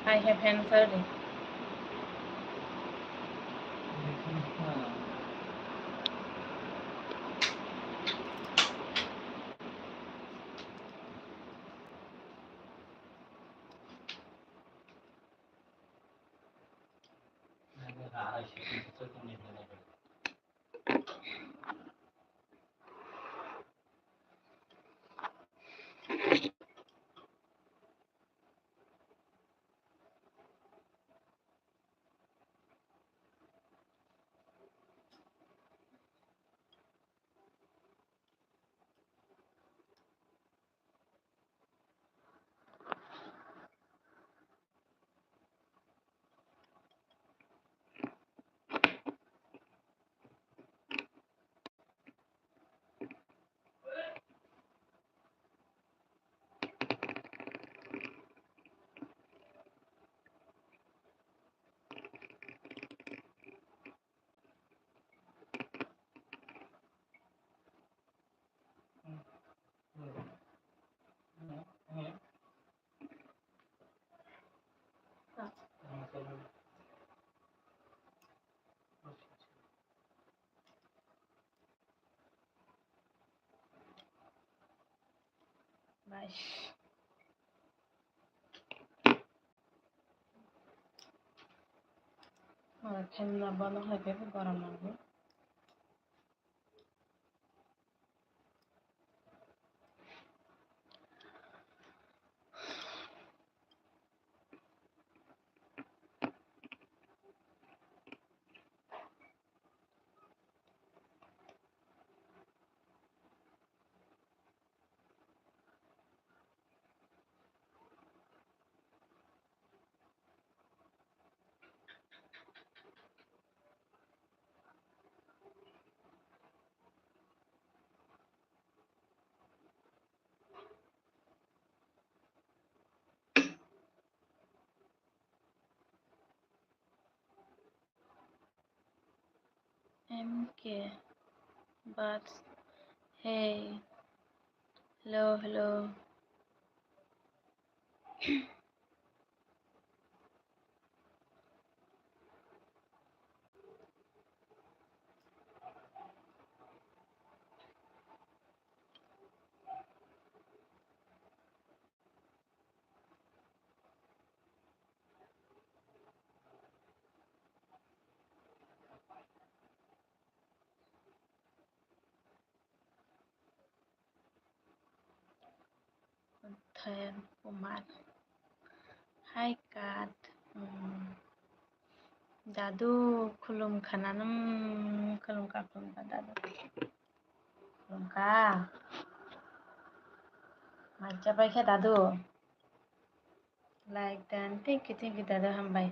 I have answered it. Bye. Fan না বন্ধ হয়ে যাবে, গরম লাগবে। MK, but hey, hello. Thailand Kumar. Hi Kat. Dadu khulum khananam khulum ka dadu. Khulum ka. Macha paikha dadu. Like then thank you dadu hambai.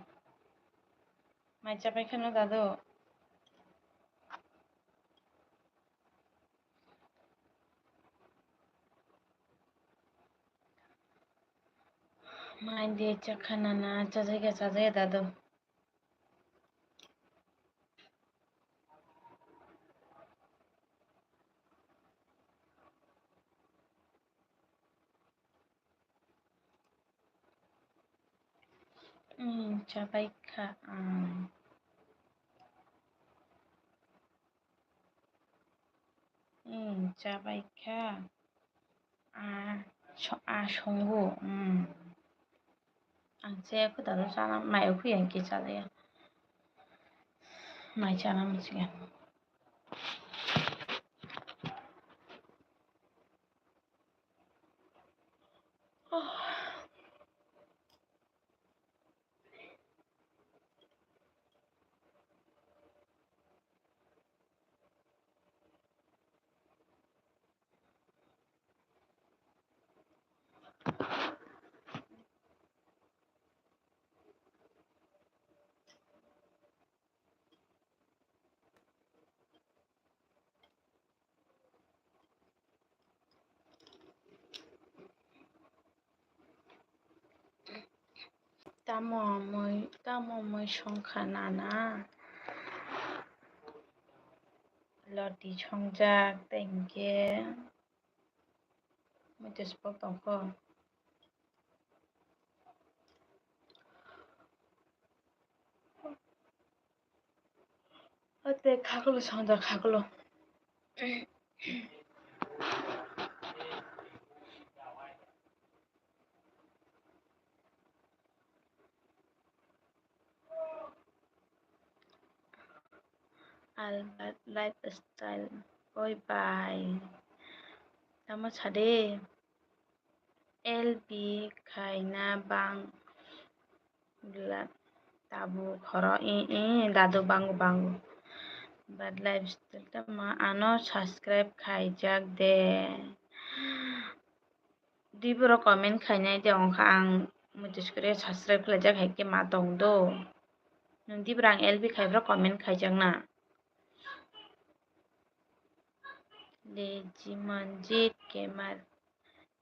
Macha paikha no dadu. Main dia chakhanana chajai dadu. Chapaikha. Chapaikha. Shonggu. Saya aku tahu sana mai aku yang kisah ya. Mai sana mesti. Tamoy সংখ্যা নানা Loti Chongjak thank you Moi spoke tongko খাগুলো সুন্দর খাগুলো Albert lifestyle oi bye tama chade LB khaina bang glat tabu khoro dadu bangu bangu but lifestyle ta ma ano subscribe khaijak de dibro comment khainai de ongkha ang mutis kore subscribe khaijak haike ma tong do nung dibra ang LB khaibra comment khaijak na Deji Manjit Kemal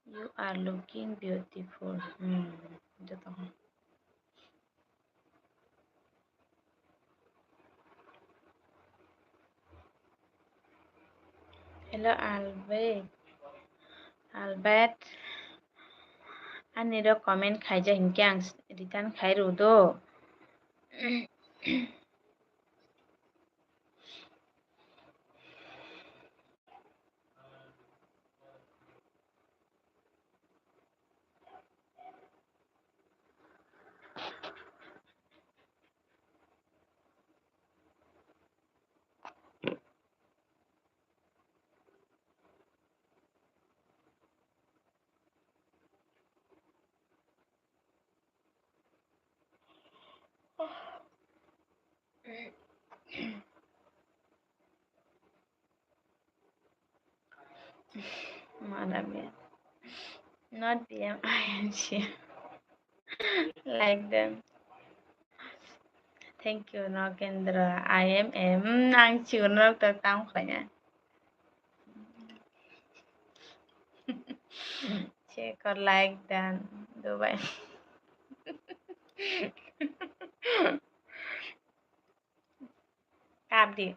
you are looking beautiful itu toh hello Albert ani ro comment khaija hinke ang return khairu do Madam not BM INC like them thank you Nokendra IMM ang chịu nó tao tao khỏi nha chứ còn like dan do vậy cam đi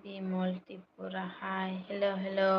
Be multipura hi hello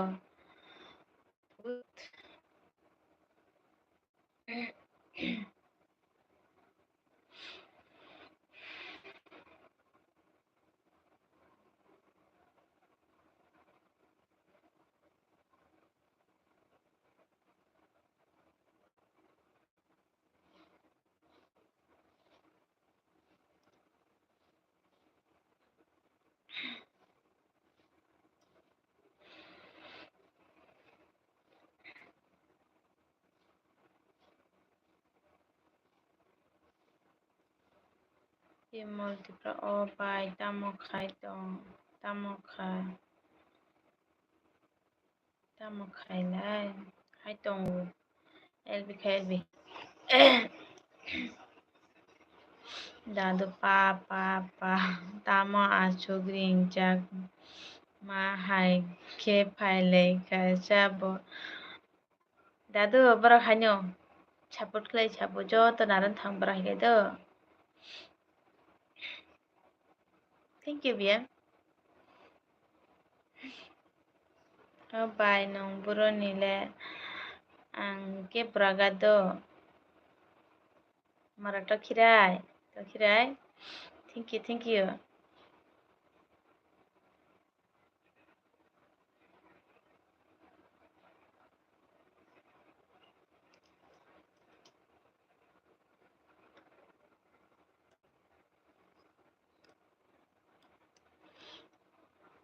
Be multipura oh bye tamo khai dong tamo khai lai hai tong LB LB Dadu pa tamo acho green jak ma hai ke phai le ka cha bo Dadu bara khanyo support खालाय जत Narayan थांब्राहैगाय the thank you बिया bye नंबुरो नीले आंके ब्रागादो मराठा खिराय तो खिराय thank you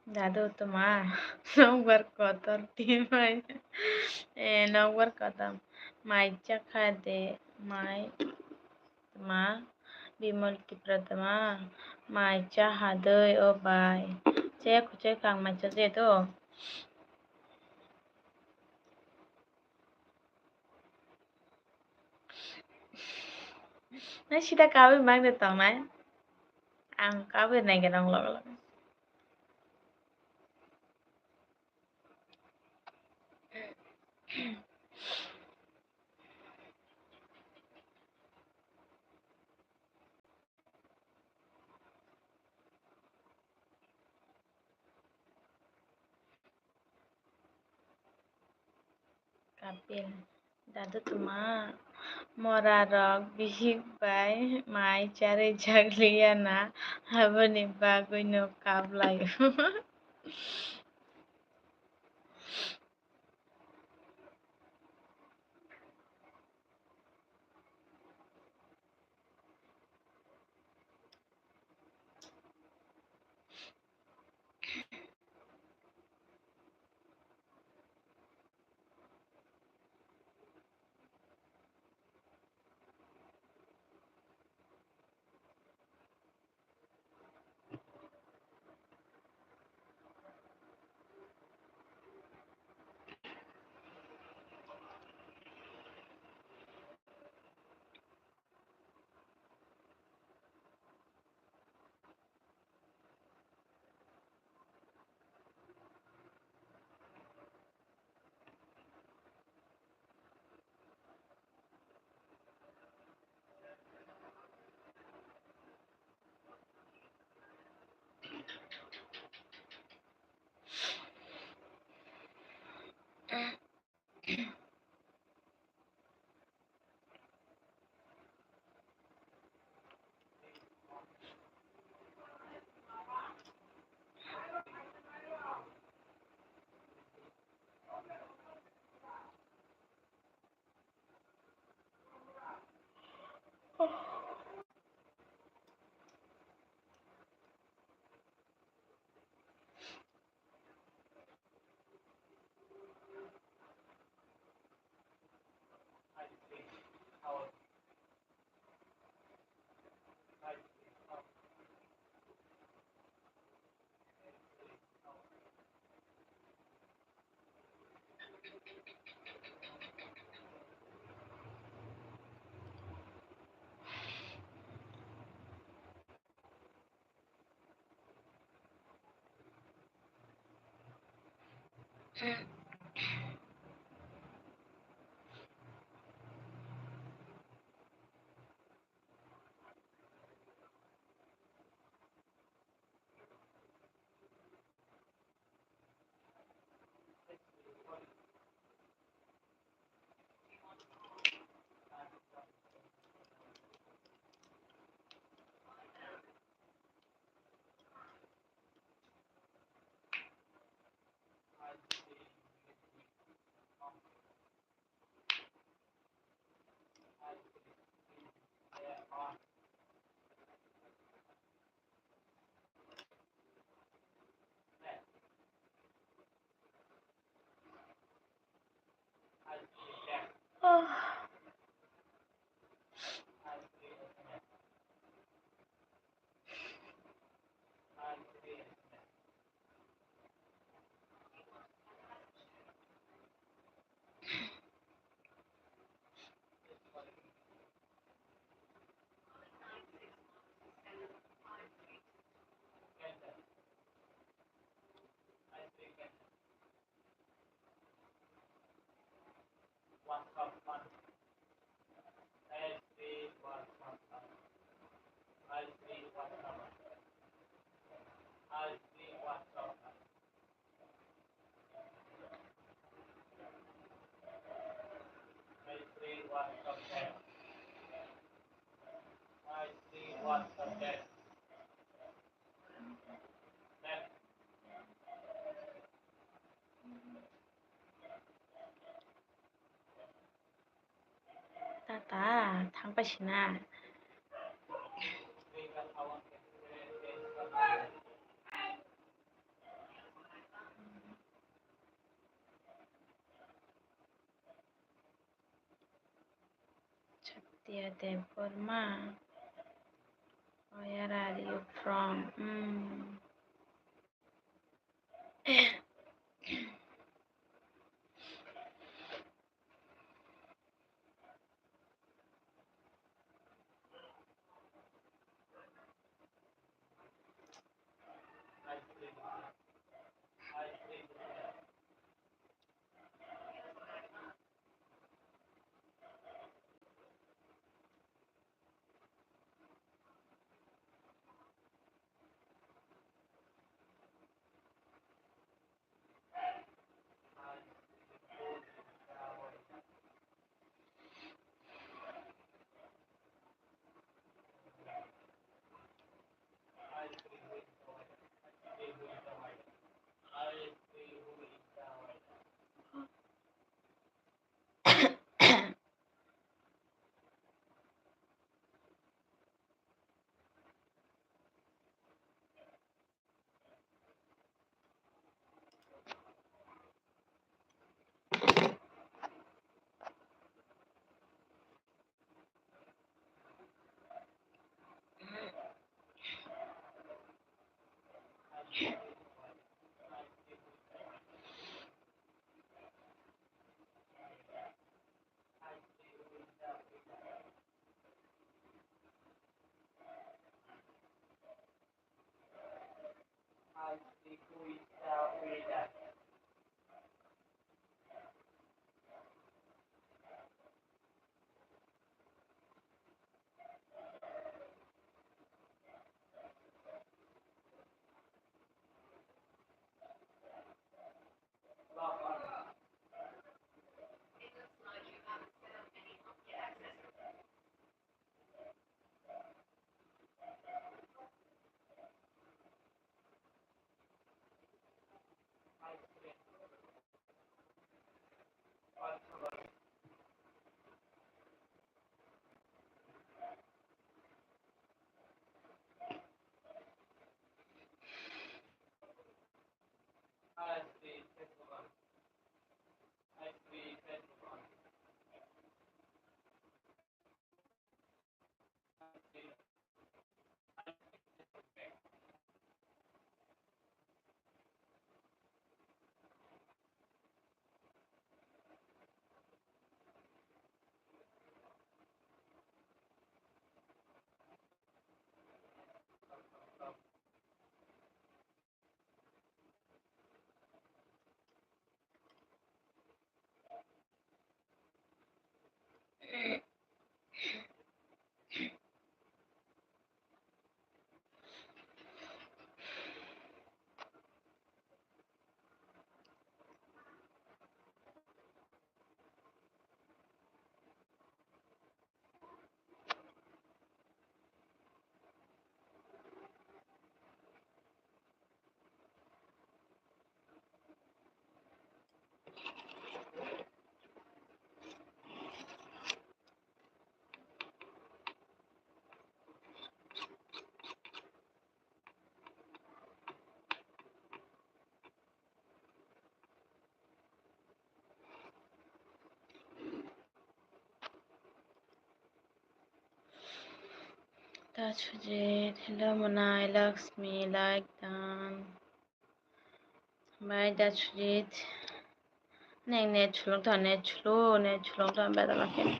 दादू तुमा number kotor timay number kotor माईच्या खादे my मा बिमल की प्रथमा माईच्या हादय ओ bye चे खुचे कांगमाच्या जेतो ना सीधा काबे मांग देता मैं आं काबे नहीं के नंग लग कापिल दादू तुमा मरा रग बिहिक बाय माई चारे जागलिया ना हाबनी बागुइनो काबलायो হাঁ পাইছি না। Satya Devarma, where are you from? Tajud, hello Mona, Lakshmi, like Dan. Bye Tajud. Neng net chulong ta net chulong ta beda makin.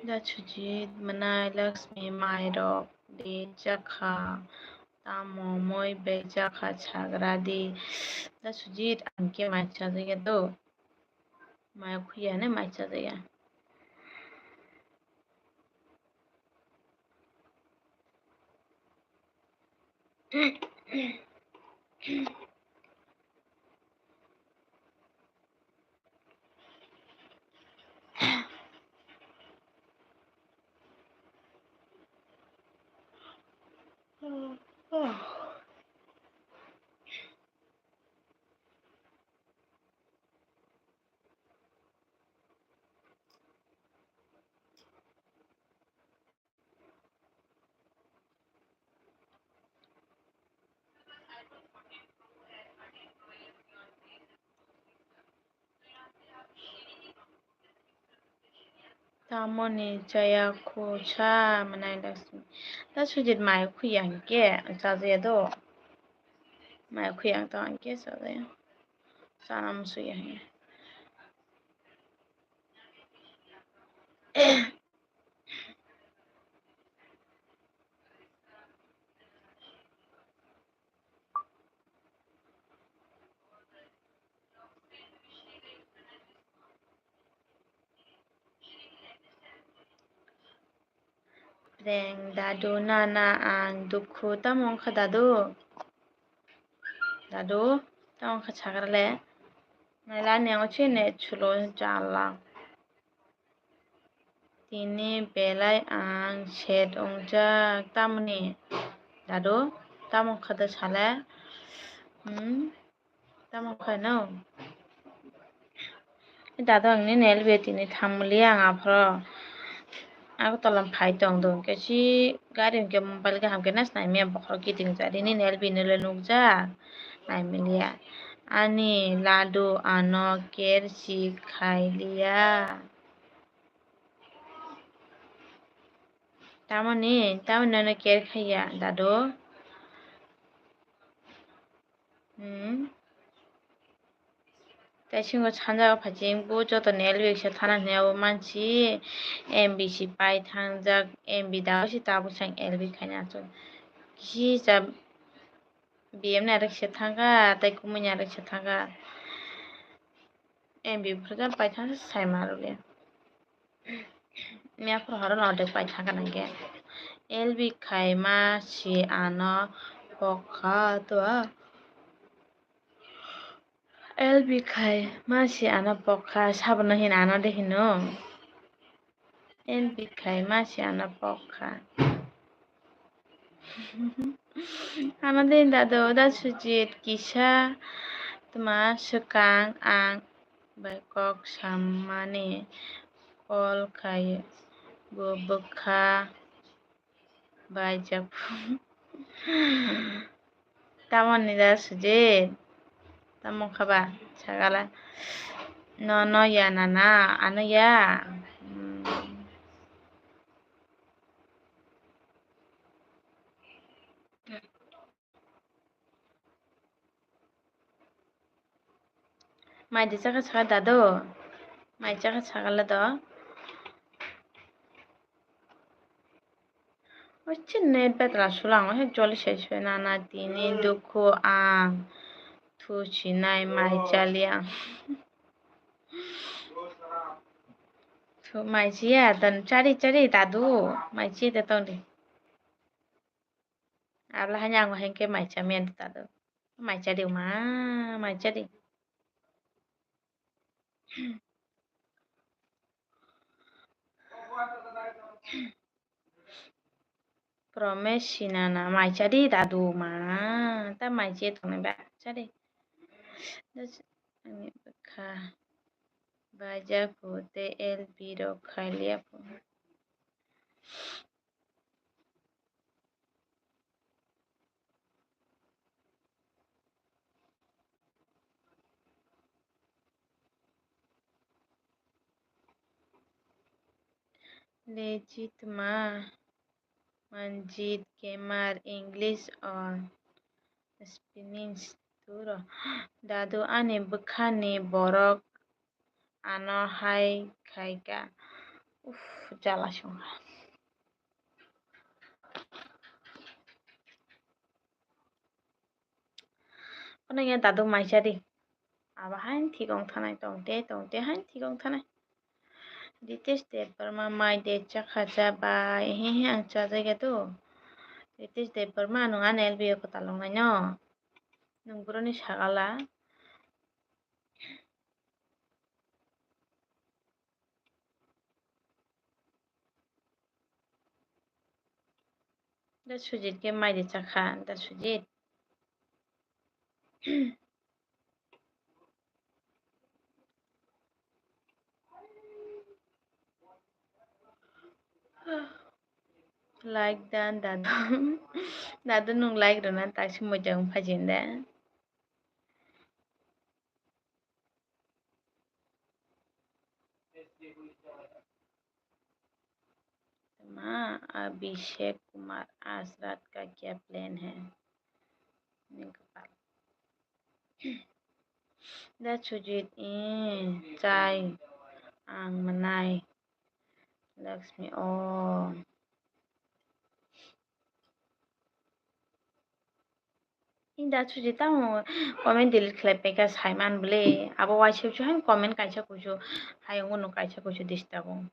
दा sujit manai Lakshmi mairok di jakha tamo moi be jakha chagra di da sujit angke mai chajaya do mai khuya ne mai chajaya. Tamoni jaya khocha manai Lakshmi da sujit mai khuya angke chajaya do mai khuya to angke chajaya sanam suya. Preng dadu nana ang dukhu tamong kha dadu tamong kha chagrale naila neo chine chulo jala tini belai ang shet ongjak tamoni dadu tamong kha da sale tamong kha no dadu angni nelbe tini thamli ang afro aku tolam phai tong do kesi gari ke mobile ke hamke nas nai me bokhro kiting jari ni nelbi nele nukja nai milia ani ladu ano kersi khailia tamoni no ker khaiya dadu Taisingo chanjago phajingbu joto nelbi se thana hinayago manchi MBC pai thangjak MB daosi tabu sang LB khaina acho kisi ja BM narik se thanga tai kumui narik se thanga MB phrajan pai thangsa sai marule mia phra haro nodek pai thanga nangke LB khai ma si ano pokha to LB khai ma si ano pokha sabono hin ano de hino LB khai ma si ano pokha ano de dadu da sujit kisa tuma sekang ang bai kok sammani kol khai bo bokha bai jakphu tamoni da sujit tamong khaba sagala no ya nana ano ya mai di chaka chaka dadu mai chaka chakala do Oche net betra sulang he joli শেষ হয় না না tini dukhu ang thu chinai mai chaliang thu mai chia dan cari dadu mai chi de tong di abla hanya ngo hengke mai chamen dadu mai chadi ma mai chadi Promise sinana mai chadi dadu ma ta mai che tong ba chadi ani bakha baja pute el biro khalia po legit ma manjit kemar English on spinning turo dadu ani bukhani borok ano hai khaika উফ, জ্বালা সংখ্যা। Ano yan, tadong mai siya di. Aba hain thigong thanai tongte hain thigong thanai. Ritesh Devarma mai de chakhaja bai he ang cha jaiga to. Ritesh Devarma nunga nelbi ko talong nai no. Nungburoni sagala. Da sujit ke mai de chakha da sujit. Like dan dadu. Dadu nung like rona taksi mojang phajinda. माँ अभिषेक कुमार आज रात का क्या plan है दा सुजित चाय आं मनाय लक्ष्मी ओ दा सुजित कमेन्ट डिलिट खालामबाय साइमान बोले अब वाइसआवसो हाय कमेन्ट कायसा कुइसो हायं उनाव कायसा कुइसो disturb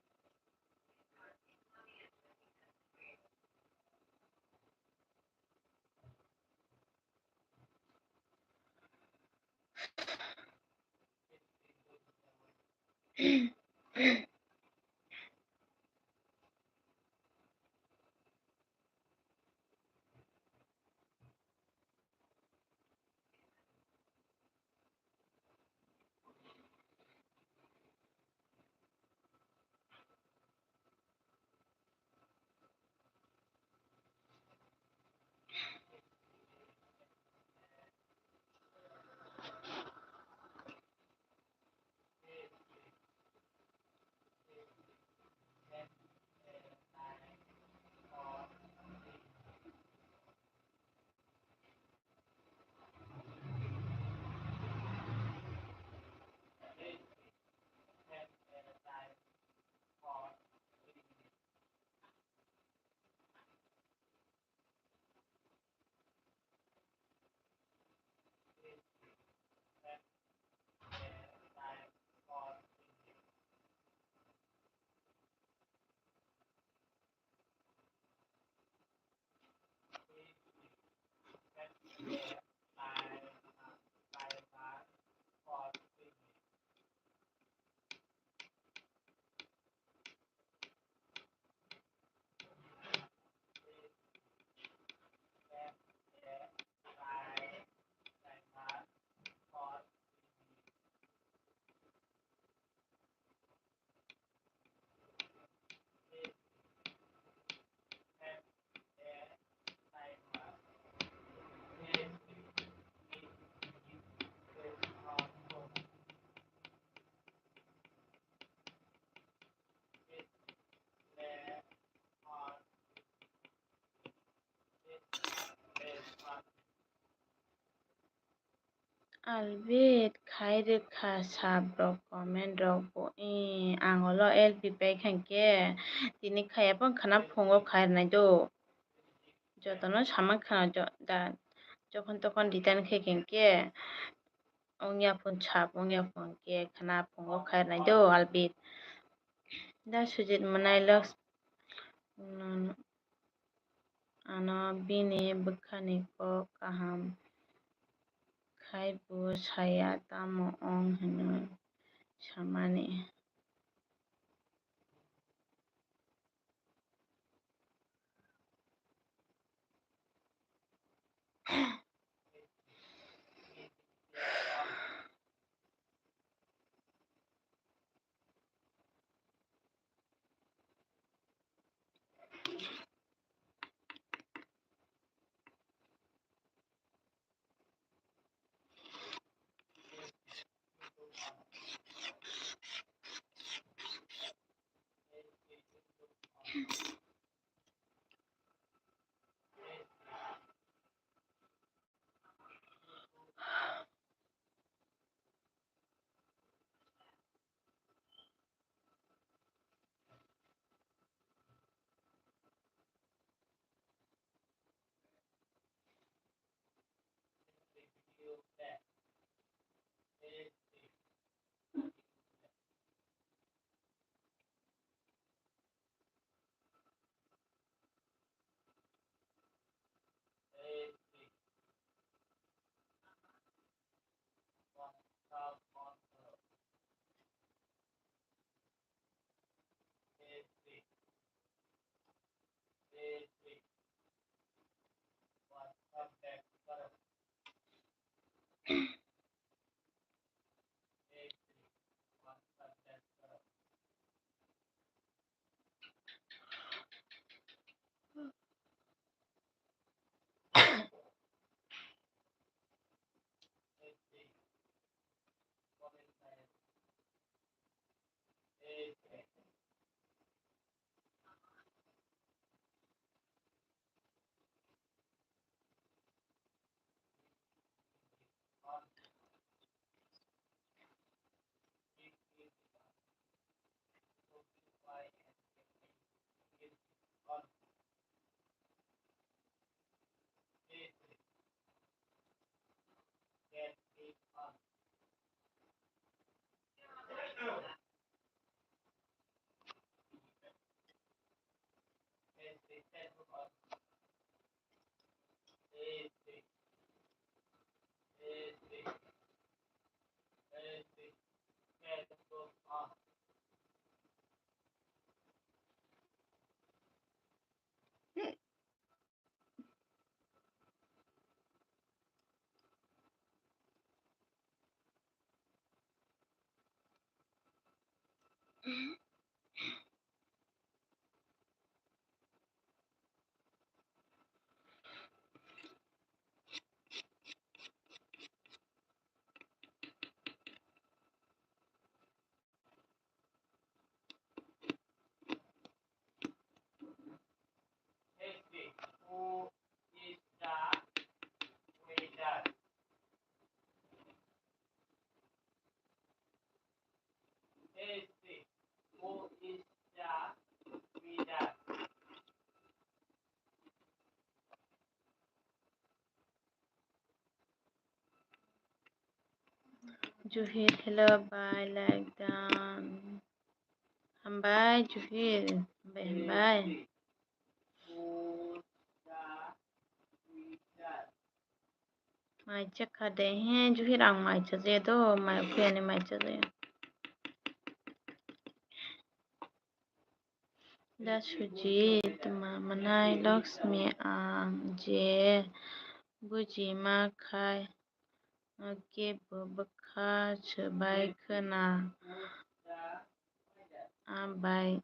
Albeit khaire kha sabrok comment rok bo angolo LP pai khanke tini khaya pon khana phongo khairnai do jotono saman khana da যখন তখন রিটার্ন খেয়ে কেনকে ongya phun chap ongya phun ke khana phungo khairnai do albeit da sujit manai lok ano bini bukhani ko kaham khaibu saya tamo ong hino samani Juhir, hello, bye, like done. Bye, Juhir. Bye. Mai chắc khá đấy he, Juhir ang mai chắc dễ đó, mai khuyên này mai chắc dễ. Da Sujit, Manai, Lakshmi, ang je, buji ma khai, ke bubakha, chabai khana, abai,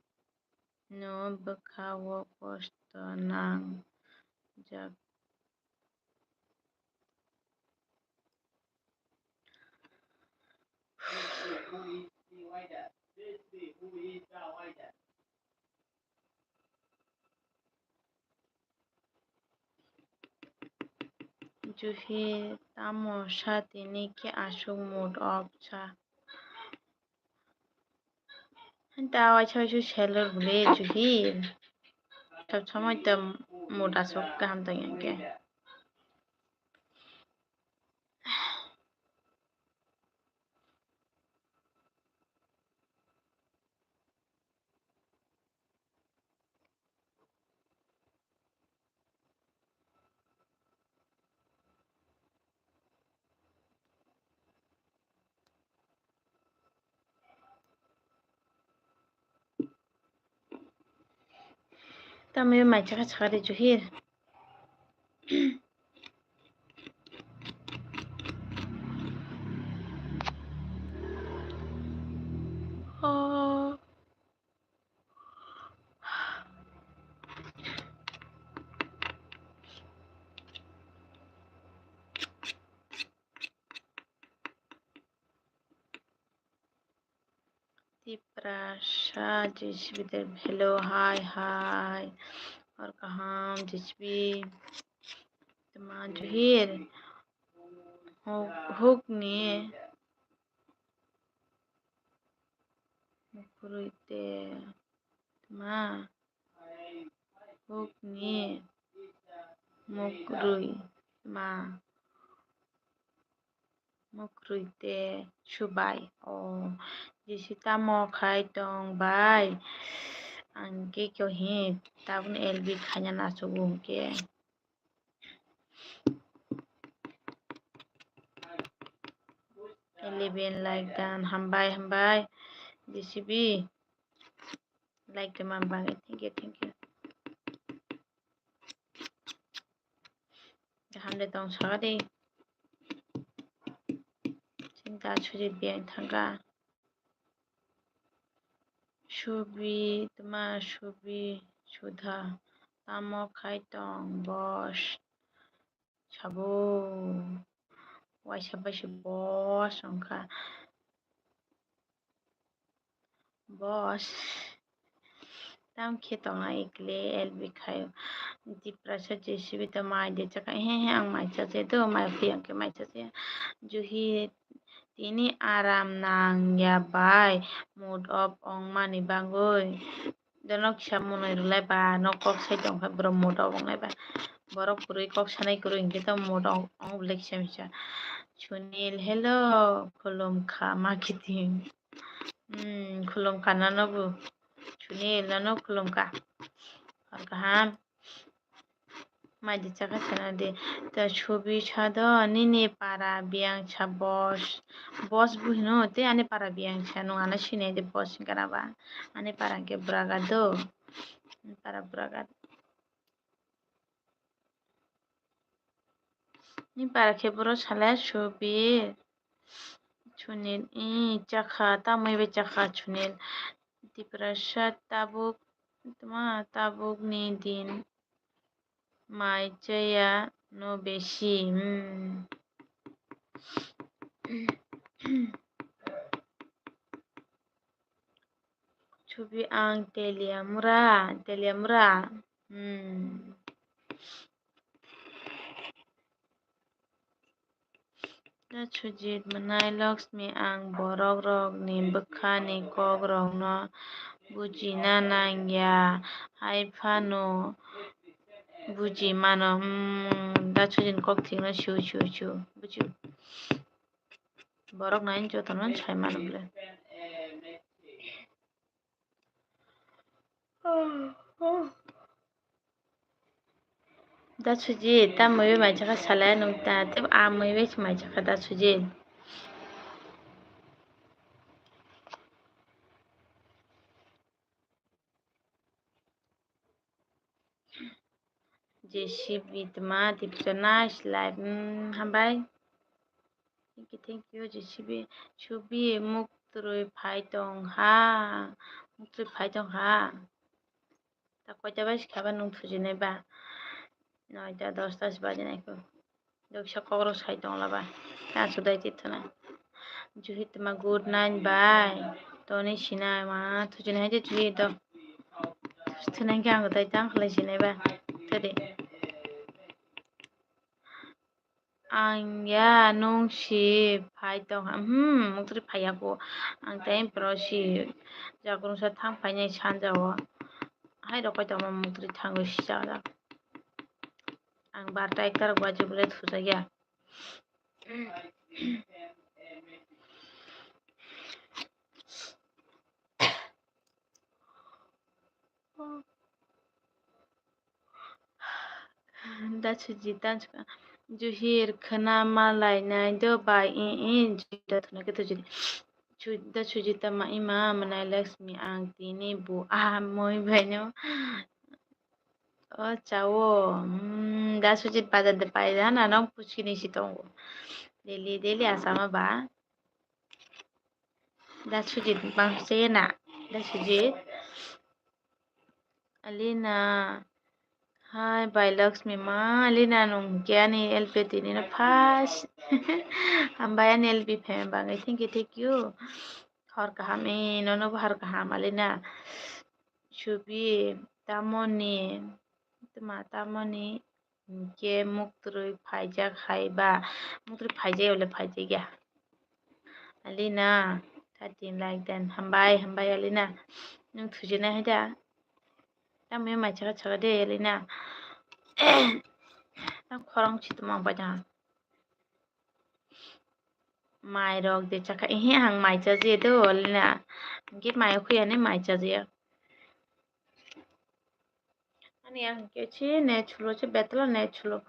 no bakha wo posto nang, jak. Juhir, tamo shatini ke ashuk mood of cha. Tawa choy shelter bule Juhir. Tab chamay tam mood asuk kaham tangyang ke. Tamo mai chaka de Juhir. Oh. Prasha Jishvi there. Hello, hi. और कहाँ जिसभी तमा Juhir. Hook ni. Mukuruite. Tama. Hook ni. Mukurui. Tama. Mukruite. Shubai. Oh. Jisita mo khai tong bai. Angke kyo hi. Tabun elbi khanya nasugum ke. 11 like dan hambai DCB like the mambang. Thank you. Hamde tong sagadi. Cinta churi biang thangka. Shubi tama shubi shudha. Tamo khai tong boss. Chabo. Why shabashi boss angka. Boss. Tam khitong ikle elbi khayo. Di prasha jesibi to mai de chaka he ang mai chase to mai priang ke mai chase. Juhi tini aram nang ya bai mood of ong mani bangoy. Donok shamunoi rulai ba nokok sai tong fa bro mood of ong lai ba. Borok purui kok sanai kuru ingke to mood ong blek shamsha. Chunil hello kolom kha marketing. Kolom kha nanobu. Chunil nano kolom kha. और कहाँ माजी चका चना दे त छोबी छ the निने पारा बियां छ बस बुहिनो ते आने पारा बियां छ नो आना छिने दे बस कराबा आने पारा के ब्रागा दो पारा ब्रागा नि पारा के ब्रो छला छोबी छुनिल चखा ता मै बे चखा छुनिल Prasad tabuk tabuk ni din maicaya no beshi. Chubi ang teliamra. Da chujit manai Laxmi ang borok rok ni bwkha ni kok rok no bujina nangya haifano buji mano. Da chujin kok thik no siu bujiu. Borok nain joto no sai mano bole. Da chujit ta moi maijaka salaya nungta tep a moi bech maijaka da chujit. JCB tama tipso nice live. Hambai. Thank you JCB. Chubi muktrui phaitong ha. Muktrui phaitong ha. Ta koita bash khaba nung thujinai ba. 9টা 10টা বাজে নাইকো. Doksa kokro saitong laba. Ta sudai titana. Juhit ma good night bye. Toni sinai ma thujinai je juhit do. Thunai kya ngotai tang khalai sinai ba. Tadi. Angya nung si phaitong ha. Muktri phayako. Ang taim pro si jagrung sa thang phainai sanjawo. Hai rokai tama muktri thango si jaga. Ang barta ektar baji bole thuja ya. Da chujitan juhir khana malai nai do bai in juda thuna ke tujini. Da chujita ma ima manai Laxmi ang tini bu moi bhaino. Oh chawo. Da chujit bazar de pai da na nong puchkini sitongo. Daily asama ba. Da chujit bang sena. Da chujit. Alina. Hai bye Laxmi ma. Alina nung kya ni LP tini na pas. Ambayan LP phem bang. Thank you. Har kaham nono har kaham Alina. Chubi tamoni. Tamoni. Ke muktrui phaija khaiba. Muktri phaija ole phaija ya. Alina. 13 like then. Hambai Alina. Nung thujina haida. Tamai maichaka chaka de Alina. Tam khorang chitumang baja. Mai rok de chaka hang mai chaje do Alina. Git mai khuya ne mai chaje. Ani ang kechi ne chulo che betla ne chulo.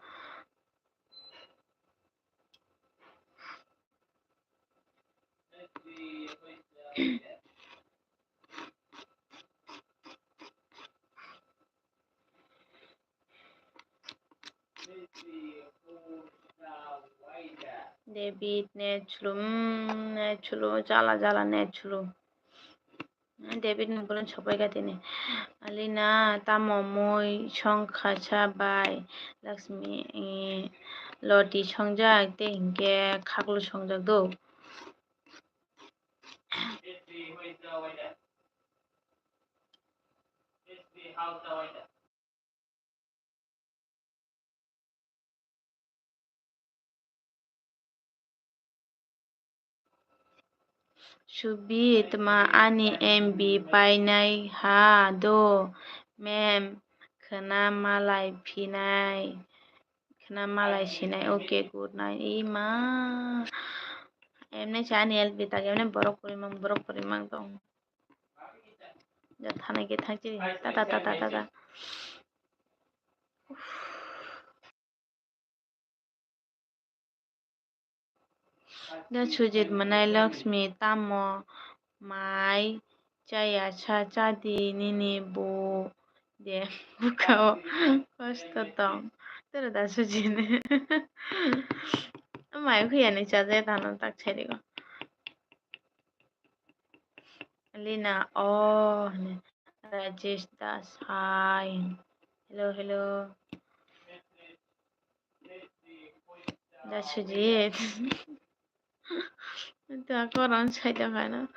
David নেচলো জ্বালা নেচলো David nugulan সবাই গাতিনি Alina tamomoi songkhacha bai Laxmi loti songjak te hingke khaklu songjak do Subit ma ani MB painai ha do mem khana malai phinai khana malai sinai okay good night ima emne chani LB tak emne borok porimang dong ja thanai ke thangchi ta Da chujit manai Laxmi tamo mai chaya cha chadi nini bu de bukao kosto tong tero da chujit mai khuya ni chaje thanon tak chheri go Lina, oh, Rajesh Das, hi. Hello, hello. That's Sujit. Itu aku orang saja mana.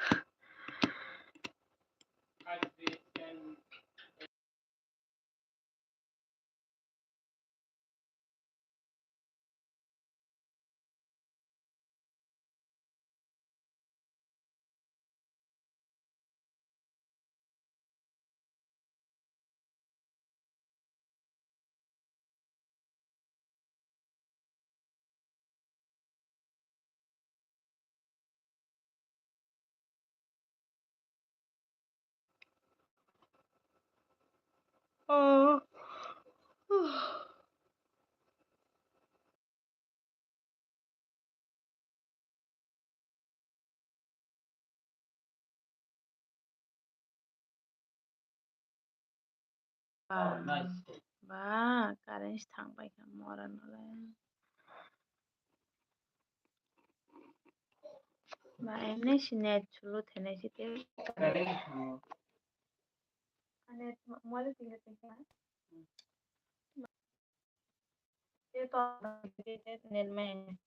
Oh. Ba, karenś थांबाय ka मरानालाय. Ba, एनै Senate Sulu थेनायसि ते. Net मैले tinggal tinggal. Dia to net में.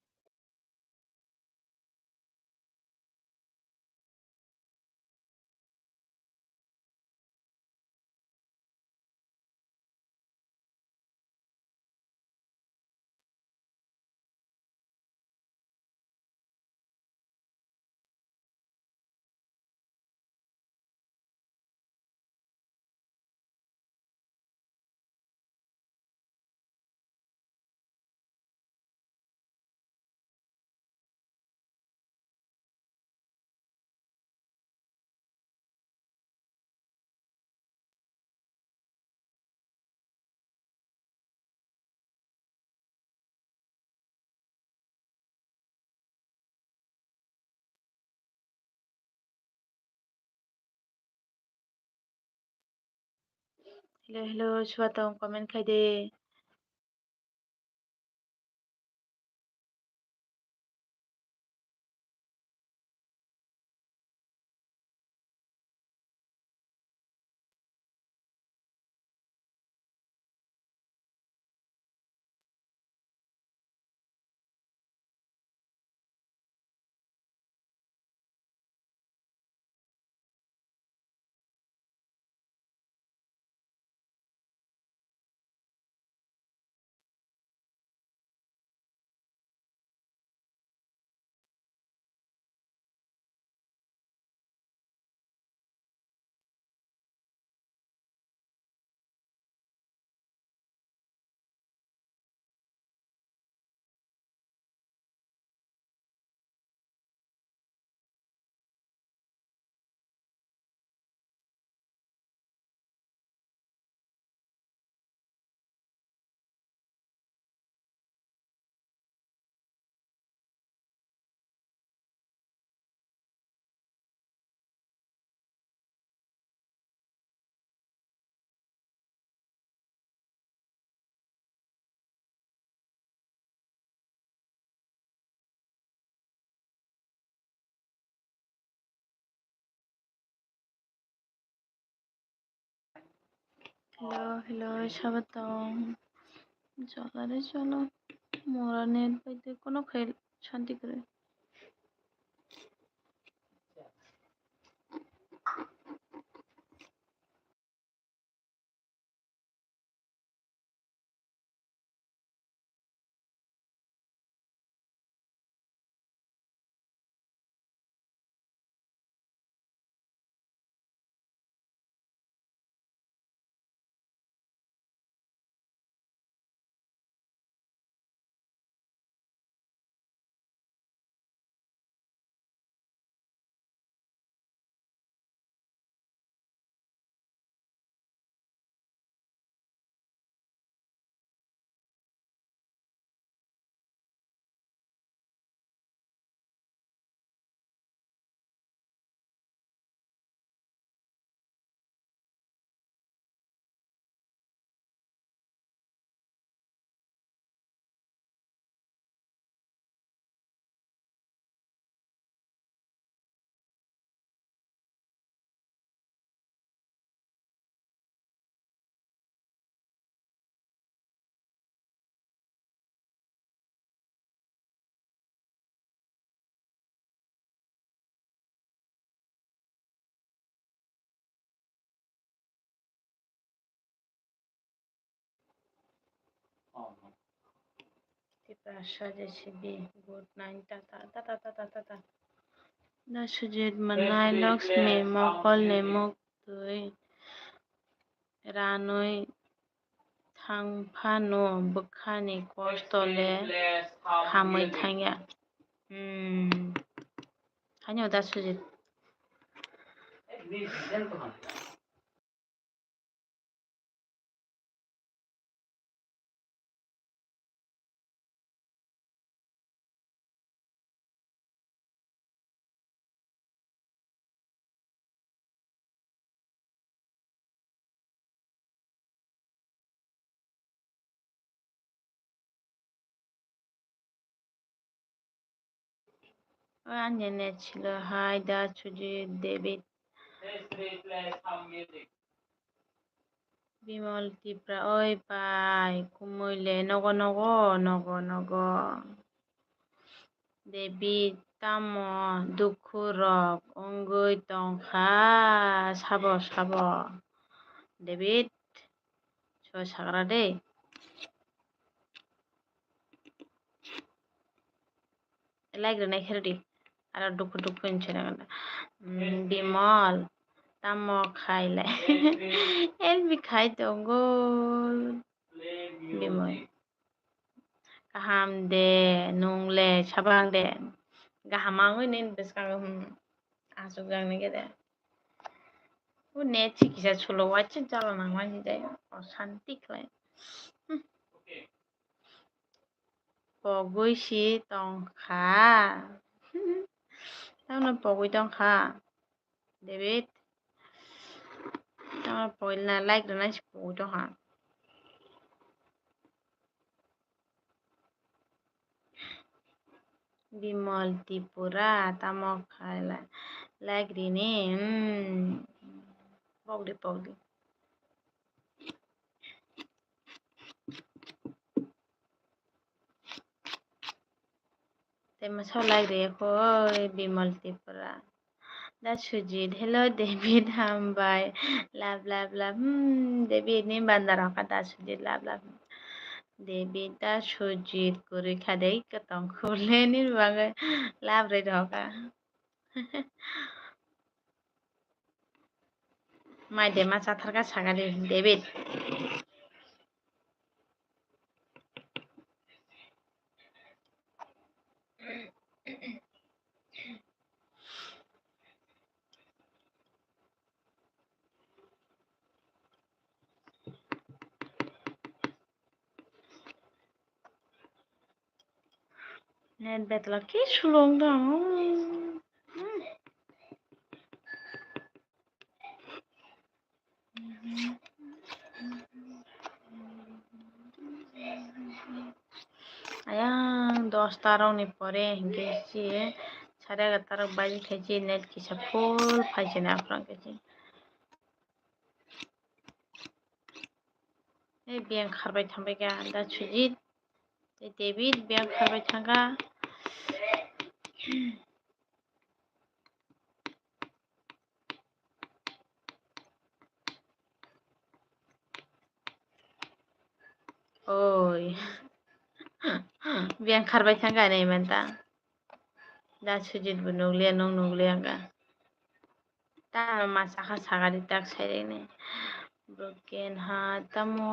Hello, hello, suatong comment khai de. Hello, hello, suatong. Cholo re cholo. Mora net paite kono khail shanti করে. Russia जैसे भी good nine ta ta ta ta ta ta ta ta. Da sujud manai Lakshmi mokol nemok tui ranui thangphano bukhani kostole hamui thangya. Hanyo da sujud. Anjane chilo hi da sujud David Bimol Tipra oi pai kumuile nogo nogo nogo nogo David tamo dukhurok ongoi tongkha sabo sabo David so sagra dei like herdi ara dukhu dukhu inchena Bimol tamo khaile elbi khai tongol Bimol kaham de nungle sabang de gahamangoi nin beskang asukang ni gede ও net চিকিৎসা ছিল ওয়াচ্ছে চলো না মাঝে যাই অশান্তি খায় পগৈসি টংখা তাহলে পগৈ টংখা David তাহলে পগৈ না লাইক না পগৈ টংখা বিমল ত্রিপুরা তামক খাইলা লাইক রিনি পগলি পগলি Tema sao like রে কই বিমল ত্রিপুরা দা Sujit hello David hambai love love David ni bandar ka da sujit love David da sujit kuri khadei ka tong khule ni bagai love re hoka mai de ma chathar ka sagari David net betla ki sulong dong ayang 10 tarong ni pore hingesi 11:30 tarok baji khaji net kisa full phaji na aprang kaji এই বিয়াং খারবাই থামবাই গা দা সুজিত এই David বিয়াং খারবাই থাঙ্গা ওই বিয়াং খারবাই থাঙ্গা nei menta da sujit bu nuglia nong nuglia ga ta ma sakha sagari tak sairene broken heart tamo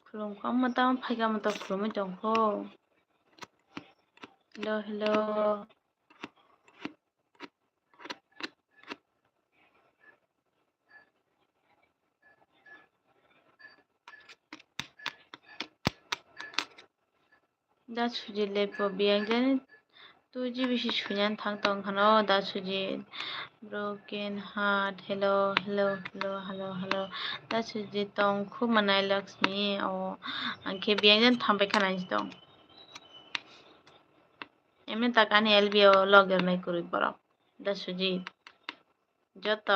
khulum kam mata phaiga mata khulum tongkho hello da sujit lepo biang jani tuji bishi sunyan thang tong khano da sujit broken heart hello da sujit tong khu manai Lakshmi o angke biang jan thambai khanai tong এমনি তাকানি এলবিও লগের নাই করি পর দা সুজিত যত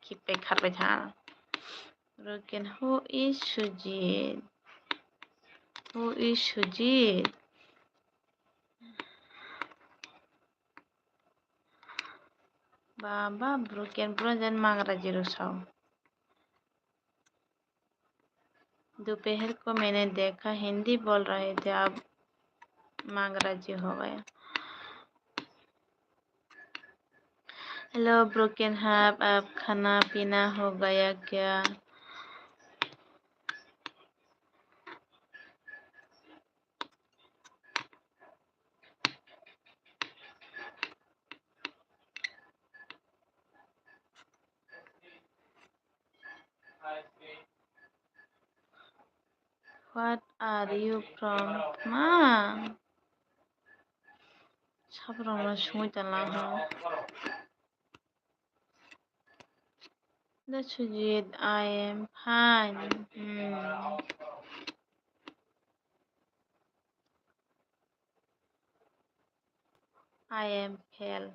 খিপে খারবে থা রকেন হু ইজ সুজিত बाबा ब्रोकन ब्रोजन मांग रहा जीरो साव दोपहर को मैंने देखा हिंदी बोल रहे थे आप मांग राजी हो गया। हेलो ब्रोकन हार्ट, अब खाना पीना हो गया क्या? What are you from? Ma, 사부랑나 중이잖아. That's it. I am fine. I am pale.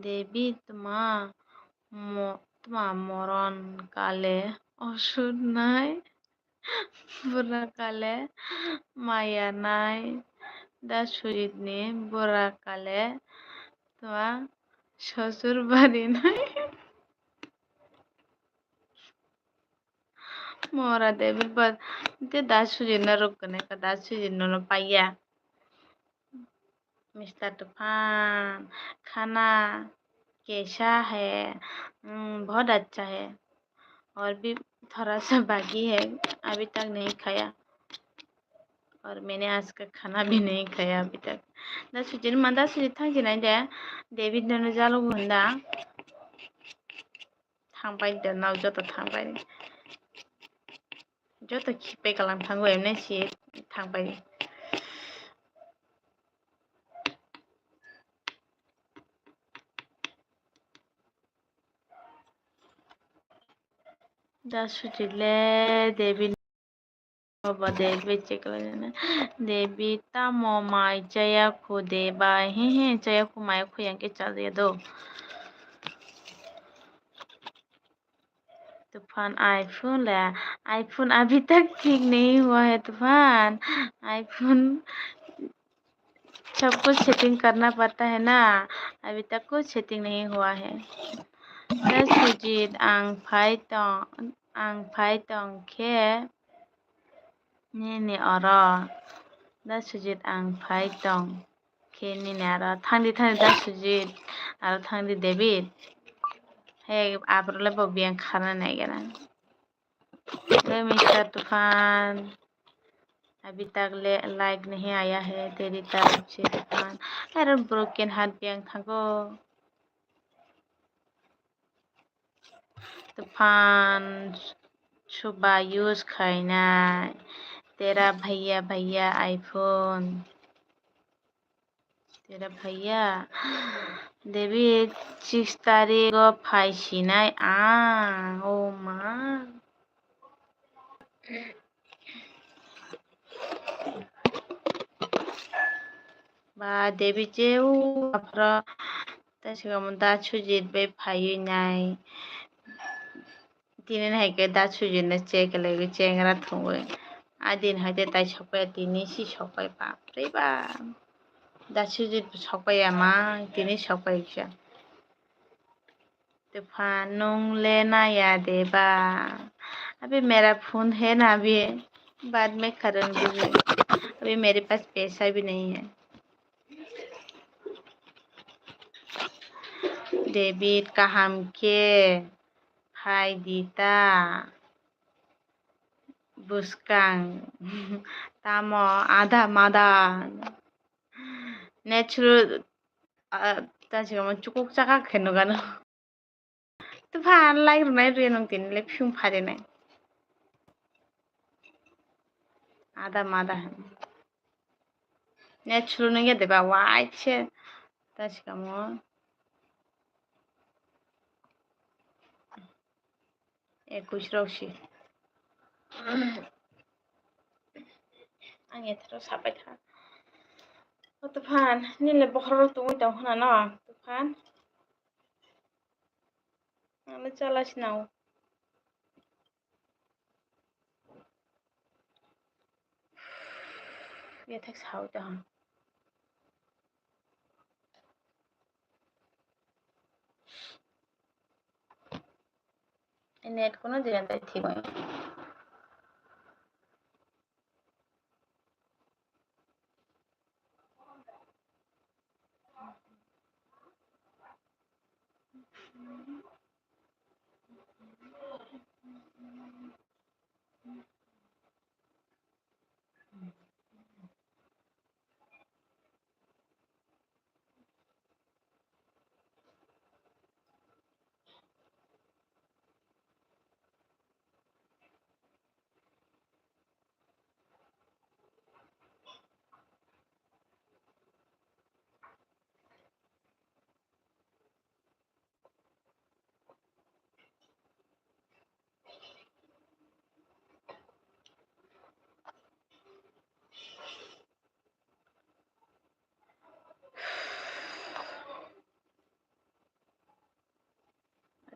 দেবী তোমার মরণ কালে অসুর নাই, বুড়া কালে মায়া নাই, দা সুজিত নি বুড়া কালে তোমার শ্বশুর বাড়ি নাই। मोरा देवी पर ते दासु जिन्ना रुकने का दासु जिन्ना न पाया। मिस्टर तूफान, खाना कैसा है? बहुत अच्छा है, और भी थोड़ा सा बाकी है, अभी तक नहीं खाया, और मैंने आज का खाना भी नहीं खाया अभी तक। दासु जिन मा दासु जिन थांखि नाय दे देवी ननो जालो गुंदा थांबाय दनाव जत थांबाय जत खिपाय कालां थांगो एमने सि थांबाय। दासु जिले देवी Baba Devi chekla Devi tamo mai jaya ko deba he jaya ko mai ko yang के चल दे दो। तूफान आईफोन ले आईफोन अभी तक ठीक नहीं हुआ है तूफान। आईफोन सब कुछ सेटिंग करना पड़ता है ना, अभी तक कुछ सेटिंग नहीं हुआ है। सुजीत आं फाइटों के ने अरा दा सुजित आं फाइटों के ने अरा थांदी दा सुजित आरो थांदी देवी हे आब्रले बबियां खाना नहीं गया। मिस्टर तूफान अभी तक लाइक नहीं आया है तेरी तरफ से तूफान। अरे ब्रोकन हार्ट बियांग थागो तूफान सुबह यूज खाना तेरा भैया आईफोन तेरा भैया देवी 6 तारीख फाइसिनाय ओ मा बा देवी जेउ आफ्रा तसिगम दाछु जितबे फाइनाय तिने हाइके दाछु जितने चेक लेगे चेंगरा थोंगे आदिन हाइते ताइ छपाय तिनी सी छपाय बाप रे बाप दाछु जित छपाय मा तिनी छपाय क्या तूफान नोंग लेना या देबा अभी मेरा फोन है ना, अभी बाद में करूंगी, अभी मेरे पास पैसा भी नहीं है। डेबिट का हम के हाय दीता बुस्कांग तामो आधा मादान नेचुरल तासिगम चुकुक चाका खेनो गानो तूफान लाइक रुनाय रे नों तिन ले फिउं फारेनाय आधा मादा है नेचुरल नहीं देबा वाइट से तासिगम कुछ रोशी आं एथरो साबाय था तूफान नीले बखर तुम दाव होना ना तूफान आंनो चलासिनाव ये थे साउ तो हम नेट को ना दिरंत थी मैं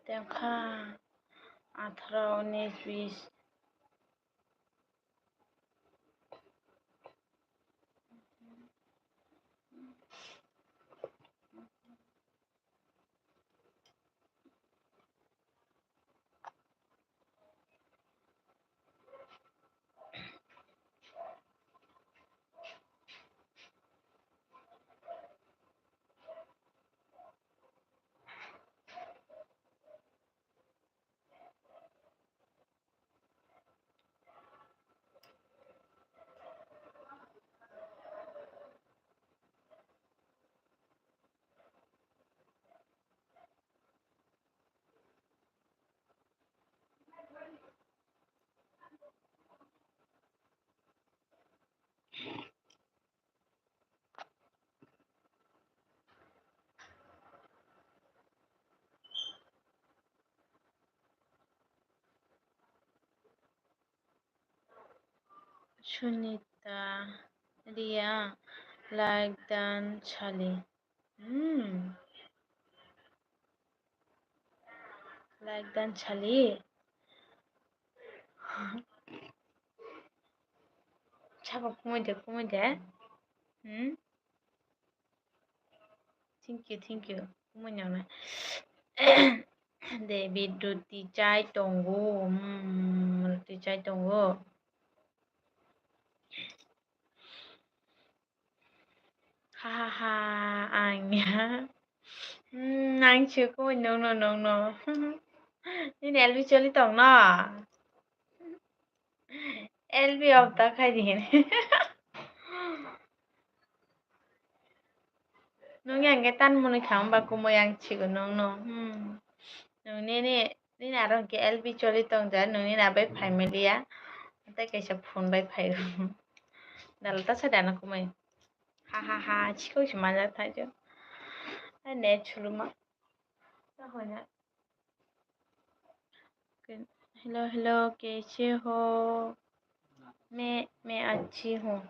देखा 18 19 20 सुनीता रिया लाइक छाली लाइक छाली छापा कुमायदे थैंक यू कुमायनावनो David ruti chai tonggu ruti chai tonggu hahaha Anya anh chưa có mình noนี่แนลวิชวลตองเนาะเอลวีออฟตาใครดีเนี่ยน้องยังแกตันมันขำบากุมายังชิกุน้องน้องน้องนี่น่ารองแกเอลวีชวลตองจ้ะน้องนี่น่าไปไพ่เมลียแต่แกจะพูนไปไพ่ดัลต้าแสดงนะกุมายฮ่าชิคุชิมาจากไทยจ้ะไอ้เนชุลุมาतो हो ना हेलो कैसे हो मैं अच्छी हूँ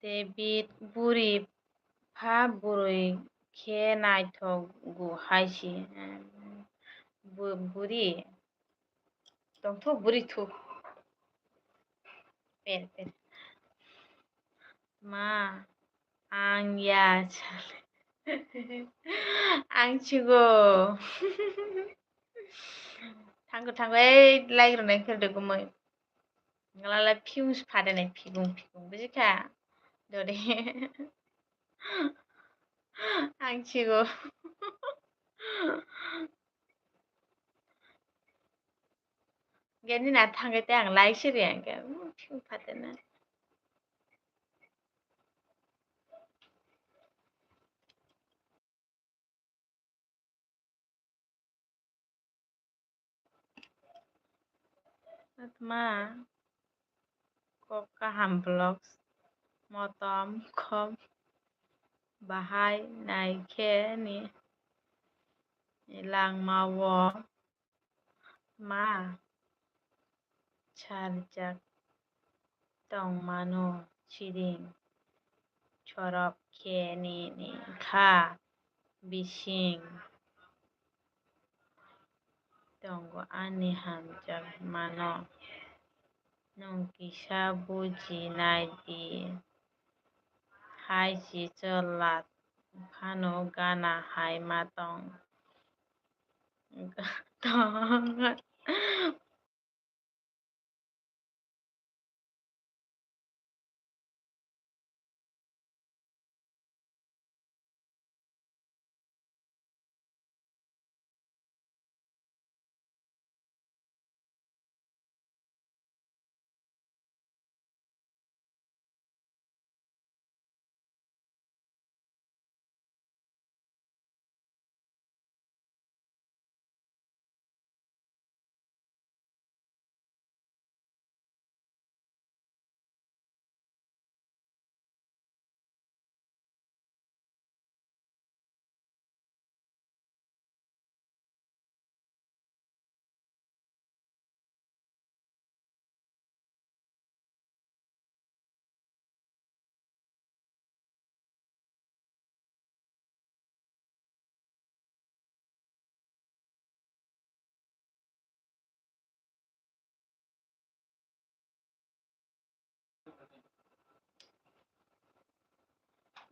David बुरि फा बुरै खे नायथ'गु हायसि बुरि दंथ' बुरि थु पेर मा आं या आं चिगु थांगो ओइ लायग्रोनायफोरदो गुमै नोंलाय फिउस फादोनाय फिगुं बुजिखा दरे आं चिगु Gani na thangay te ang like siri ang ka fiu fatena atma kok गाहाम ब्लग्स मटम खम बाहायनायखेनि langmawo ma charjak tongmano chiring chorop kheni ni kha bising tongo ani hamjak mano nongkisa bujinai di hai si celat khano gana hai matong tong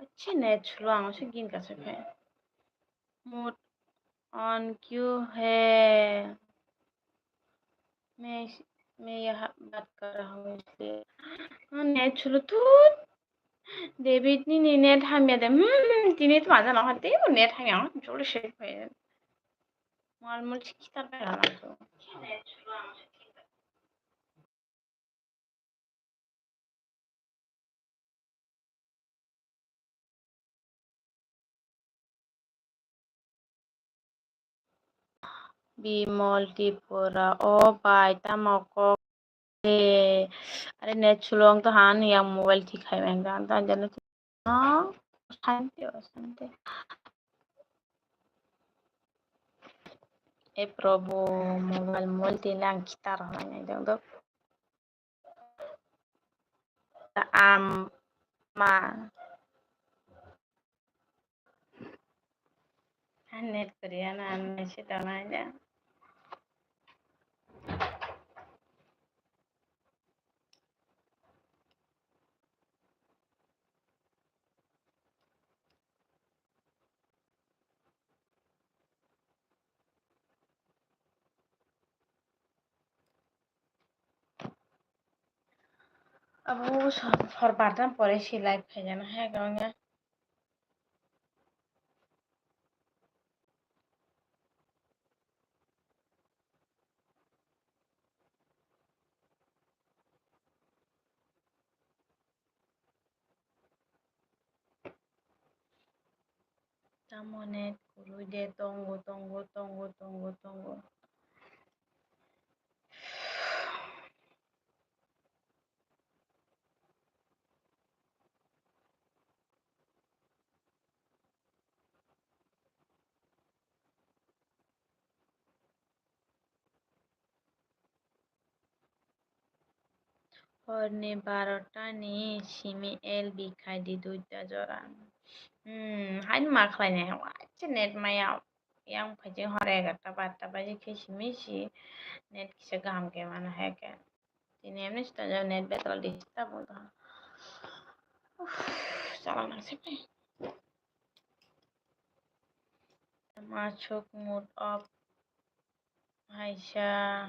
अच्छी net छुलो आंगो से गिन का सके mode on क्यों है मैं मैं यह बात कर रहा हूँ इसलिए नेट छुलो तू डेभिड नि नेट हामिया दे दिनै तो माजा ना हते नेट हामिया जोड़ से पे माल मुल चिकिता पे रहा तो नेट छुलो आंगो से बिमल टिपोरा ओ बाय तामको अरे नेट छुलो तो हान या मोबाइल ठीक है महंगा ता जन हाँ शांति ए प्रभु mobile multi lang kita rahanya dong dok am ma net kerian ane sih tanahnya abu hormatan pore si live kayaknya nah ya gawangnya kamu net guru deh tunggu Horni barotani simi el bikai di duita joran hain maklanya wacha net maya yang pajeng hore gata bata baje kishimishi net kisa gam ke mana है क्या ini emni sta jauh net betul di sta bodo salah nasib nih masuk mood of Aisyah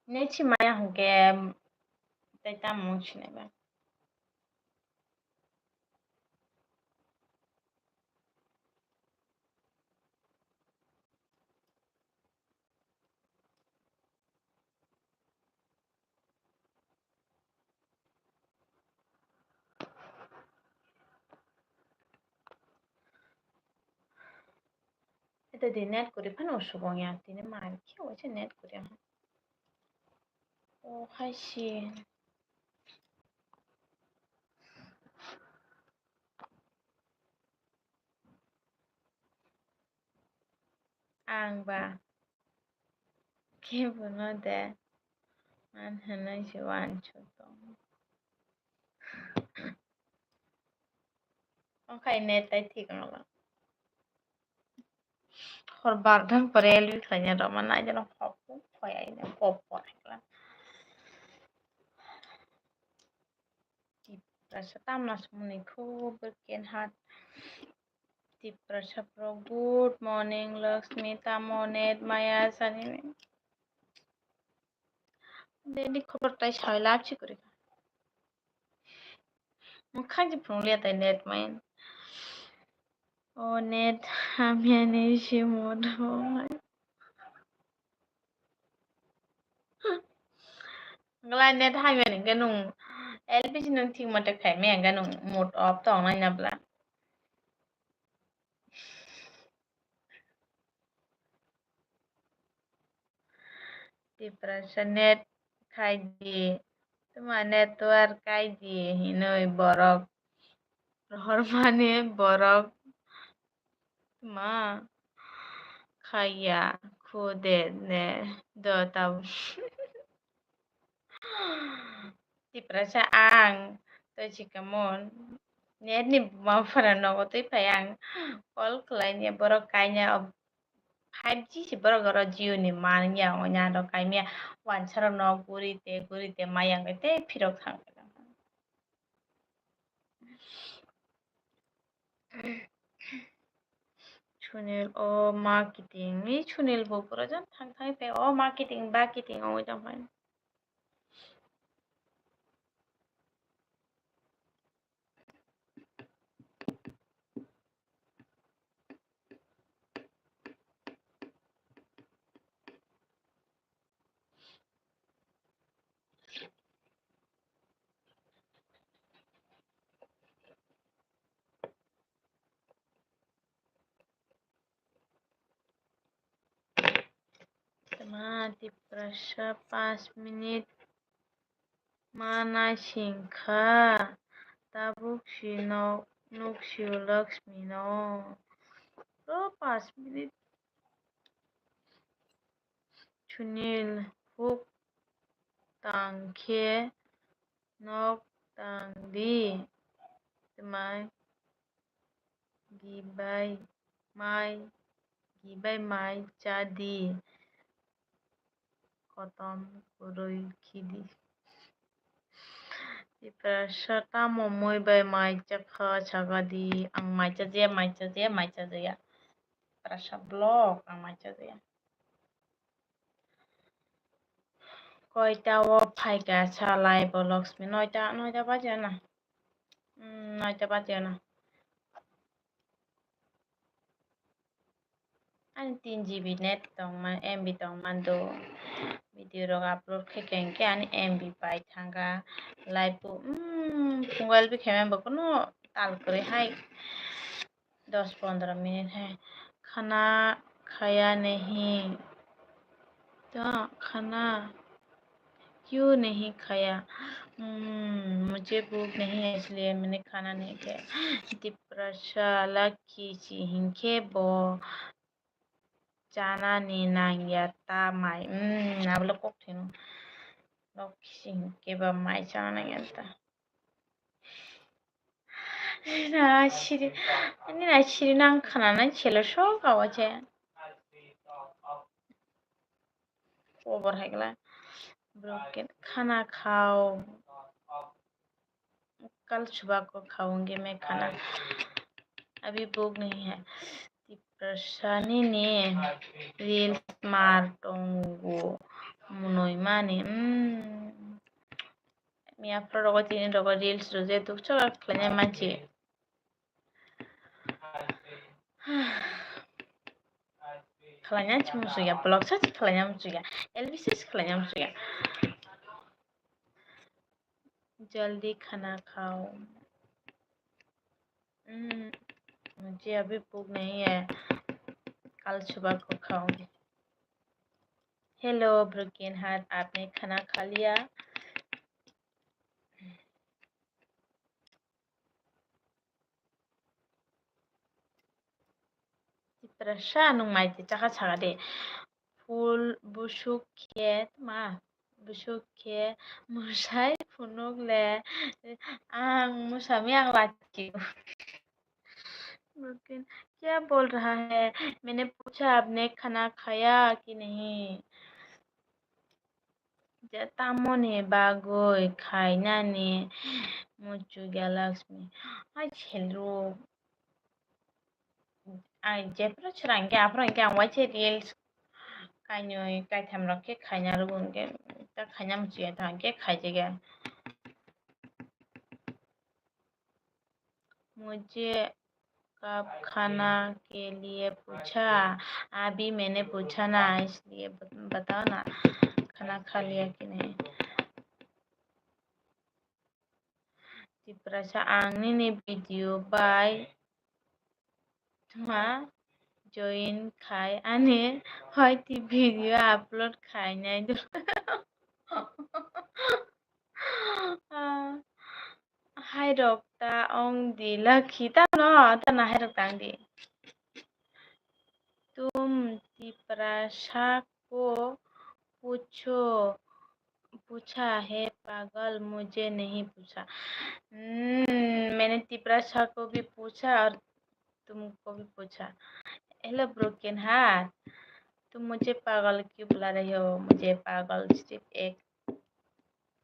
net si maya hongke teta much ne ba itu di net kuri pan usubong ya tini mar ki wacha net kuri खायसि आंबा केबो दे मान होनायसो वानसो दं ओंखाय net ठीक नङा hor bardan pare elvi khanya rama na jano pop khoya ina pop pop rasa tamna sumuni khub berken hat Tiprasa pro good morning Lakshmi Tamonet Maya Sani Dedi খবরটাই সবাই লাভছি করে মুখাজি ফোনলিয়া তাই net mine ও net আমি আনিছি mode Ngelai net hai men ga nung LPG nung ting mata khai me ga nung mode off tong na nyabla Tiprasa net khai di tuma network kai di hinoi borok rohor mane borok tuma khaya khode ne do tab Tiprasa ang to chikamon net ni ma fara no to payang kol klanya borok kanya 5G si borok goro Jio ni man nya onya do kanya wan sara no gurite mayang te phirok thang Chunil o marketing ni chunil bo pura jan thang thang pe o marketing o jam pan Mati prasha 5 minit mana singkha tabuk sino nukshu Lakshmi no to 5 minit chunil huk tangkhe nok tang di temai gibai mai jadi kotom kurui khidi Tiprasa tamo moi bai mai chakha chagadi ang mai chaje ya prasa blog ang mai chaje কয়টা ও ফাইকা চালাই লক্ষ্মী নয়টা বাজে না 9টা বাজে না Ani 3 GB net tong man MB tong man do video rog upload ke ani MB pai thanga live bu mobile bi khemen ba kono tal kore hai 10-15 minute है खाना खाया नहीं तो खाना क्यों नहीं खाया मुझे भूख नहीं है इसलिए मैंने खाना नहीं खाया Tiprasa laki hinke bo chana ni nang ya ta mai nabla kok thino laki hinke ba mai chana nang ya ta na shiri nang khana na chelo sho kawache over hegla broken खाना खाओ कल सुबह को खाऊंगी मैं खाना अभी भूख नहीं है Tiprasani ni reels martongo munoi mani mi afro rogo tini rogo reels roje tukcho klanya manchi klanya chumusu ya blog sa klanya musu ya elvis klanya musu ya जल्दी खाना खाओ मुझे अभी भूख नहीं है कल सुबह को खाऊंगी हेलो ब्रोकन हार्ट, आपने खाना खा लिया? Tiprasha nung mai ti chaka chaka de ফুল bushuke ma bushuke musai funuk le ang musami ang laki. Broken क्या बोल रहा है? मैंने पूछा आपने खाना खाया कि नहीं? तामोने बागोय खाइनाने मुचु गैलाक्समी आई हेलो आई जेप्रो छरांगे आपरांगे आं वाचे रिल्स काइनोय काइथामरके खाइना रुगुनगे ता खाइना मुचिया थांगे खाइजेगा मुझे कब खाना के लिए पूछा? अभी मैंने पूछा ना, इसलिए बताओ ना खाना खा लिया कि नहीं? Tiprasa angni ni video by ma join khai ane hoiti video upload khai nai do. Hai rok ta ong di lakhi ta no ta na hai rok tang di. तुम तिप्रासा को पूछो पूछा है पागल, मुझे नहीं पूछा। मैंने तिप्रासा को भी पूछा और तुमको भी पूछा। हेलो ब्रोकन हार्ट, तुम मुझे पागल क्यों बुला रही हो? मुझे पागल सिर्फ एक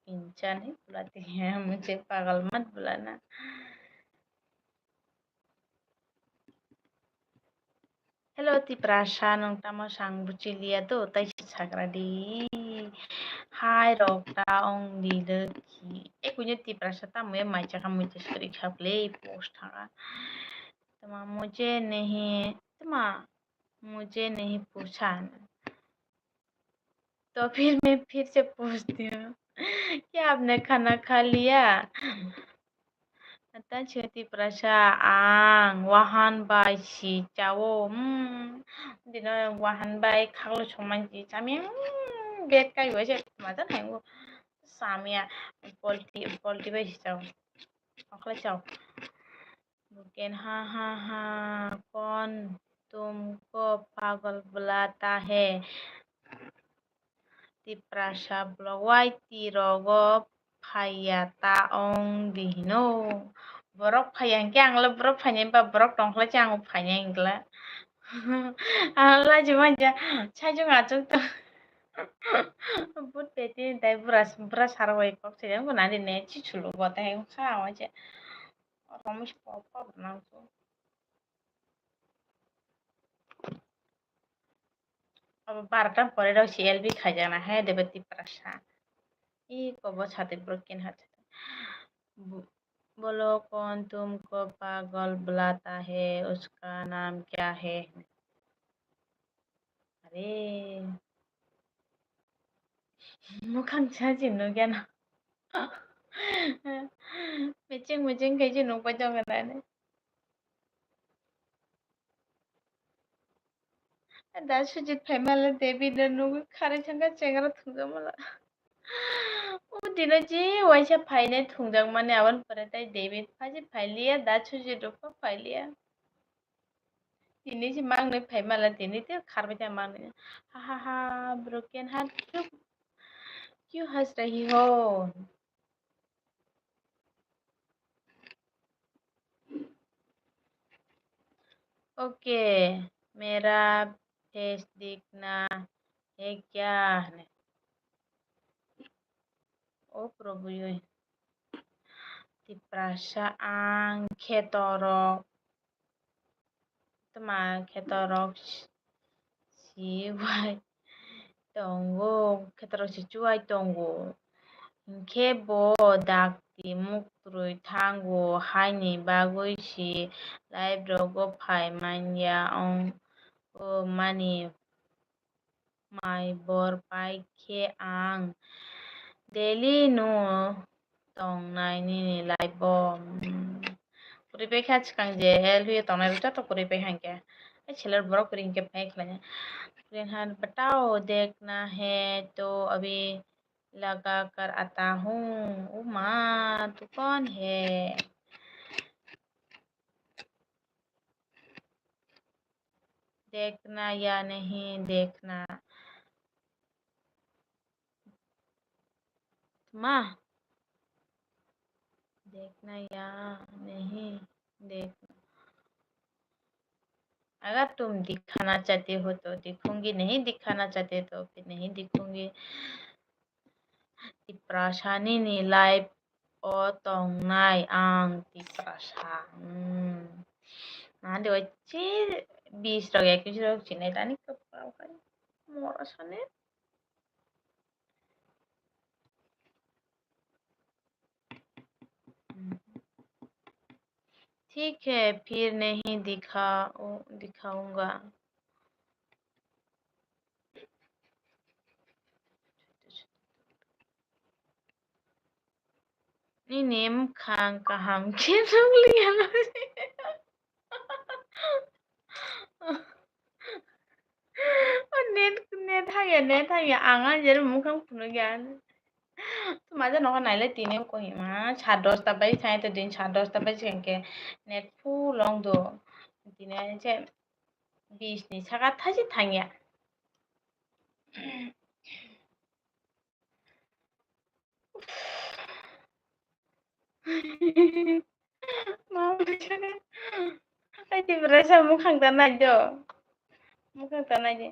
इंसान ही बुलाती है, मुझे पागल मत बुलाना। हेलो तिप्रासा नों तामो सांग बुचिलिया तो तैसे साग्रादी हाय रक्ता ओं दिलखि एक कुछ तिप्रासा तामो माइचा का मुझे सरी खापले पोस्ट थागा तमा मुझे नहीं पूछा। तो फिर मैं फिर से पूछती हूँ, क्या आपने खाना खा लिया? छोटी प्रशा आं वाहन बाय सी चावो दिन वाहन बाय खागलो संमान जी चामी बेट का युवा से मजा नहीं वो सामिया पोल्टी बाय सी चाव अखला चाव बुकेन हाँ कौन तुमको पागल बुलाता है? Tiprasa blawai tirogo phayata ong dihino borok phayang ke angla borok phayang ba borok tongkla chang phayang ingla angla juma ja chajung achung to but peti dai brush harwai kok se ko nani ne chi chulu bota he kha wa je romish pop na so अब 12টা পরে রাও CLB খাই जाना है देवती प्रसा ई कब छाते broken हाथ बोलो कौन तुमको पागल बुलाता है, उसका नाम क्या है? अरे मुखं छाजी नो क्या ना मैचिंग कहीं नो पचाओ करना दा सुजित फैमाला देवी दनु खारे चंगा चेंगरा थुंगा मला ओ दिनो जी वैसे फाइने थुंजांग माने आवन परताय देवी फाजी फाइलिया दा सुजित रुपा फाइलिया दिनै जी मांगने फैमाला दिनै ते खारबाय था मांगने हा ब्रोकन हार्ट क्यों हंस रही हो? ओके मेरा फेस देखना है क्या? ओ प्रभु यो तिप्रासा आं खेतरक तमा खेतरक सिवाय तंगो खेतरक सिचुवाय तंगो खेबो दाक्ति मुक्रुय थांगो हायनि बागुइसि लाइब्रगो फाय मान्या ओं ओ मानि माय बर पाइखे आं डेली नो तंनायनि लाइब कुरिबाय खाचिखां जे हेल हुए तंनाय रुटा तो कुरिबाय हांके छेलर ब्रो करिंग के फेंक लगे रेनहान बताओ देखना है तो अभी लगा कर आता हूँ। ओ माँ तू कौन है? देखना या नहीं देखना? माँ देखना या नहीं देखना? अगर तुम दिखाना चाहते हो तो दिखूंगी, नहीं दिखाना चाहते तो फिर नहीं दिखूंगी। Tiprasa ni live otongnai ang tiprasa. Nanti oci bisa ya kisah sini tani kepala kan mau rasanya. ठीक है फिर नहीं दिखाऊंगा। Ini nem khang kaham kisah lihat. net hanya angan jadi muka punugan. माझा नखा नाइले तिने कोहिमा सात दसटा बाजी थाहे त दिन सात दसटा बाजी के नेट फुल लं दो तिने जे 20 नि सागा थाजी थांगिया मा बुझाने ay tibrasa mukhang tanay do mukhang tanay di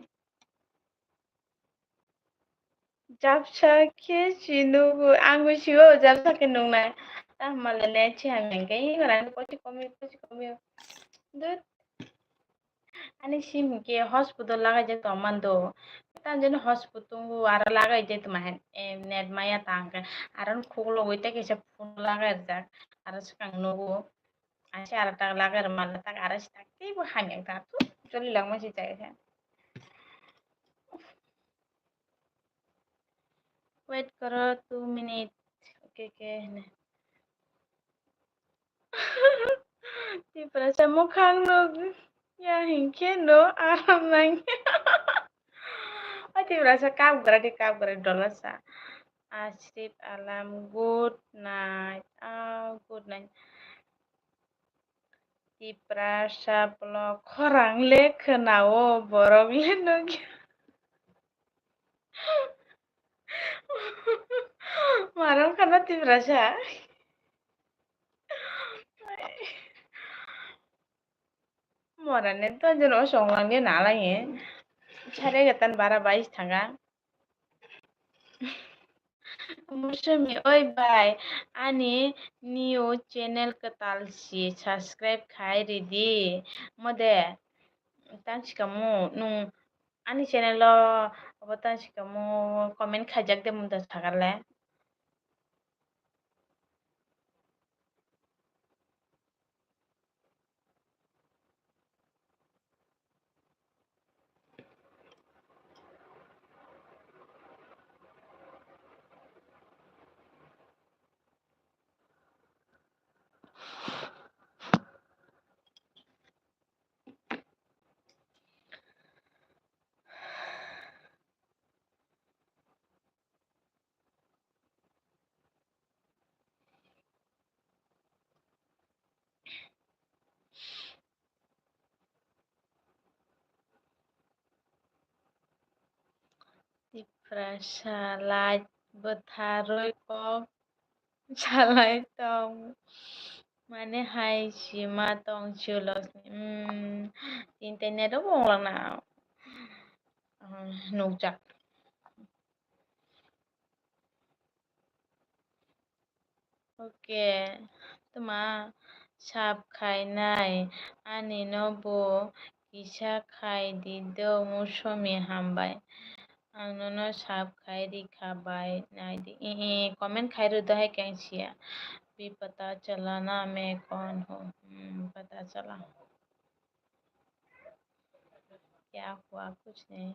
japsa ke sinugu anggu siwo japsa ke nung na ta malale chi hamen kai ngaran pochi komi dut ani sim ke hospital laga je to mando tan jen hospital ara laga je to mahen net maya tangka aran khuglo goite ke se phone laga jak ara sakang nugu asi ara ta laga mala tak ara sak ke bu hamen ta tu choli lang ma si jai wait karo 2 minutes okay ne di prasa mukhang nugu ya hingke no aram nang oh di prasa kap gara dolasa Asif alam good night. Good night. Di prasa blog orang le kenao borong le nogi. Marang karena di prasa. Moran itu aja no songlang dia nalang ya. Cari ketan bara bais tangga. Musumi oi bye. Ani new channel ketalsi subscribe kai ready. Mode. Thanks kamu nung ani channel lo apa thanks kamu komen khajak de mun tas thagarle. Di prasalat betharoi kok salai tong. Mane hai sima tong chulos. Internet đó buồn lần nào. Nụ chặt. Oke. Tuma sap khai nai. Ani nobo kisah khai dido musumi hambai. Angnono sap khai di khabai nai di. Comment khai रुदा है कैंसिया भी पता चला ना मैं कौन हूँ पता चला क्या हुआ कुछ नहीं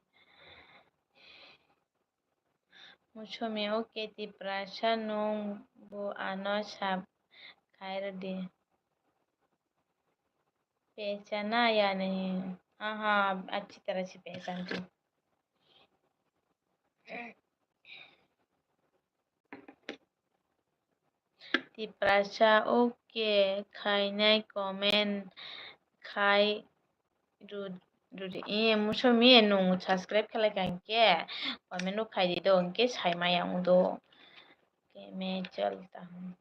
mucho me oke ti prasa nung bu ano sab khair di pehchana या नहीं अच्छी तरह से पहचानती हूँ। तिप्रासा ओके खाइनाय कमेन्ट खाइ रुदि मुसुमि nung subscribe खालायखा इनके कमेन्ट खाइदि दो इनके साइमायां दो के मैं चलता हूँ।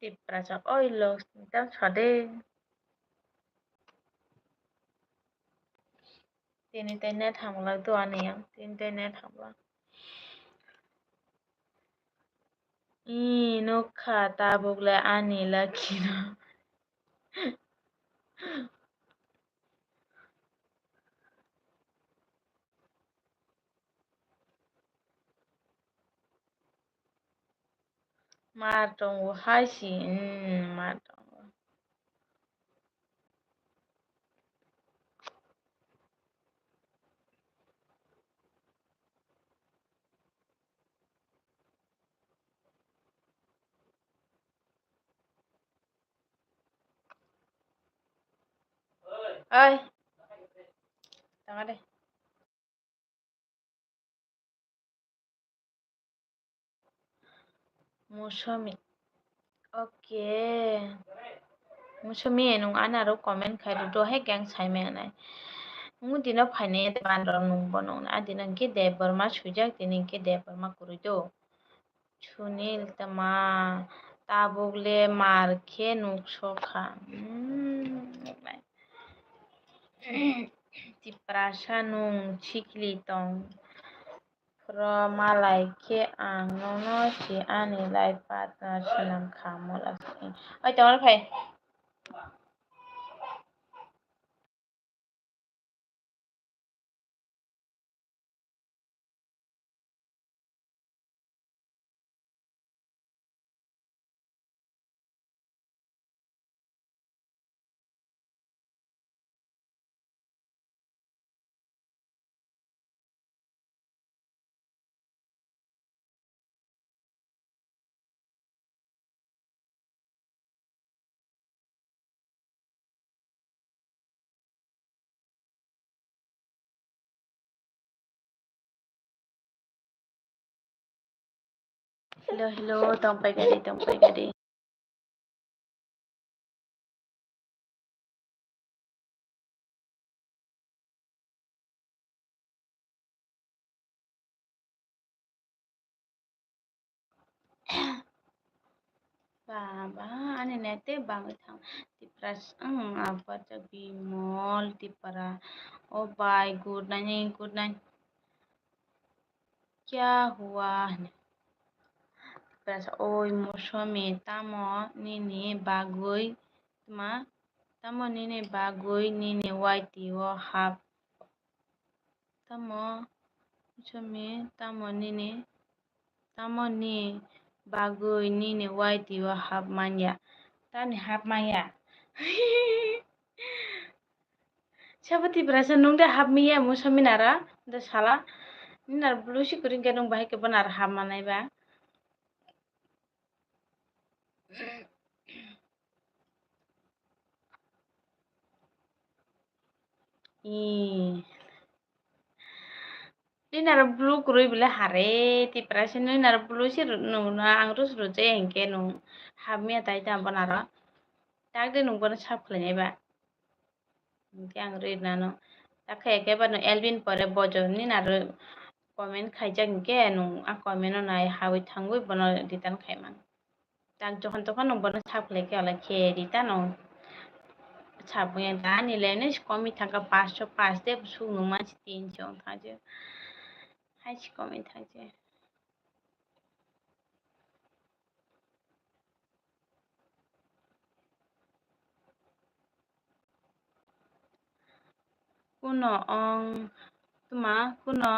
तिप्रासा ओइ लोग एकदम छदे तिनी तैने थांबला तो आनिया तिनी तैने थांबला नखा ताबुगला आनी लाखिना मारटंगो हासी मारटंगो ओइ tanga deh musumi oke musumi nung anaro comment khairu do he gang saime anai nung dino phaine de bandor nung bono adina ke de burma sujak dinin ke de burma kurudo sunil tama tabugle markhe nuksokha tiprasa nung chikli tong malai ke ang nono si ani lai partner sinam khamol asni oi tomar bhai hello tompai gadi baba ani nete bangi thang tipras apa cabi mall tipara oh bye good night kya hua tipras oi musumi tamo nini bagui ma tamo nini bagui nini waiti wo hap tamo musumi tamo ni bagui nini waiti wo hap manya tani hap maya siapa tiprasa nung de hap miya musumi nara de sala ninar blusi kuring ke nung bahai ke benar hap manai ba ninar blue kurui bile hare tiprasa ninar blusi nung na angrus ruje engke nung hap miya tai ta benara tak de nung bana sap khlai ba engke ang read nano tak ke ba no elvin pore bojo ninar comment khaijak engke nung a comment no nai hawi thangui bono ditan khaiman tak jokhon tokhon nung bono sap khlai ke ola khe ditan nung sabung tani lene komi thangka 505 de sung manchi 300 thaje hai komi thaje kuno ong tuma kuno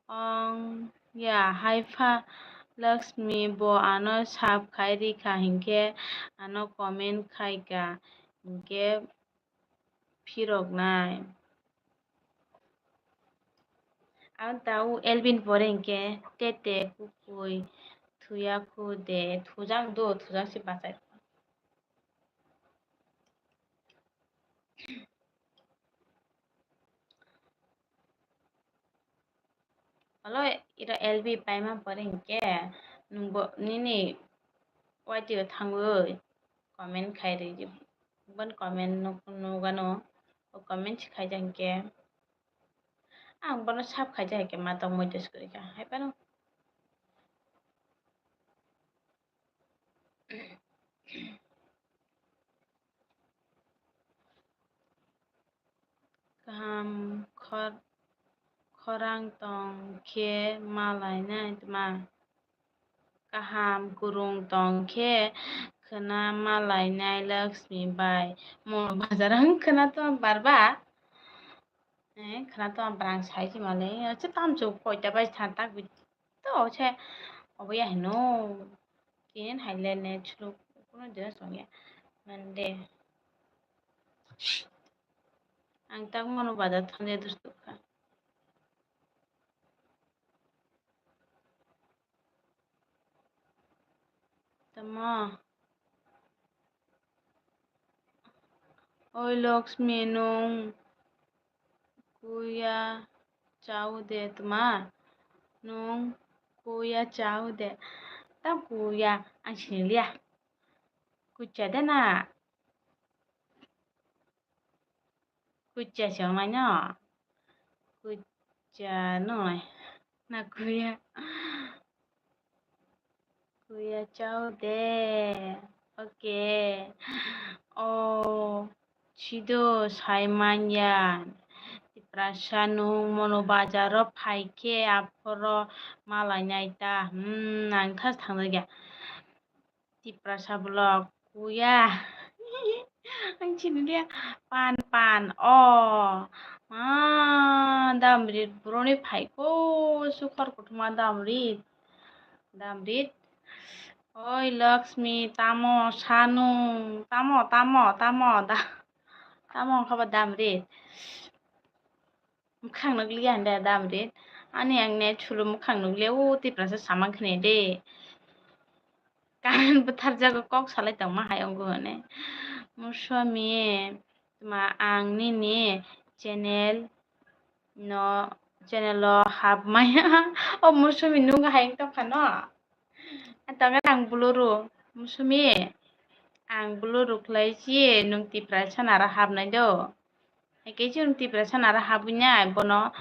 ong ya haifa Lakshmi bo ano sap khai rikha hingke ano comment khaika hingke phiroknai. Ang tao Elvin pore hingke tete kukui thuya khu de thujang do thujang si bachai. Alo ira LB paima pore hingke nungbo nini waitio thangoi comment khai ri ban comment nugano o comment khai jangke ang bono sap khai jangke mata moides kurika hai pano. Kaham khorang tong khe malai nai tuma kaham kurung tong khe khana malai nai Lakshmi bai mono bazarang khana to barba khana to brang sai chi male che tam chu poita bai than tak bi to che oboya hino kin hailen ne chulu kono de songya mande ang tak mono bazar thande dustu kha. Tama oi Lakshmi nung kuya chau de tuma nung kuya chau de tam kuya ang sinilia kucha de na kucha xiang mai no kucha noi na kuya chau de okay oh chido sai manyan Prasanu mono bazaro phaike aphoro malai naita nang thas thangja Tiprasa blog kuya ang chinilia pan oh damrit broni phaiko sukhar kutma damrit oi Lakshmi tamo sanu tamo tamo khaba damrit mukhang nagli anda damrit ani ang ne chulu mukhang nagli o Tiprasa samang khne de kan betar jaga kok salai tang ma hayong go ne muswami tuma ang nini channel no channel lo hab maya o muswami nunga hayong to khano atanga ang buluru muswami ang buluru khlai chi nung Tiprasa nara habnai do ke chi nung Tiprasa nara habunya bono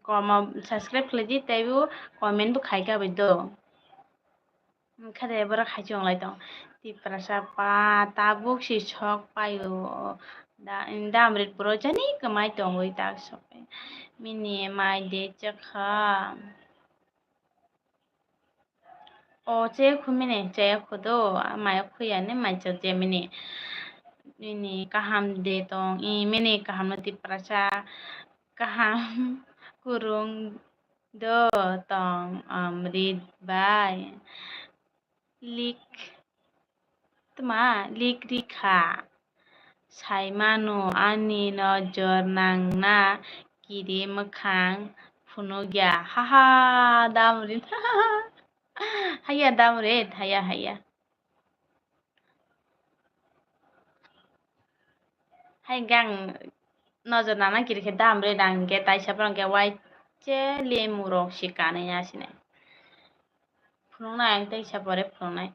koma subscribe khlai di taibu comment bu khai ka bai do khade bora khai chong lai tong Tiprasa pa tabuk si chok payo da amrit pro jani kamai tong oi tak sope mini mai de chakha o che khumine che khodo mai khoya ne mai che mini mini kaham de tong I mini kaham na Tiprasa kaham kurung do tong amrit bai lik tuma lik rikha saimano ani nojor nangna kiri mokhang phunogya haha damrit haya damrit haya hai gang nojor nangna kiri khe damrit angke taisa prangke wai che lemurok sikane yasine phunongnai ang taisa pore phunongnai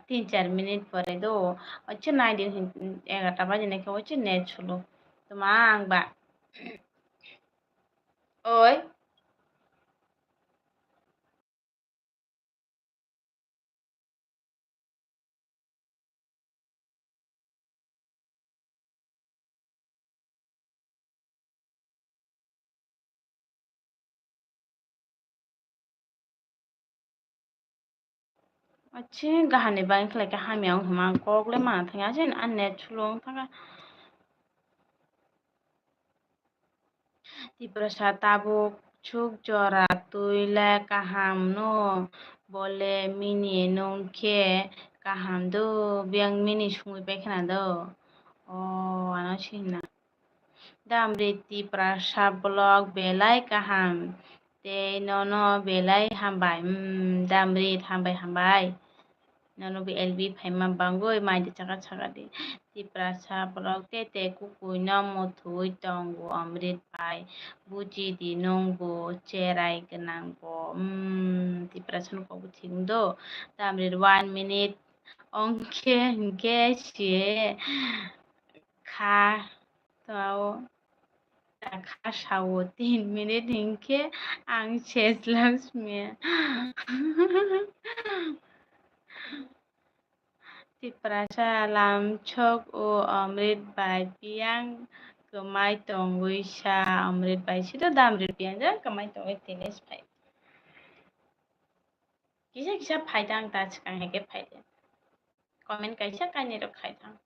3-4 minute পরে do হচ্ছে 11টা বাজে নাকি হচ্ছে net ছিল তো মা আংবা ওই হচ্ছে গাহানি বাং খেলাকে হামিয়াং হুমা ককলে মা থাকা আছে আর নেট ছিল থাকা Tiprasa tabuk Chuk jora tuila kaham no bole mini nongke kaham do biang mini sungui paikana do. Oh, ano sina. Damriti prasa blog belai kaham. Te nono belai hambai. Damrit hambai. Nono bi LB phaima bangoi mai de chaka chaka de. Ti prasa blog te kukui no mothui tongo amrit pai. Buji di nongbo cherai genang bo. Ti prasa no kobu thingdo. Damrit 1 minute. Ongke hingke sie. Kha tao. Kashawo 3 minute hinke ang Lakshmi. Tiprasa lamchok o amrit bai piang kemai tongui sa amrit bai sito damrit piang ja kemai tongui tinis pai. Kisa paidang ta chikang heke paide. Comment kaisa kani ro khaidang.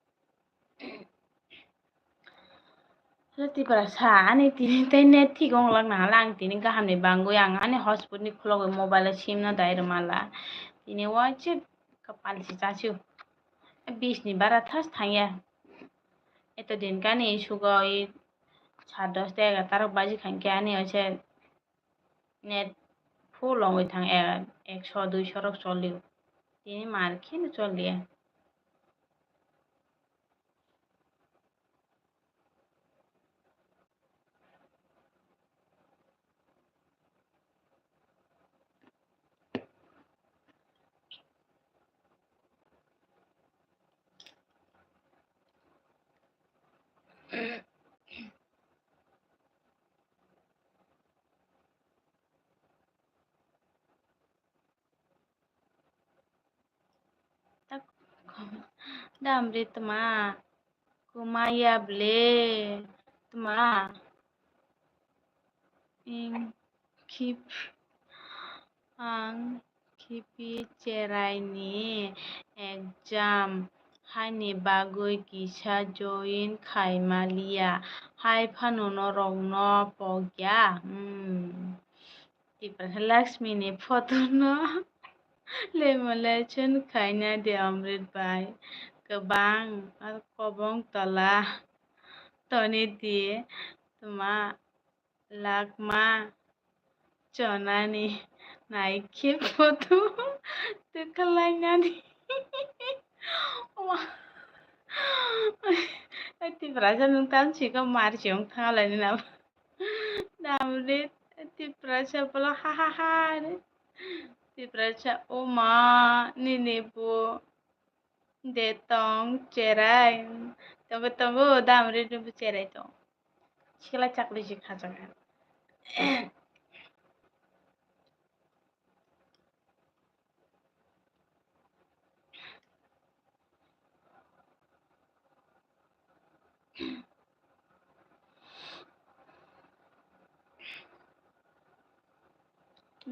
Tiprasa ani tini tai net thigong lang na lang tini gaham ni bangui ang ani hotspot ni khulogoi mobile sim na dai mala. Tini wache kapal si chachu. 20 ni bara thas thangya. এতদিন কানি সুগই 10:30 11 বাজি খানকে আনি আছে net ফুল লঙ্গই থাং 100 200 rock চলিও তিনি মার খেয়ে চলিয়ে Damri tma kumaya ble tma ing kip ang kipi cerai ni exam haini bagoi kisa join khaimalia hai phano no rong no pogya Tipra Lakshmi ni photo no lemolechon khaina de amrit bai kebang ar kobong tala toni দিয়ে tma lakma chonani naike photo tukalanyani Tipra sa nung tan chika mar chiong thalani na damrit Tipra sa pala ha ha ha Tipra sa oma ninipo detong cerai tunggu damrit nubu cerai tong Sila chakli jikha jangan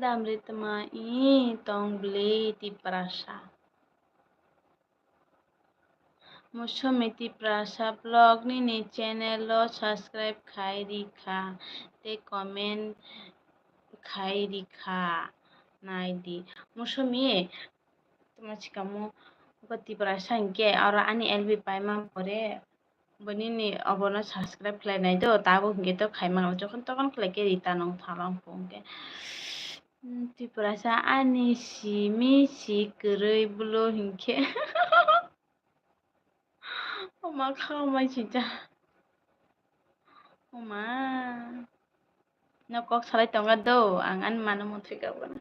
Damrit ma I tong beli Tipra sa Musomiti Prasa blog ni channel lo subscribe khai rikha te comment khai rikha nai di musomi তোমার chikamu goti prasa ke ora ani LB paima pore bani ni obono subscribe khai nai do tabo hinge to khai mang যখন তখন khai ke rita nong thalang pongke ti prasa ani si kerei bulo hinke Oma khamai 진짜. Oma. No kok salai tonga do angan mano mo thika bana.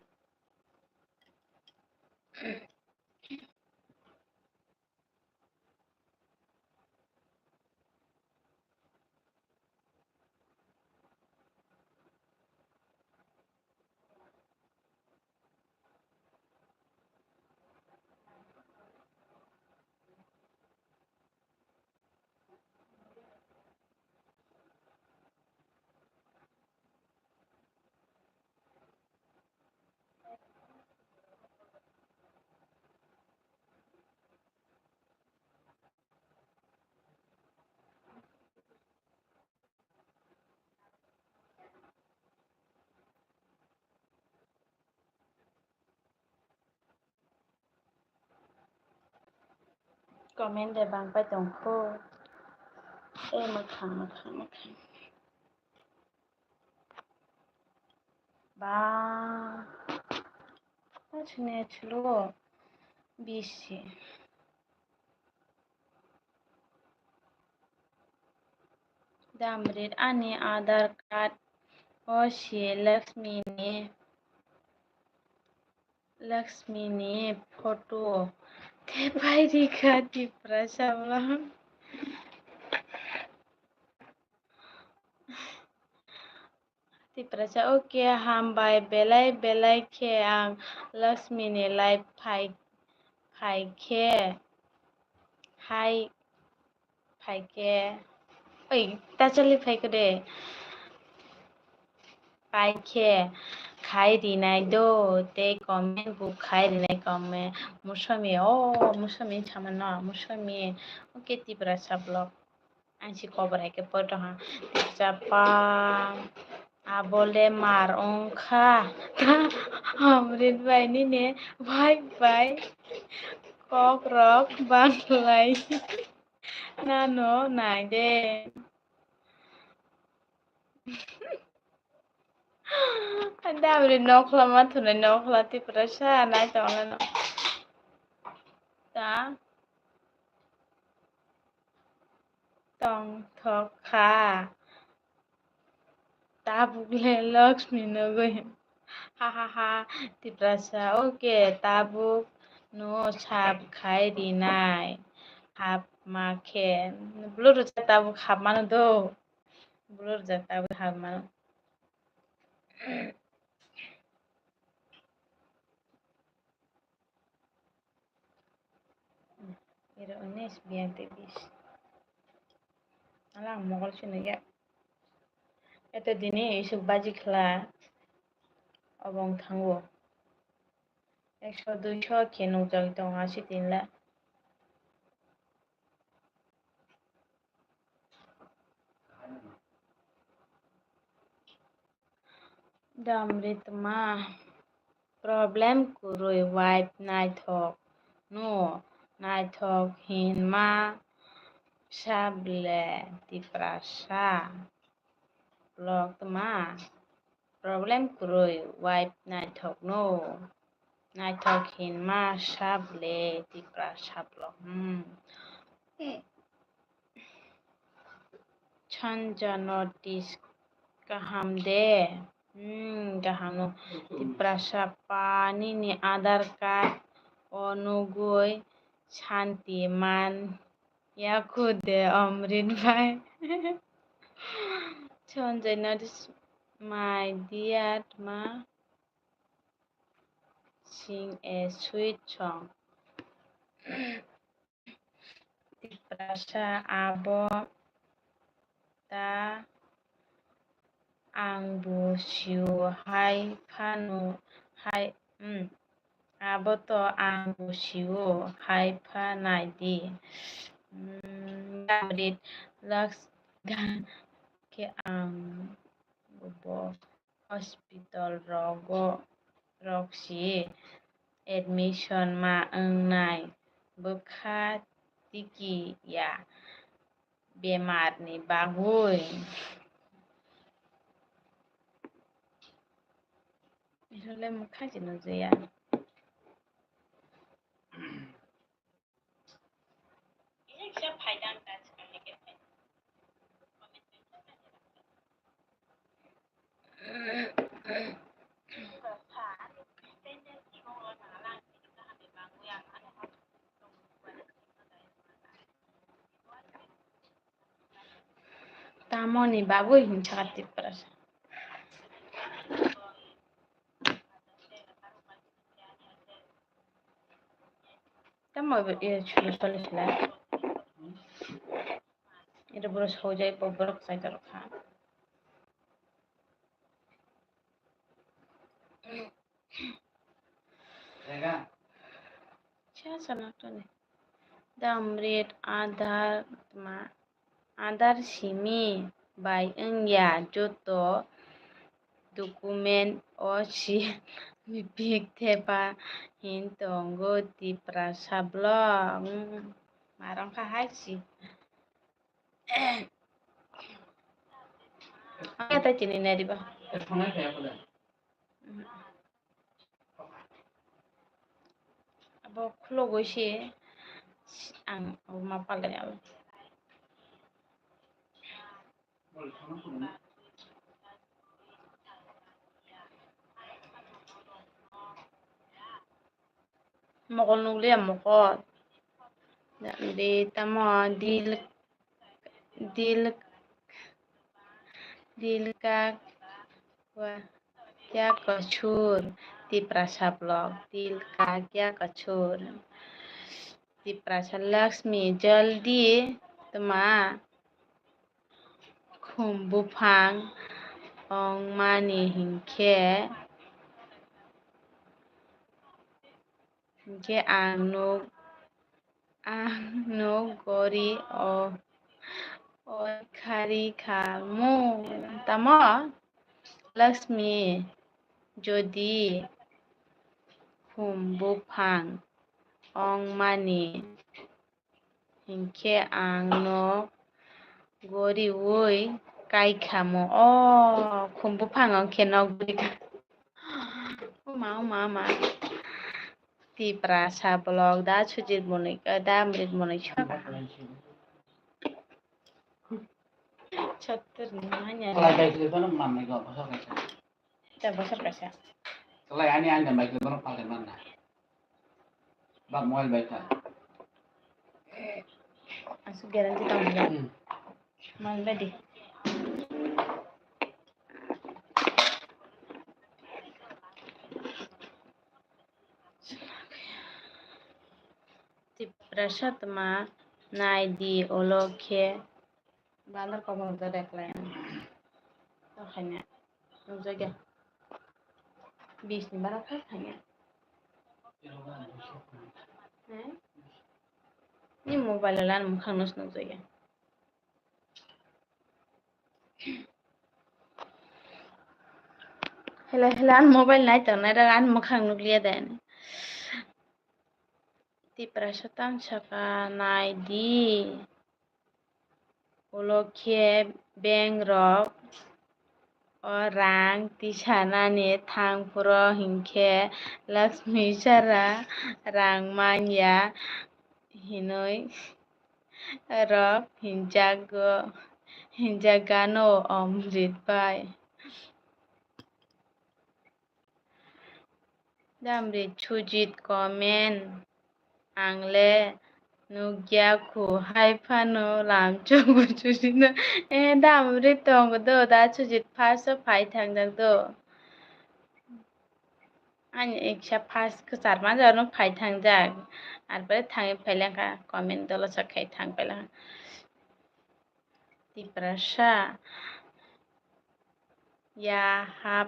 comment deh bang pai tongkho mokhang bang net lo bisi damrit ani Aadhaar card osi Lakshmini photo tepai rika diprasablang diprasa oke hambai belai ke ang Lakshmini lai phai ke hai phai ke oi ta chali phai ke de phai ke khai rinai do te comment bu khai rinai comment musami chamano musami oke diprasa blog ansi cover ke poto ha japa abole mar ongkha amrit bai ni ne bye kok rok banglai nano nai de damri nokla mathune nokla tiprasa nai tongla ta tong thok kha ta bukle Lakshmi nogoi ha tiprasa oke tabuk no sap khai rinai hap makhe blur tabuk hap mano do blur tabuk hap mano Ira 19 alang mogol sini ya eto dini isuk baji khla obong thango 100-200 ke nujak tong asi tinla damrit ma problem kuroi wipe naithok no naithok hin ma sable tiprasa blog ma problem kuroi wipe naithok no naithok hin ma sable tiprasa blog Chanja notice kaham de kaham no tiprasa pani ni Aadhaar card onugoi shanti man yakude Amrit bhai Chanja notice my dear ma sing a sweet song tiprasa abo ta angbu siu hai phanu hai abo to angbu siu hai phanai di damrit laks ke ang bo hospital roksi admission ma nai bokha tiki ya bemar ni bagui Isole mukha jino ya tamoni bagui hinchati prasa tamo chule chলে এটা পুরো সোজাই পব্বরক সাইতে রাখা sana damrit Aadhaar simi bai engya joto document osi bibik thepa hintongo tiprasa blog Marang kahaisi. Kata cini nari ba. Abo khulo goise ang mapalai abo. Mokol nuglia mokol. Di tamo dil ka क्या कछूर ती प्राशा blog दिल का क्या कछूर ती प्राशा लक्ष्मी जल्दी तमा खुम्बुफांग ong mani hingke ang nuk gori o khari khamu tamo Lakshmi যদি খুম্বুফাং ong mani hingke ang no gori ui kai khamo খুম্বুফাং ongke no gori ma ti prasa blog da sujit monai da amrit monai chaka Chottur nanya. Kalau baik itu kan mama gak pasal kaca. Kita besar kaca. Kalau ani baik itu kan pakai mana? Bak mual baik kan? Asu garanti tahu ya. Mal bedi. Ti prasat ma nai di olokhe bandar komol da deklayan. Hanya jaga. Bis ni baraka hanya. Ni mobile lan mukhang nos no jaga. Helan mobile nai to na an mukhang nuklia den. Ti prasatang saka nai di olokhe beng rok orang tisanani thangpuro hingke Lakshmi sara rang manya hinoi rok hinjagano omrit bai damrit sujit komen angle nugyaku haifano lamchogu chusina damrit tong do da sujit phaso phai thangjak do Ani eksa phas kesar manjaro phai thangjak arpore thangi phailangka comment dolo sakai thang phailangka Tiprasha यहाँ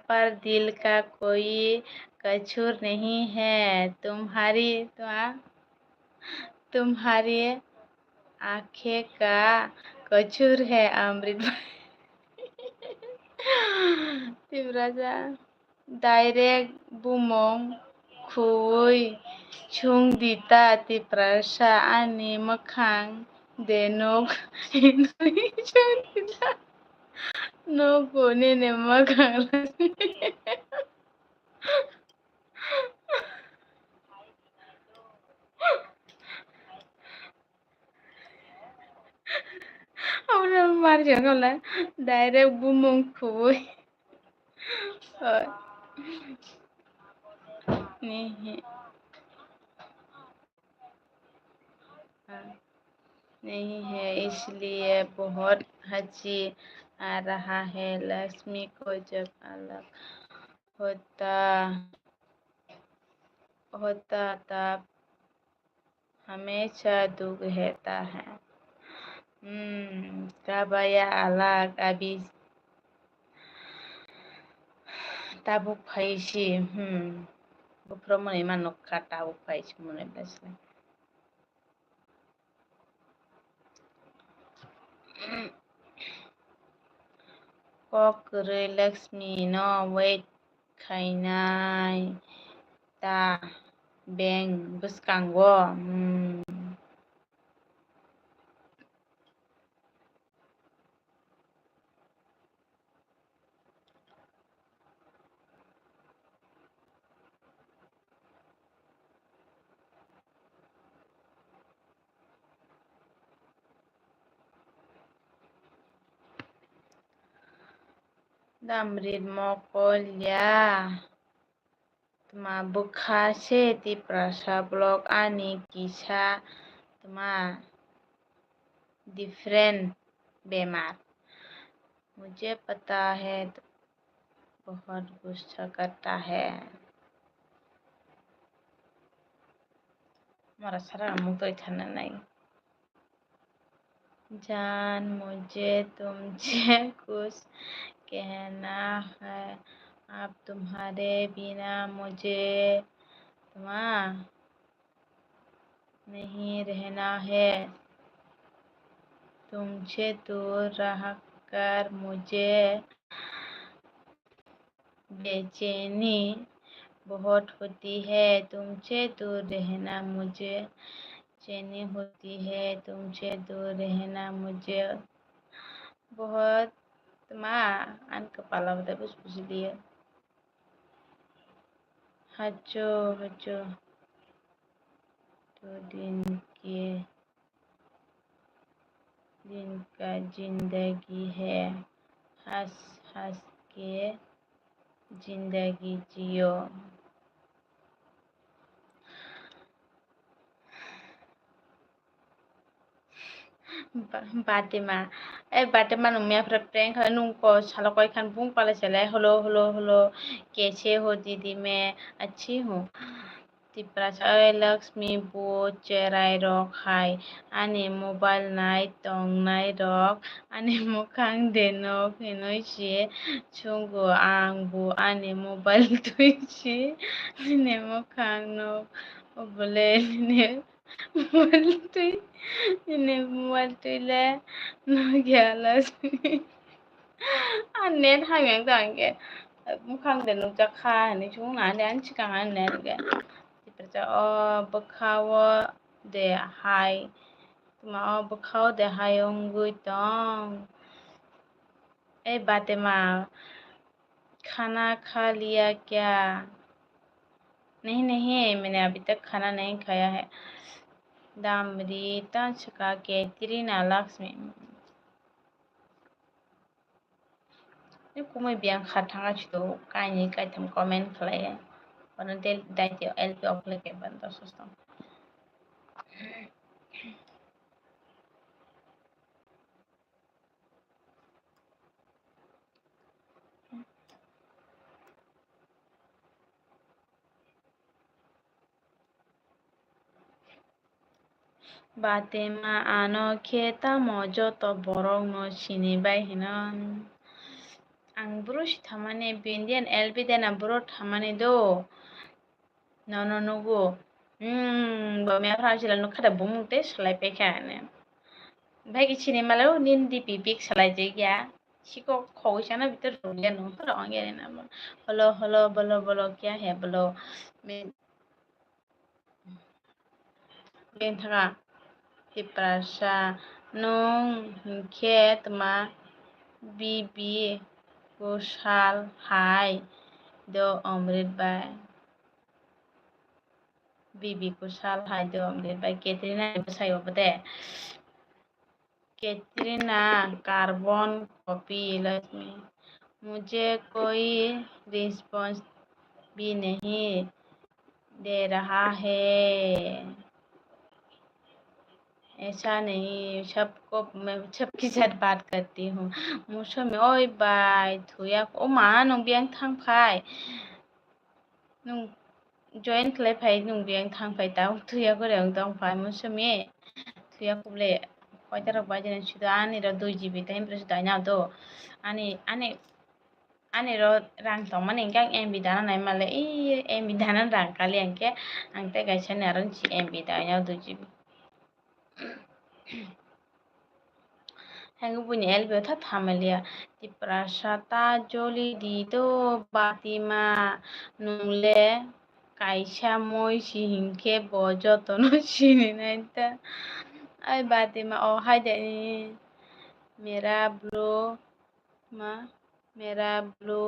पर दिल का कोई कसूर नहीं है तुम्हारी आंखें का कसूर है अमृत Tiprasha direct bumong kui chung dita tiprasha ani makhang denok hinui chung dita no kone ne makhang Ahora marcha con la direct bumong kui नहीं है इसलिए बहुत हंसी आ रहा है लक्ष्मी को जब अलग होता तब हमेशा दुख रहता है कब आया अलग अभी tabuk faisi buframoni manuk ka tabuk faisi mone besle Kokre Lakshmi no wait khainai ta beng buskanggo Damrit mokolya tuma bukha se ti prasa blog ani kisa tuma different बेमार मुझे पता है बहुत गुस्सा करता है हमारा सारा मुंह तो इतना नहीं जान मुझे तुमसे कुछ कहना है अब तुम्हारे बिना मुझे नहीं रहना है तुमसे दूर रहकर मुझे बेचैनी बहुत होती है तुमसे दूर रहना मुझे चैनी होती है तुमसे दूर रहना मुझे बहुत an kepala terus dia hajo तो दिन का जिंदगी है हंस हंस के जिंदगी जियो Batima nung mia prank nung ko salakoi khan bung pala chale hello कैसे हो दीदी मैं अच्छी हूँ Tiprasay Lakshmi po cherai rok hai ani mobile nai tong nai rok ani mukhang denok hinoi si chungu ang bu ani mobile tui si ani mukhang nok obole ne mobile tui ne mobile tui le no gyala net hai yang dang ke mukhang denok jakha ani chung na ne an chikang an ne ke bakawa de hai tuma bakawa de hai ongui tong बातेमा खाना खा लिया क्या नहीं मैंने अभी तक खाना नहीं खाया है दामृता छका के त्रिना लक्ष्मी कुमै बियां खाथाङा छितो काइनि काइथम कमेन्ट खालायो Bueno, daitio el piocle que banda sustam. Batema ano kheta mojo to borong no sini bai hinan. Ang brush thamane bindian elbi dena bro thamane do. No go. Bo me afra sila no khada bumute slai pekane. Bagi chini malau nindi pipik salai jegya. Chiko khosana bitar rulia no पर आगे ना बोलो क्या है बोलो मैं थका Tiprasa nung ket ma bibi kusal hai do omrit bai bibi kusal hai do omrit bai Katrina besai obade Katrina carbon copy Lakshmi मुझे कोई रिस्पॉन्स भी नहीं दे रहा है ऐसा नहीं सबको मैं सबके साथ बात करती हूँ मुझे में ओए बाय थुया ओ मा नों बियांग थांफाय नों जॉइन खालायफाय नों बियांग थांफाय दा थुया गोरायाव दंफाय मुझे में थुया कुबले कयदार बायजन सुदा आनि र 2 GB टाइम प्रेस दाइना दो आनि र rang tongmani engke ang MB dana nai male MB dana rang kali angke angte gaisa narang si MB daina 2 GB Hangu punya elbe ta thamalia ti prasata joli di to batima nule kaisa moi si hingke bojo tono sini naita ai batima oh hai de मेरा blow मा मेरा blow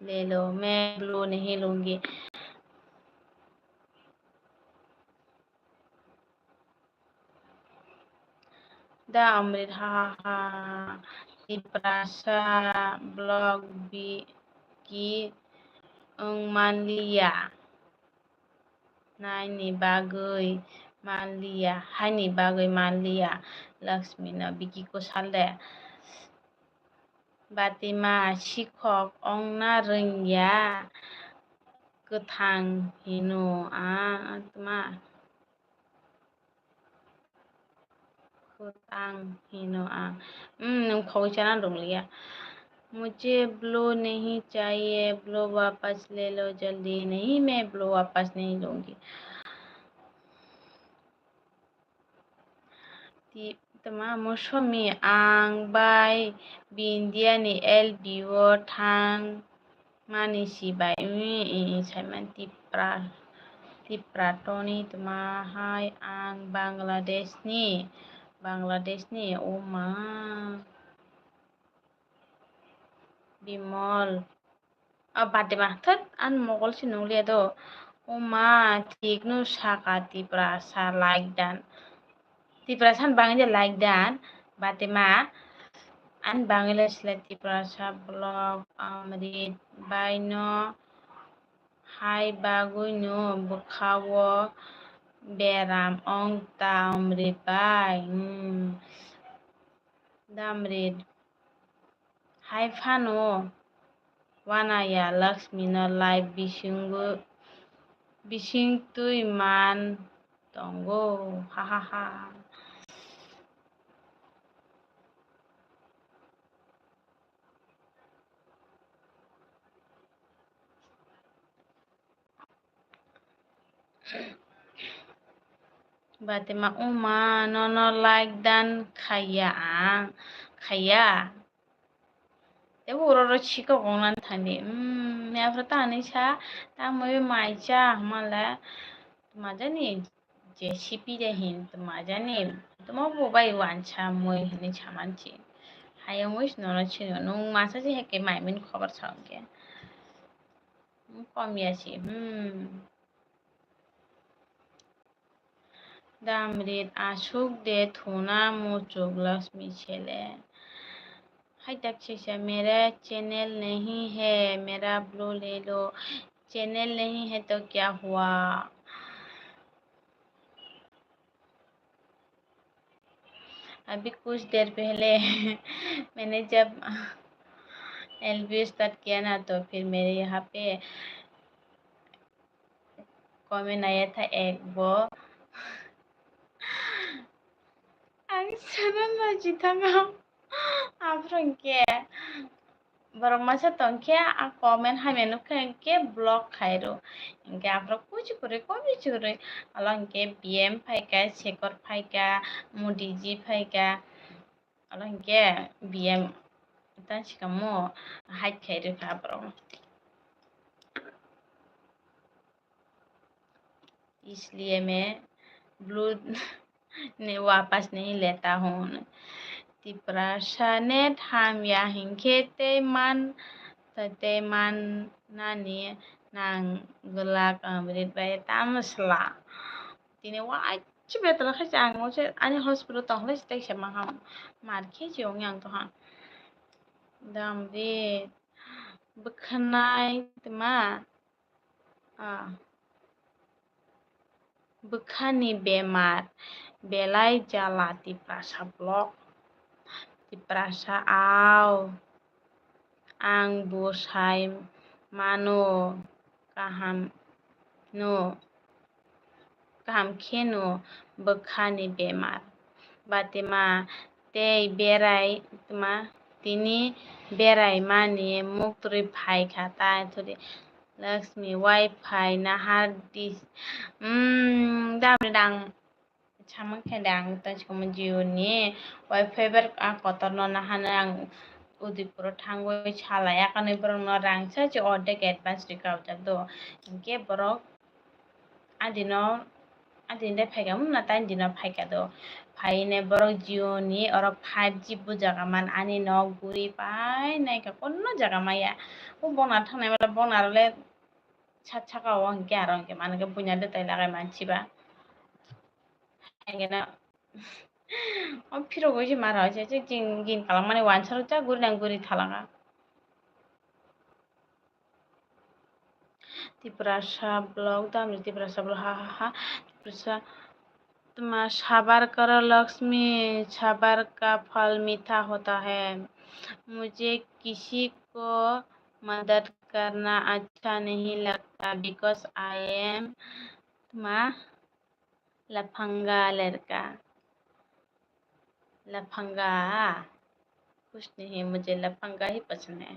ले लो मैं blow नहीं लूंगी दा अमृत हा Tiprasa blog ki manliya naini bagui manliya haini bagui manliya Lakshmi no bikiko salde Batima sikhok ongna rengya gothang hino tuma गोथां हिनो नों चना दं लिया मुझे ब्लो नहीं चाहिए ब्लो वापस ले लो जल्दी नहीं मैं ब्लो वापस नहीं लूंगी तमा मौसमी आं बाय बिंदियानि एल बिओ थां मानि सिबाय साइमान तिप्राटनि तमाहाय आं बांलादेशनि अमा बिमल बादेमा थोद आन मगलसि नंलिया द अमा थिगनु साका तिप्रासा लाइक दान तिप्रासान बांगे लाइक दान बादेमा आन बांगे सिला तिप्रासा ब्लग अमृत बायनो हाय बागुइनो बखावो बेराम अंगता अमृत बाय दामृत हाय फानो वानाया लक्ष्मी न लाइव बिसिं तुई मान दंगो हा Batima uma no like dan khaya Te uroro chiko gonglan thani me afra tani sa ta moi maicha mala majani JCP de hin majani tuma bobai wancha moi hini chamanchi hayang wis no chino nung masa ji heke maimin khobar changke komiasi दामृत आशुक दे थोना मोचुक लक्ष्मी छेले हाय दक्षिशा मेरा channel नहीं है मेरा blue ले लो channel नहीं है तो क्या हुआ अभी कुछ देर पहले मैंने जब LB स्टार्ट किया ना तो फिर मेरे यहाँ पे कमेंट आया था एक वो Angsanan na jitanga afronke barang masa tongke a comment hamenu ke blog khairo inke afro kuch kore kobi chore alangke BM phaika sekor phaika mudiji phaika alangke BM tan sikamo haid khairo kabro इसलिए मैं blue ने वापस नहीं लेता हूँ तिप्रासा ने tham ya hingke teman nani nang gelak amrit bay tamasla tini wa aci betul khas ang se ani hospital tong les tek sama ham mar ke jong yang to ha dam be bekhanai tma Bekhani bemar belai jala tiprasa blok tiprasa aw ang bosai mano kaham kheno bekhani bemar batima tei berai tma tini berai mani muktri phai khata thori Lakshmi Wi-Fi na hard disk dang chamang khendang ta chikoma Jio ni Wi-Fi ber kotor no na hanang Udipuro thangoi chalaya kanai borok no rangsa chi ordek advance recount do inke borok adino phaika na tan dino phaika do phaine borok Jio ni orok 5G bujaga man ani no guri pai naika konno jaga maya o bona thangnai mala bona role chat chaka o hingke aro hingke manake bunya de tai lagai manchiba engena फिर गई मारा जिन खालाम माने वानसार जा गुरी थालाङा त्रिपुरासा blog Dimri त्रिपुरासा blog हा हा हा त्रिपुरासा तुम्हारा साबर करो लक्ष्मी साबर का फल मीठा होता है मुझे किसी को मदद करना अच्छा नहीं लगता बिकॉज आई एम तुम्हारा लफंगा लड़का लफंगा कुछ नहीं है मुझे लफंगा ही पसंद है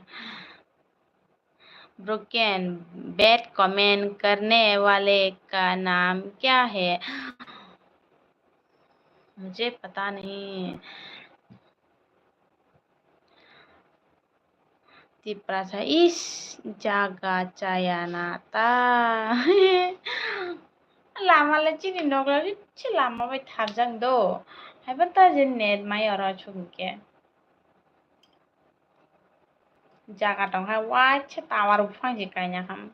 ब्रोकन बैड कमेंट करने वाले का नाम क्या है मुझे पता नहीं त्रिपुरासा इस जागा चायानाता लामालाय चिनि नगला इसे लामाबाय थारजांदो हायबा जे नेट मायारा छुमके जागा दंहाय वाइसे टावार फांजे गायना हम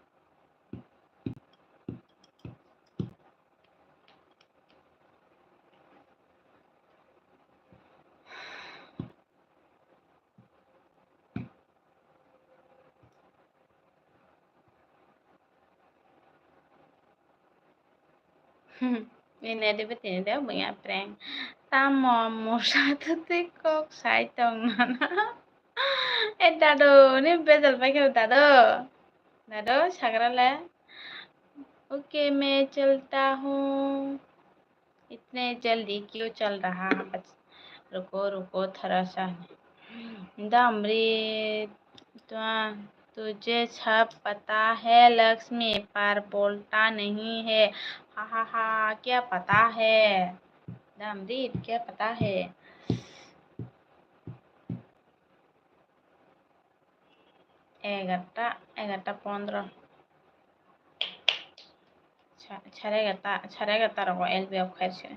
ini ada betul dia banyak prank tamo musa tuh kok saya tahu mana dado ini bezel pakai dado sagrala okay मैं चलता हूँ इतने जल्दी क्यों चल रहा बस रुको रुको थोड़ा सा दामरी तुझे सब पता है लक्ष्मी पर बोलता नहीं है हा हा हा क्या पता है दामरी क्या पता है एगारटा 15 साढ़े 11 रगो एलबीआव खायसे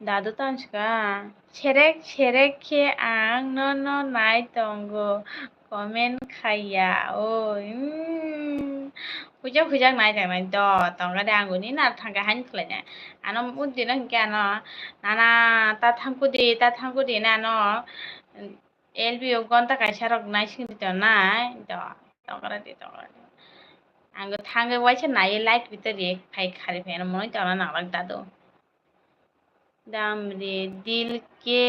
दादु तानसका सेरेक के आं न नाय दंगो कमेन्ट खाया ओ हुजां नाय द तंगा दे आंगुनि ना थांगा हानि खलायना आनो उदिन हंके आनो नाना ता थांगु दे नानो एलबीआव गंता कायसा रग नाय सिंदि नाय तंगा दे आंगो थांगे वाइसे नाये लाइक भीतर एक फाइ खारी फेन मोय तना नालक दादो दामरी दिल के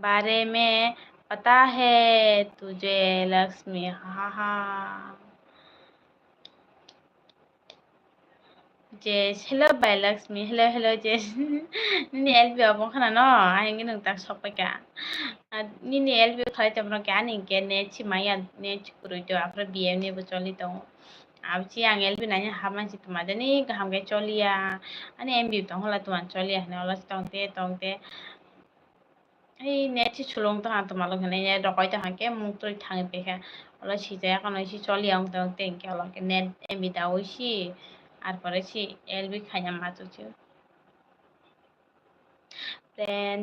बारे में पता है तुझे लक्ष्मी हा हा Jess, hello by Lakshmi, hello Jess. Nini LB abang kana no, ahingi nung tak sopa ka. Nini LB khalai tamro ka ning ke nechi maya nechi kuru jo apra BM ne bocoli to. Abci ang LB nanya haman si tumada ni gaham ke choli ya. Ani MB tong hola tuan choli ya ne olas tongte. Hey nechi chulong to han tumalong hane ne rokoi to hanke mung to thang pe ka. Ola si jaya kana si choli ang tongte ke ola ke net MB da oisi. আর পরেছি LB খাইনা মাছ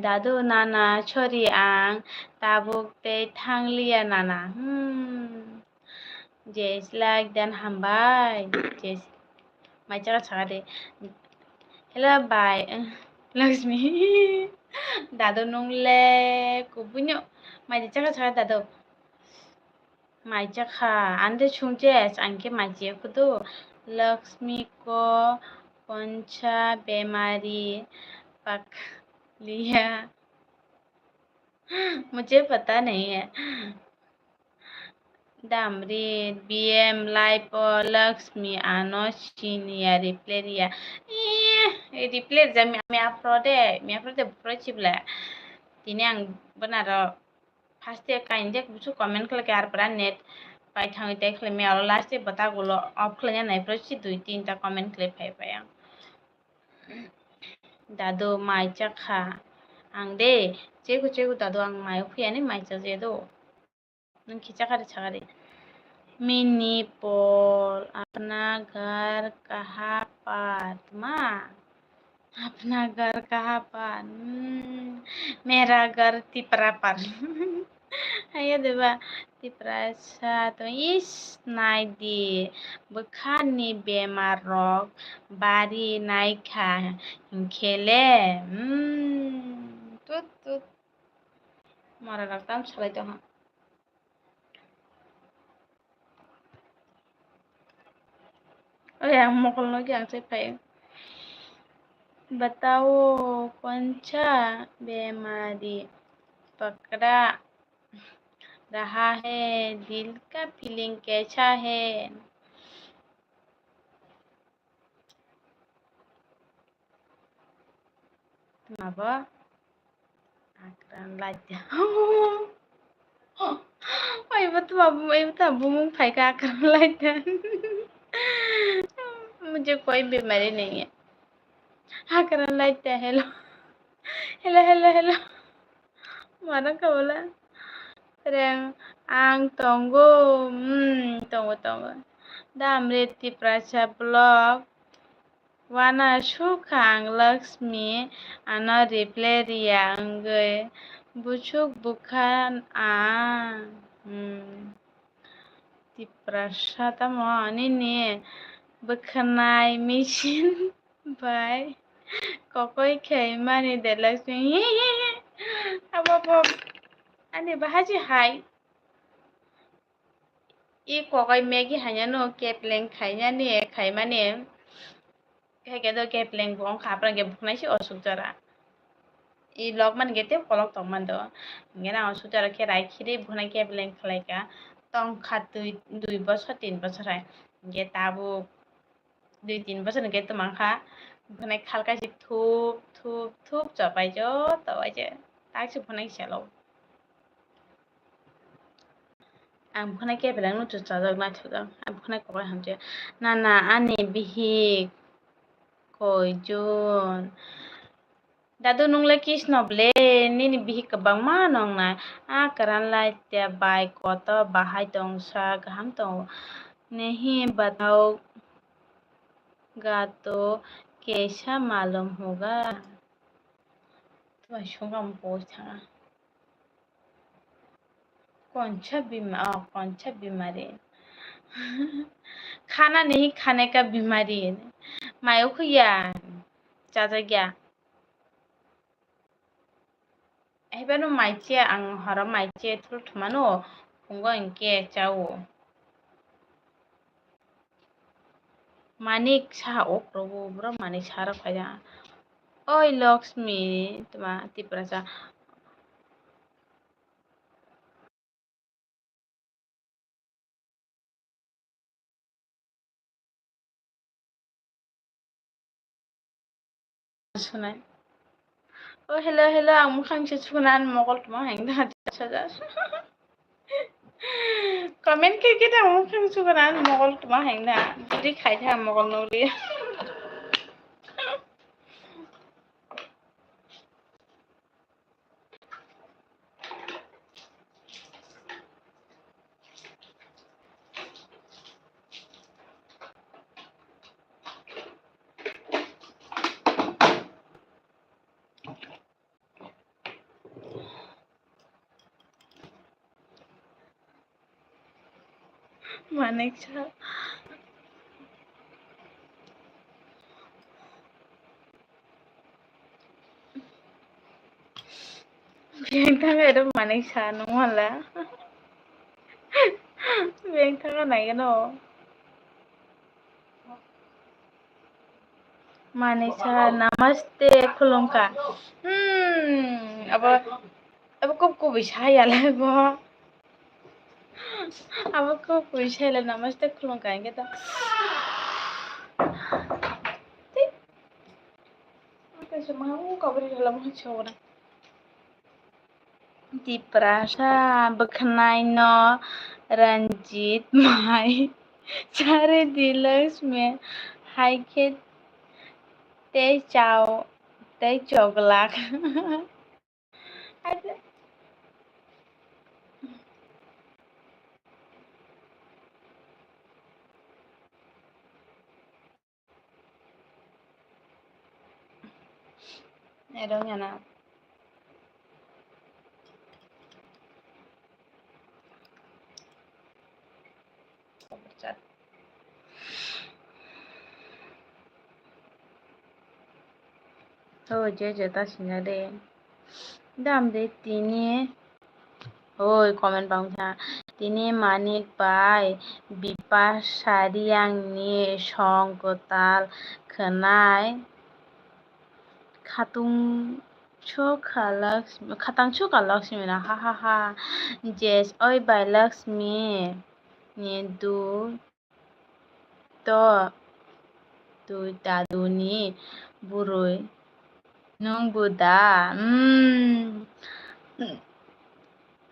দাদু নানা ছরি আং তাবুকতে থাংলিয়া নানা जेस like then हामबाय जेस माइचारा छादे hello bye Lakshmi दादु नंगले कुबुन्यो माइचारा छादे दादु माइचाखा आंदे छुंजेस आंके माइचिया कुदु लक्ष्मी को कौनसा बीमारी पक लिया मुझे पता नहीं है दामरी बीएम लाइफ लक्ष्मी आनो सीनियर रिप्लेरिया रिप्लेर जा मियाफ्रदे बुफ्रचिबला दिने आं बनार फार्स्ट डे काइन्डे कुछ कमेंट खलके आरपरा नेट पाइ थाङै ताइ खलमे आलो लास्ट डे बता गुलो अफ खलने नाइफ्रची 2-3 कमेंट खले फाइ दादु माइचा खा आं दे जेगु दादु आं मायाव फैयानो माइचा जेदो नों खिचा खारे छागारे मिनी पोल अपना घर कहाँ पर माँ अपना घर कहाँ पर मेरा घर तिपरा पर ayo dewa diperasa to is naidi bekhani bemarok bari naika khele मारा लगता हम चलाते हैं अरे हम मोकल नो क्या से पाए बताओ कौन सा बीमारी पकड़ा रहा है दिल का फीलिंग कैसा है माबा आक्रान लाइट ये बता बुमुंग फाई का आक्रान लाइट मुझे कोई बीमारी नहीं है आक्रान light hello hello hello hello माना का बोला Terang ang tunggu tunggu dam reti praca blog wana sukang Laksmi ano reply ria angge bucuk bukan ti praca tamo ini bekenai mission by kokoi kai mani de Laksmi apa ani bahaji hai ই ককাই মেগি হাইনানো কেপ্লেং খাইনানি খাইমানে খাইকেdo kepleng bong khapra ge buknaisi osuk jara ই log man gete kolok tongman do ngena osuk jara ke rai khiri buknai kepleng khlaika tong khat 2 বছর 3 বছর hai ge tabu 2-3 বছর ge to mangkha buknai khalkaisi thup thup thup chapai jo tawai je takse buknai selo ang buknai kepleng no chajak na thajak ang buknai kokai hamje na ani bihik koijun dadu nungle kisnoble nini bihik kabang ma nongna karan laite bai koto bahai tongsa gaham tong नहीं बताओगा तो कैसा मालूम होगा तुम्हारे शोगा में पूछा कौन सा बीमारी खाना नहीं खाने का बीमारी है मायो खुया चाचा गया हेबानो माइचे आं हरा माइचे थुल थुमानो फंगो इनके चाओ मानिक सा ओक्रोबो ब्रो मानिक सारा फाया ओय लक्ष्मी तुमा तिप्रासा सुनाय ओ हेलो हेलो आं मुखांसे सुनान मगल तुमा हेंदा साजा कमेन्ट के ता मुखां सुनान मगल तुमा हेंदा बुरि खाइथा मगल नौली मानिक सा बेंथा मेरे मानिक सा नङाला बेंथा का नायगनो मानिक सा नमस्ते खुलुमका अब को बिछाया लगो अब को बिछाया नमस्ते खुलुमका इंगे तो कैसे mau kabri dalam hachora Diprasa bekenai no Ranjit Mai Cari Dilas me Hai ke Teh Chow Teh Choglak Ada Erong yana Chat Oh je ta sinade Dam de tini Hoi comment bangsa. Tini manik bai Bipasariangni songkotal khenai khatangchuka Lakshmi na ha ha ha. Jes oi bai Lakshmi ni du to tu daduni burui nung buda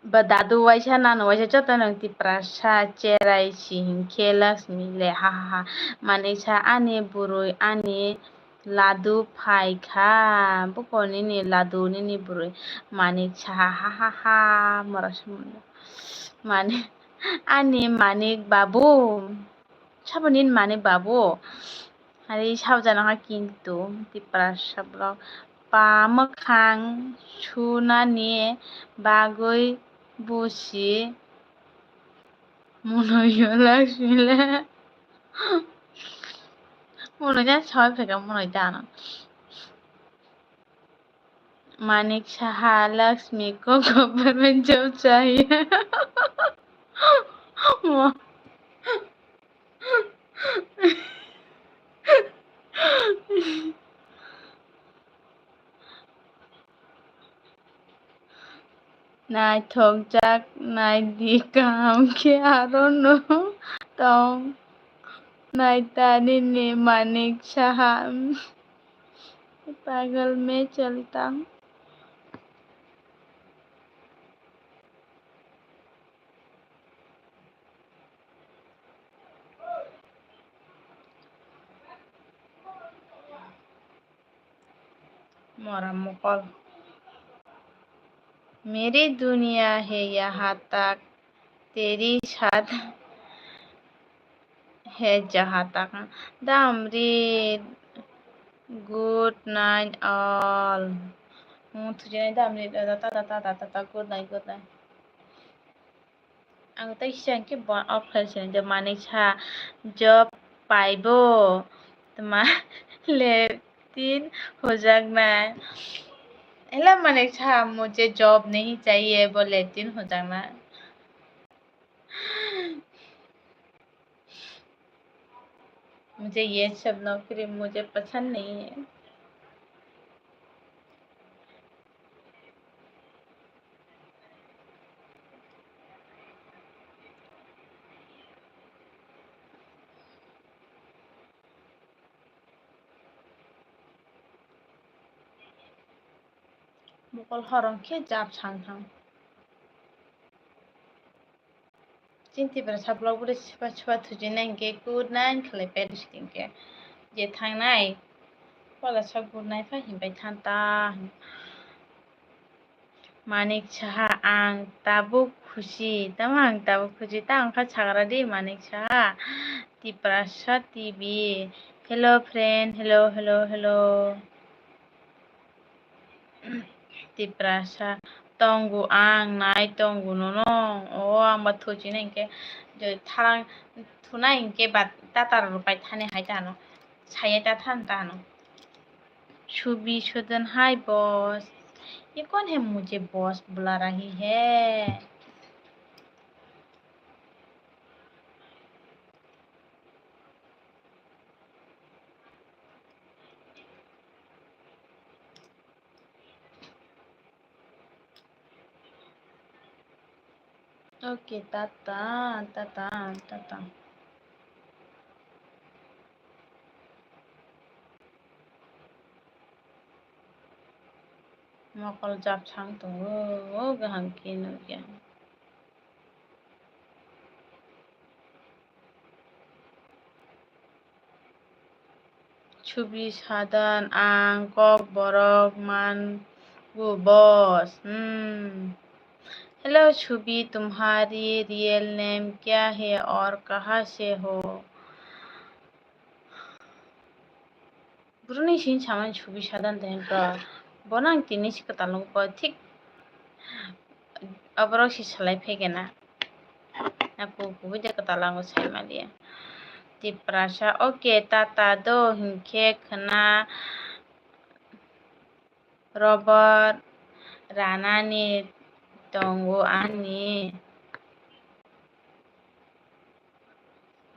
Badadu waisa nanu waisa joto nang ti prasa cerai si hingke Lakshmi le ha ha ha. Manisa ani burui ani ladu phai kha bukoni ni ladu ni burui manik cha ha ha ha ha morasmunda manik ani manik babu sabonin manik babu hari sabjana ha kintu ti prasa blog pamokhang sunani bagui busi monoyo Lakshmi le monoja ছয় ফেকা মনে জানো मानिक शाह लक्ष्मी को खबर में जब चाहिए Nai thong chak nai di kam ke arono tong nai tani ne Manik Shah पागल में चलता हूँ मोरा मुकल मेरी दुनिया है यहाँ तक तेरी साथ है जहाँ तक दामरी गुड नाइट ऑल तुझे दामरी good night ang tay siang ke bon offer siang de manik cha job paibo tuma लेकिन हो जाना एला मानिक cha मुझे जॉब नहीं चाहिए वो लेकिन हो जाना मुझे ये सब नौकरी मुझे पसंद नहीं है मुकल हरम के जाब सांग चिंती पर सब लोग बुरे छुआ तुझे नहीं के गुड नाइट खले पेरिस के ये थांग नाई वाला सब गुड नाइट फाहिम बाय थांता मानिक साहा आं ताबो खुशी तमां ताबो खुशी ता अंखा छागरा दे Manik Saha Tiprasa TV hello friend hello hello hello Tiprasa तंगु आं नाय तंगु नोनों ओ आं बा थोची नहीं के जो थारां थुना इनके बाद तातार रुपाय थाने हाय तानो छाये ता थान तानो छुबी सुदन हाय बॉस ये कौन है मुझे बॉस बुला रही है ओके ताता ताता ताता मकल जाब छांग तो ओ गहम के न गया छुबी सादन आं कक बरक मान वो बॉस हेलो छुबी तुम्हारी रियल नेम क्या है और कहाँ से हो बुरुनी सिन सामान छुबी सादन देन का बनांग तिनी से कतालों पर ठीक अब रोशी सलाई फेंकेना aku kubuja katalango sai malia ti prasa oke tata do hinke khana Robert Ranani tongo ani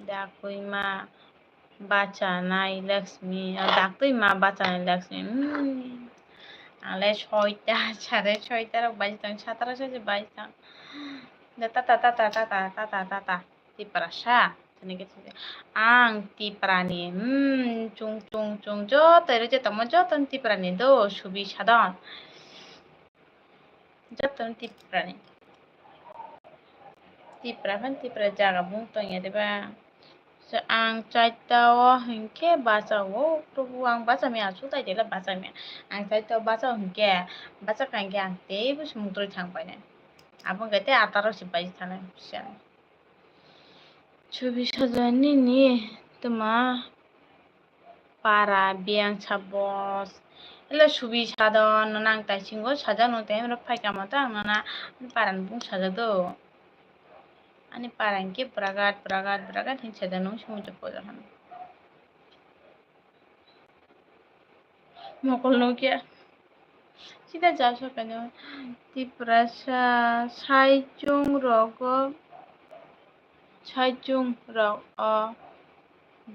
dakui ma bachanai Lakshmi daktui ma bachanai Lakshmi आंलाय 6টা 6:30 बाजिथां 17:00 बाजिथां tata tiprasa ang tiprani chung chung chung jotoy jetamo joton tiprani do subi sadon joton tiprani tipra jaga bungtong yadeba ang chaitao hingke basao probu ang basami asutai dela basami ang chaitao basao hingke basa kangke ang tebu sumutro thangpai na abang gate 18:00 baji thana ছবি সাজানি নি তোমা para biang sabos ele subi sadon nang tai singo sajano te ro phai kamata nana paran bung sajado ani parangke bragat hin sajano sumujo pojahan mokol no kya sida jaso kano tiprasa saijung rogo saijung rog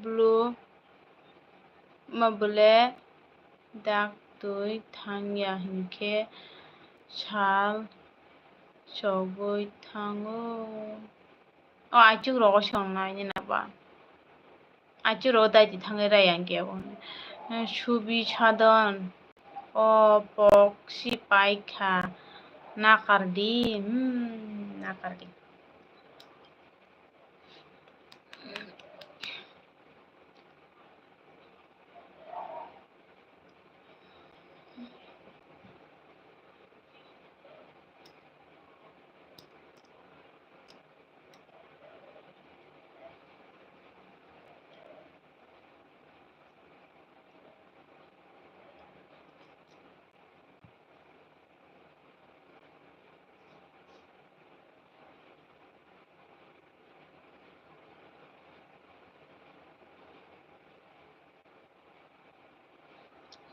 blue mabule dak tui thangya hingke sal chogoi thango aichu rogo songnai ni naba aichu ro dai ti thangai rai angke subi sadon poksi paikha nakardi nakardi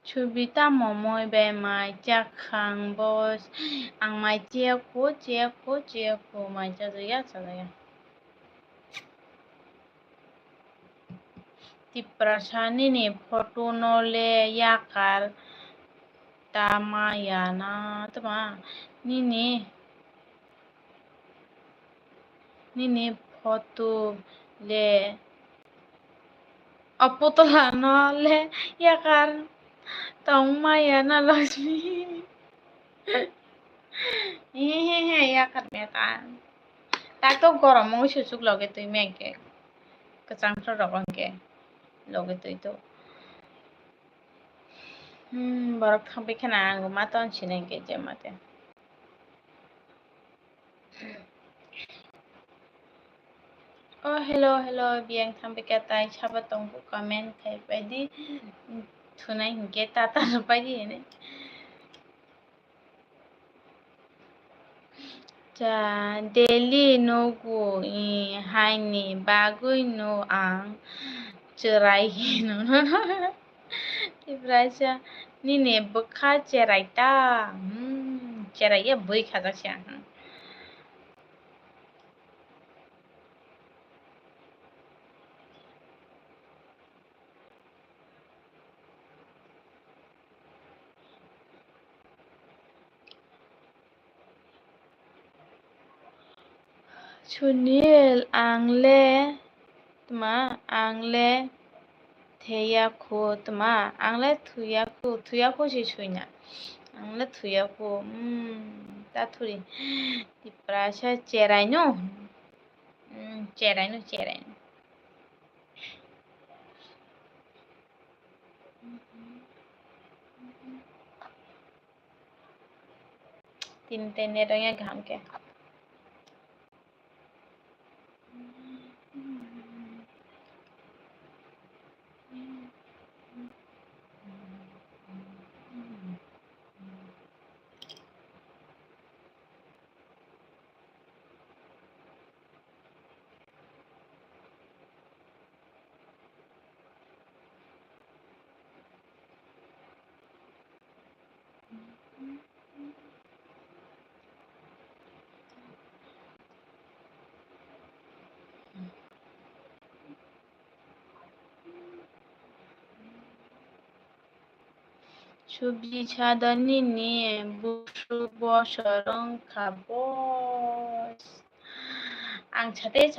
Chubita momoy be mai chakhang bos ang mai cheko mai chadaya tiprasani ni photo nole yakar tamayana tama nini photo le apotla nole yakar tamayana Lakshmi yakar meta tak to gorom mo susuk lage tui meke kachang thro rokangke lage tui to borok thangpai khana ang maton sinengke jemate hello biang thangpai katai sabatong comment kai padi thunai hingke tata padi ne cha daily no go haini bagui no ang cerai no tibrasa nini bukha cerai ta cerai ya bui khaja sia Sunil angle theyakho tma angle thuyakho si suina angle thuyakho tathuri tiprasa cherai no tin nerongya ghamke Chubi chadani ni busu bosarong kabos. Ang chate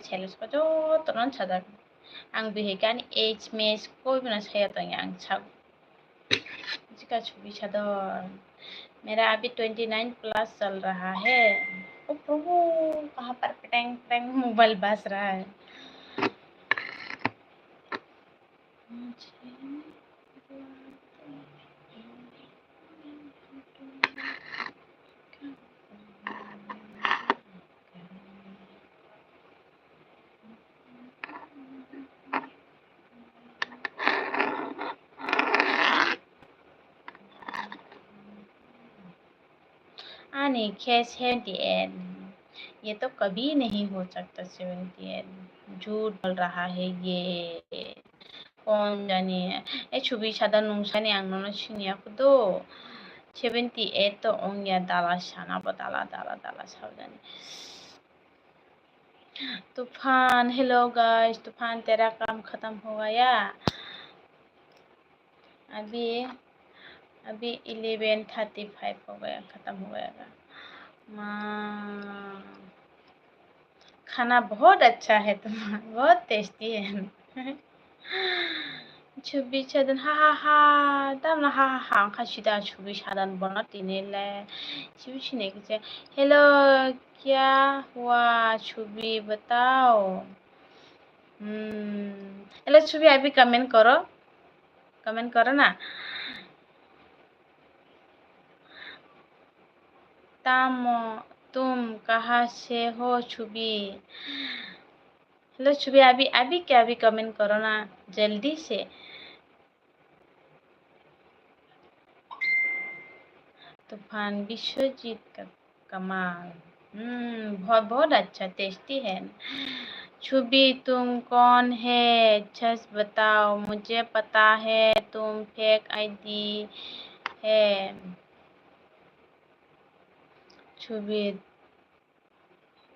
chelos ko jo tonon chadar. Ang bihikan age mes कोई भी ना छाया तो yang छाप जिसका छुबी छादर मेरा अभी 29 plus चल रहा है। ओ प्रभु कहाँ पर पटेंग पटेंग मोबाइल बज रहा है। आने क्या 78 ये तो कभी नहीं हो सकता 78 झूठ बोल रहा है ये कौन जाने ए छुबी सादा नुंसानी आंगनो सिनियाखौदो 78 तो ओंगिया दाला शानाबो दाला सावधानी तूफान हेलो गाइस तूफान तेरा काम खत्म हो गया अभी 11:35 हो गया खत्म हो गया खाना बहुत अच्छा है तुम्हारा बहुत टेस्टी है छुबी छदन हा दामना हा खासिदा छुबी छदन बना तिनेले छुबी छिने के हेलो क्या हुआ छुबी बताओ हेलो छुबी अभी कमेंट करो ना तुम कहाँ से हो छुबी हेलो छुबी अभी क्या अभी कमेंट करो ना जल्दी से तूफान विश्वजीत का कमाल बहुत अच्छा टेस्टी है छुबी तुम कौन है सच बताओ मुझे पता है तुम फेक आईडी है छुबी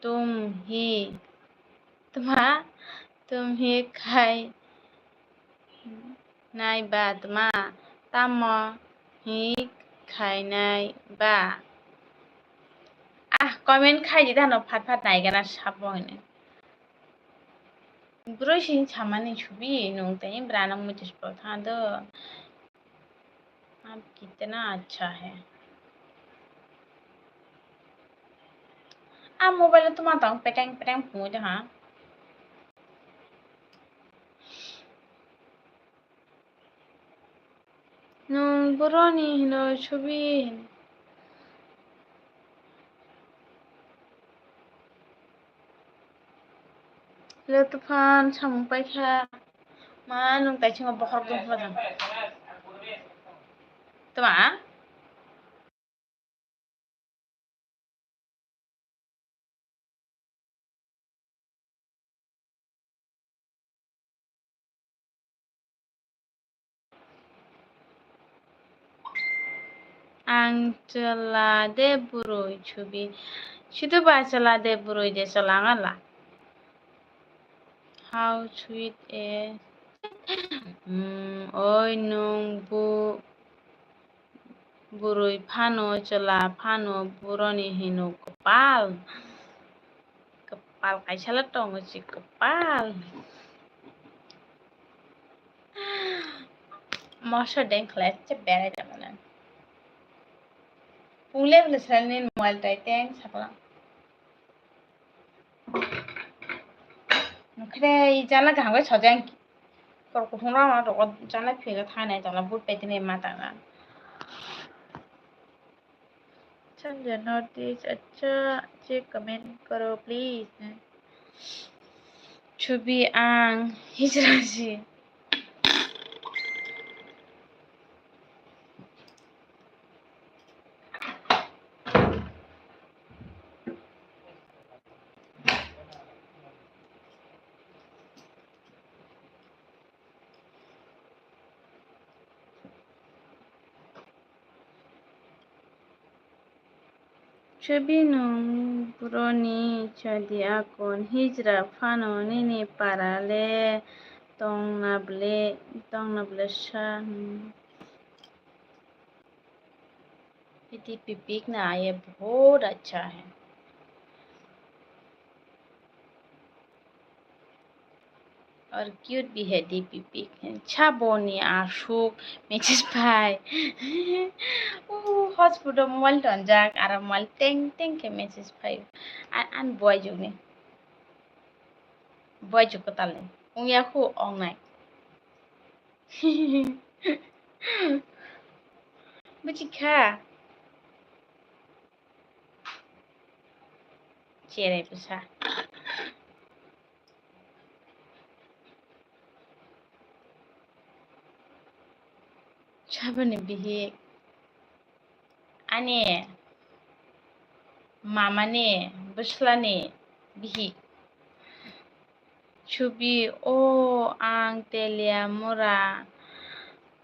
तुम ही खाई नाई बात मा ताम ही खाई नाई बा कमेंट खाई दानो फाट नायगना साबोने ब्रोसिं छामानी छुबी नोंताई ब्राना मुझे था दो अब कितना अच्छा है मोबाइल तो माता पेटेंग पूछ हाँ नों बरनी नो छुबी हेलो तूफान सामु पाइखा मा नोंताई सिङाव बखर दं तमा आं चला दे बुरुई छुबी सिधु बा चला दे बुरुई दे चलांगाला हाउ स्वीट ए ओय नों बुरुई फानो चला फानो बुरनी हिनो कपाल कैसा टंग सी कपाल मसा देंखलाय बेराय जामाना पुंले सलने मोबाइल टाइटें सकला नखरे जाला गांगे सजां को होना रो जाला फेगा थाने जाला बुट पेतने माता ना समझे नोटिस अच्छा चेक कमेंट करो प्लीज छुबी आं हिजराजी छुबी नों बुरनी छदी आकोन हिजरा फानो निनी पाराले तंगनाबले सा ये डीपी पिक ना ये बहुत अच्छा है। और क्यूट भी है DP pic. Chaboni Ashok Mrs. Pie. Oh, hospital Malton Jack Aramal Teng ke Mrs. Pie. An boy jugni. Boy jukotale. Unya ko all night. Bujika. Chere bisa. Chaboni bihi. Ani mamani buslani bihi. Chubi o ang telia mura.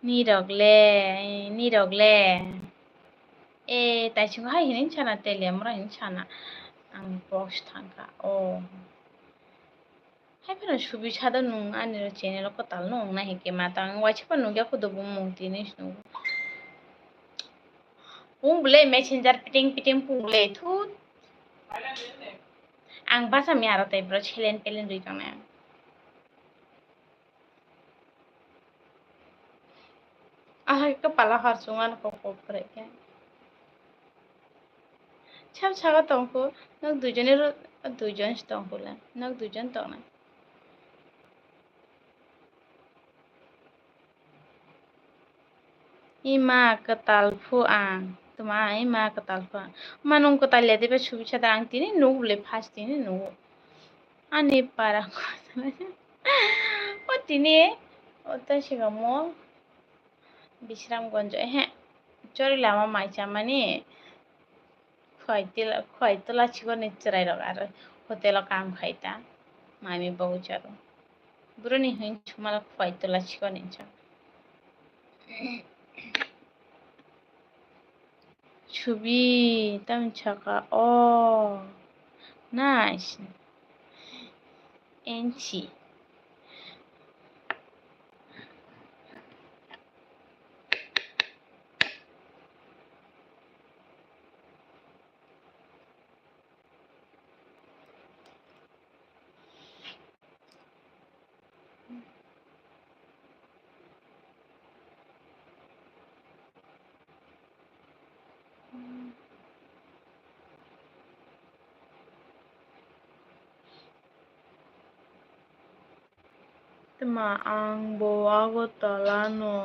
Nirogle. Taisho hai hinin chana telia mura hin chana. Ang box tangka. Oh. Hai pero subi chada nung ani ro channel ko tal nung na hike mata ang wachi pa nung ya ko do bum tinis nung. Pung bule messenger piting pung bule thu. Ang basa mi aro tai bro chelen pelen rui kang na. Ah kepala harsungan ko pre ke. Chap chaga tongko nak dujon tongko la. Nak dujon tong na. Ima ketal fu ang. Tuma ima ketal fu ang. Manung ketal lihat iba subi chada ang tini nung bule pas tini nung. Ani para ko. O tini ওটা শিখামো বিশ্রামগঞ্জ হ্যাঁ চরিলাম মাইচা মানে খয়তলা ছিগো নিচ্চরাই rock আর hotel কাম খাইতা মামি বউচারো বুড়নি হইন ছুমাল খয়তলা ছিগো নিচ্ছ ছবি তাম ছাকা ও নাইস এনছি Tama ang buwago talano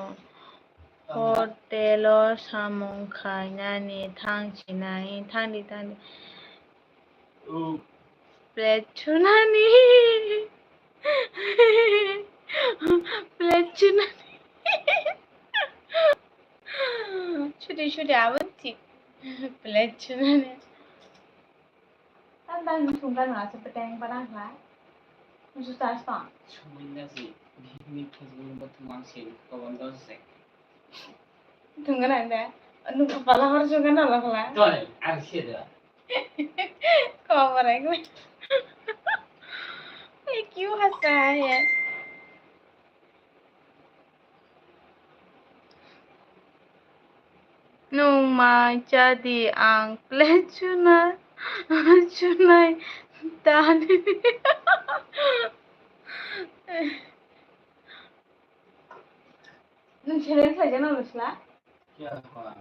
hotelo samong kainani tangdi plechunani plechunani ছুটি আবচ্ছি plechunani Tandang sungkan nga sa peteng parang la. Susah sta. Semuanya sih ini kesebelum berteman sih kawan dosek. Tunggan anda. Anu kepala harus sungkan ala la. Tuan, asyik dah. Kau mereka. क्यों हंसा है nung jadi ang cunay tani nung ছেলের সাজে না বসলা क्या हुआ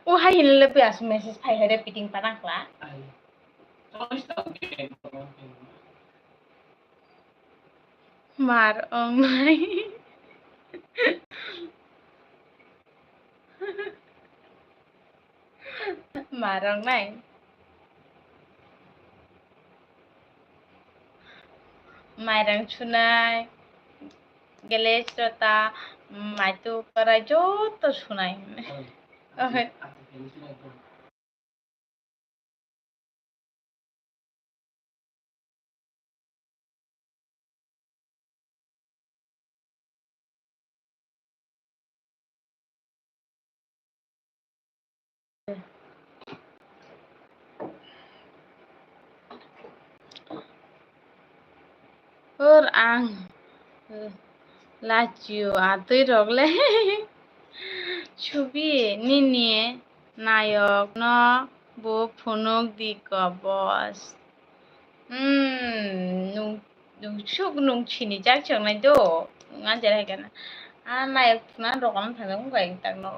o hayin lebih asu message pai hare piting parang la mar nai marang nai mairang chunai gelej rota maitu kara joto sunai ang Lachiu atui rogle ছবি নিনিয়ে নায়ক ন bo phunuk di ko boss nung suk nung chini jak chang nai do ngan jara kana a nayak na rokan thang bai tak no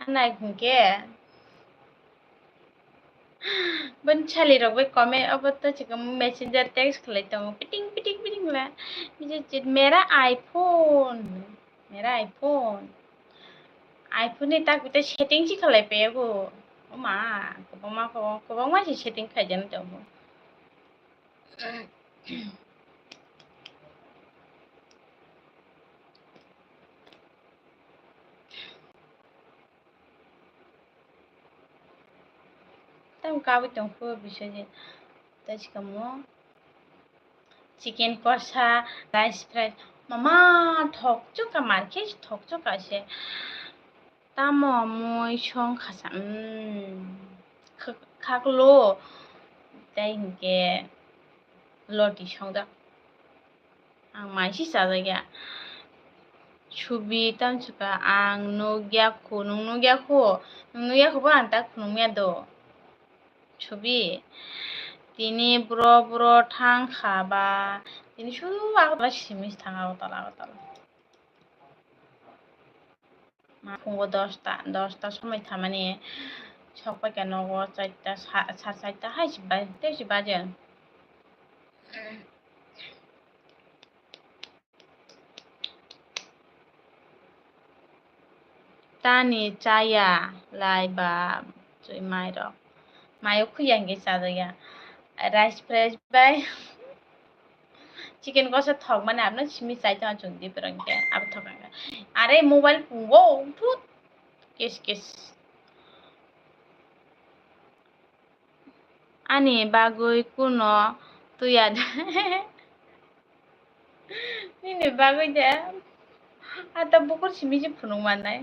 a nayak ke ban chali rok bai comment abatta chikam messenger text khlai tong piting piting piting la je mera iphone iphone ni tak bita setting chi khlai pe go ma kobangma si setting khaijan tong tam kawi tong phu bishoy je tachikamo chicken korsa rice fry mama thokcho ka market thokcho ka se tamo moi song khasa khaklo dai hinke loti songda ang mai si sajaya ছবি tamchuka ang nugyaku nung nugyaku ba anta khunungya do ছবি তিনি bro থাংখাবা তিনি শুধু আগতলা সিমিস থাঙাও তলা মা ফুঙ্গো 10টা সময় থামানি সকপাই কেন 4টা 4:30 হাইছি বাজে তানি চায়া লাইবা জয় মাইরক মায়ো খুইয়াঙ্গে চাদয়া রাইস ফ্রেশ বাই চিকেন কষা থক মানে আপনার সিমি চাইতে চুন্দি পেরঙ্গে আবার থকাঙ্গে আরে মোবাইল পুঙ্গো ভূত case ani bagui kuno tuya nini bagui de ata bukur simi je phunung manai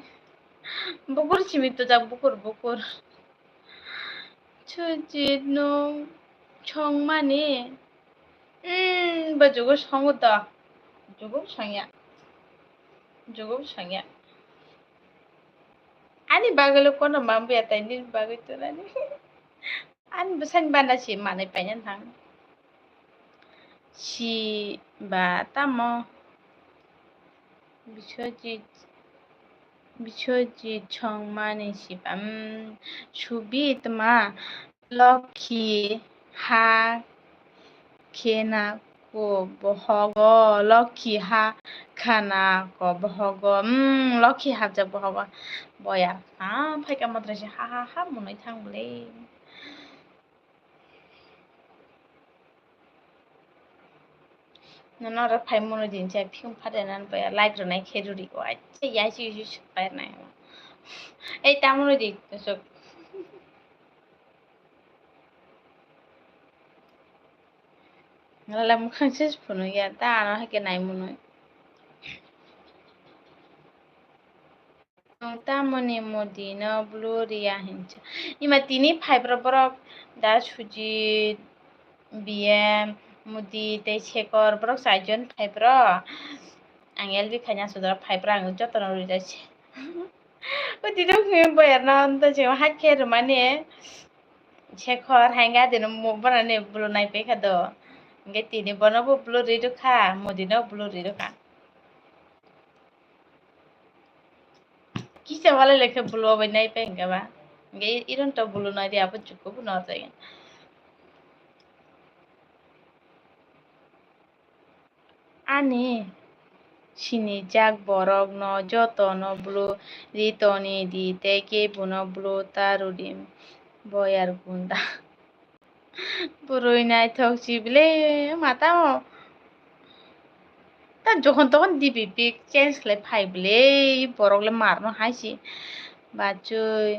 bukur simi to jak bukur chujit no chong mani bajugo songo da jugo sangya ani bagalo kono mambu atai ni bagui to nani an besan bana si manai panyan thang si ba tamo Biswajit সংমানি শিবাম সুবিতমা লক্ষী হা খেনা কো বহগ লক্ষী হা খানা কো বহগ লক্ষী হাবজা বহগ বয়া ফাইকা মাদ্রাসে হা মনে থাংবলে Nara phai mono din chai phim phade nan pa like ro nai kheduri ko ai ya chi pa nai ei ta mono di so ngala mu khang ses phono ya ta na ha ke nai mono ta moni modi na gloria hincha ima tini phai borok da suji bm mudi te sekor borok saijon phai bro ang elbi khanya sudara phai bro ang jotono ri jache udi do khim boyar na anta je ha kher mane sekor hanga dino mo banane blo nai pe khado nge tini bonobo blo ri do kha modi no blo ri do kha kisa wala lekhe blo bai nai pe nga ba nge iron to blo nai ri apu chukko bu no jai ani sini jak borok no joto no blo ritoni di teke buno blo tarudim boyar gunda boroi nai thokchi bile mata mo ta যখন তখন দিবি pick change খালাই ফাইবলে বরকলে মারনো হাসি বাচুই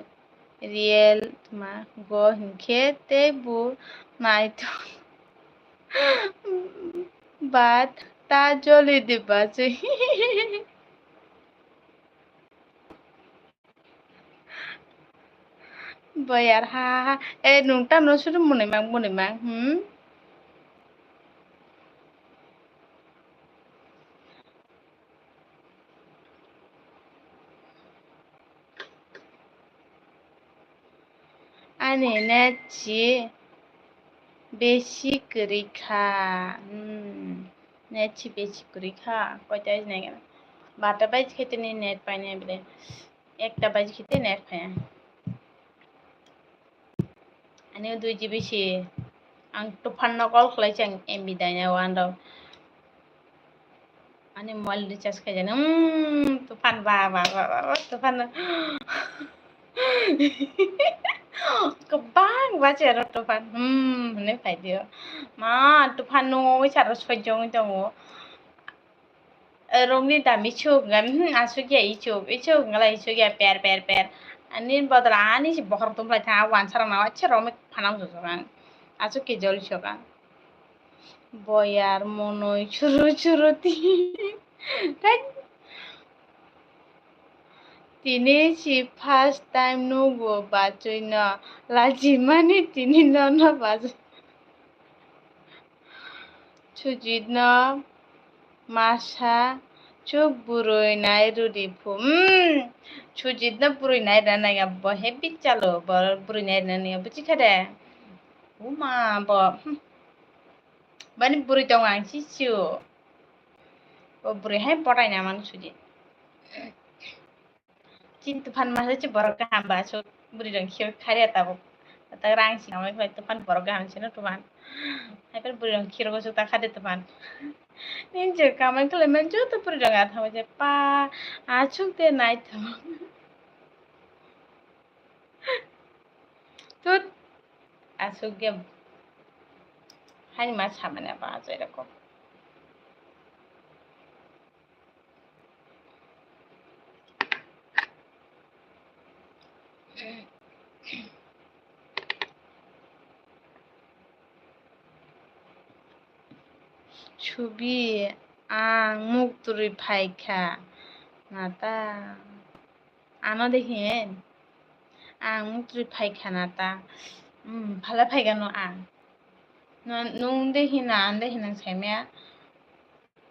real মা গ হিংখে তে বু নাই তো বাত তা জলে দে বাচুই bayar ha nung tam no sudu munai mang Ani nechi বেশি করে খা নেছি বেশি করে খা কয়টা বাজ নাই কেন 12টা বাজ খেতে নিয়ে নেট পাই না বলে 1টা বাজ খেতে নেট পাই ani 2 GB sih ang tupan na call kelai chang MB danya wanda ani mobile recharge khai jana tupan ba tupan kebang baca ro tupan ne phai dio ma tupan no charo sojong dong rongni dami chuk ngam asugia ichuk ngalai isugia per anin bodra ani si bokhor tumlai tha wan sarang na acha romik phanam jojang asu ke jol choka boyar monoi churu তিনি si first time nugo bachoi na laji mani tini na bachoi sujit na masa chuk buroi nai rudi phum sujit na buroi nai rana ya bo happy chalo bo buroi nai rana ya buchi khade uma bo bani buroi dong ang si chu bo buroi hai potai na man sujit chin tufan masa chi borok gaham ba so buroi dong khiu khare tabo ta rang si namai phai tufan borok gaham sino tufan hai per buroi dong khiu go so ta khade tufan ninja kamai kale man jo to buroi dong athamo je pa achuk te nai thamo tut asuk ge hai ma samane ba so এরকম ছবি আং মুখ তুরি ফাইখা নাতা আনো দেখেন আং মুখ তুরি ফাইখা নাতা ভালো ফাইগানো আং nung দেখি না সাইমিয়া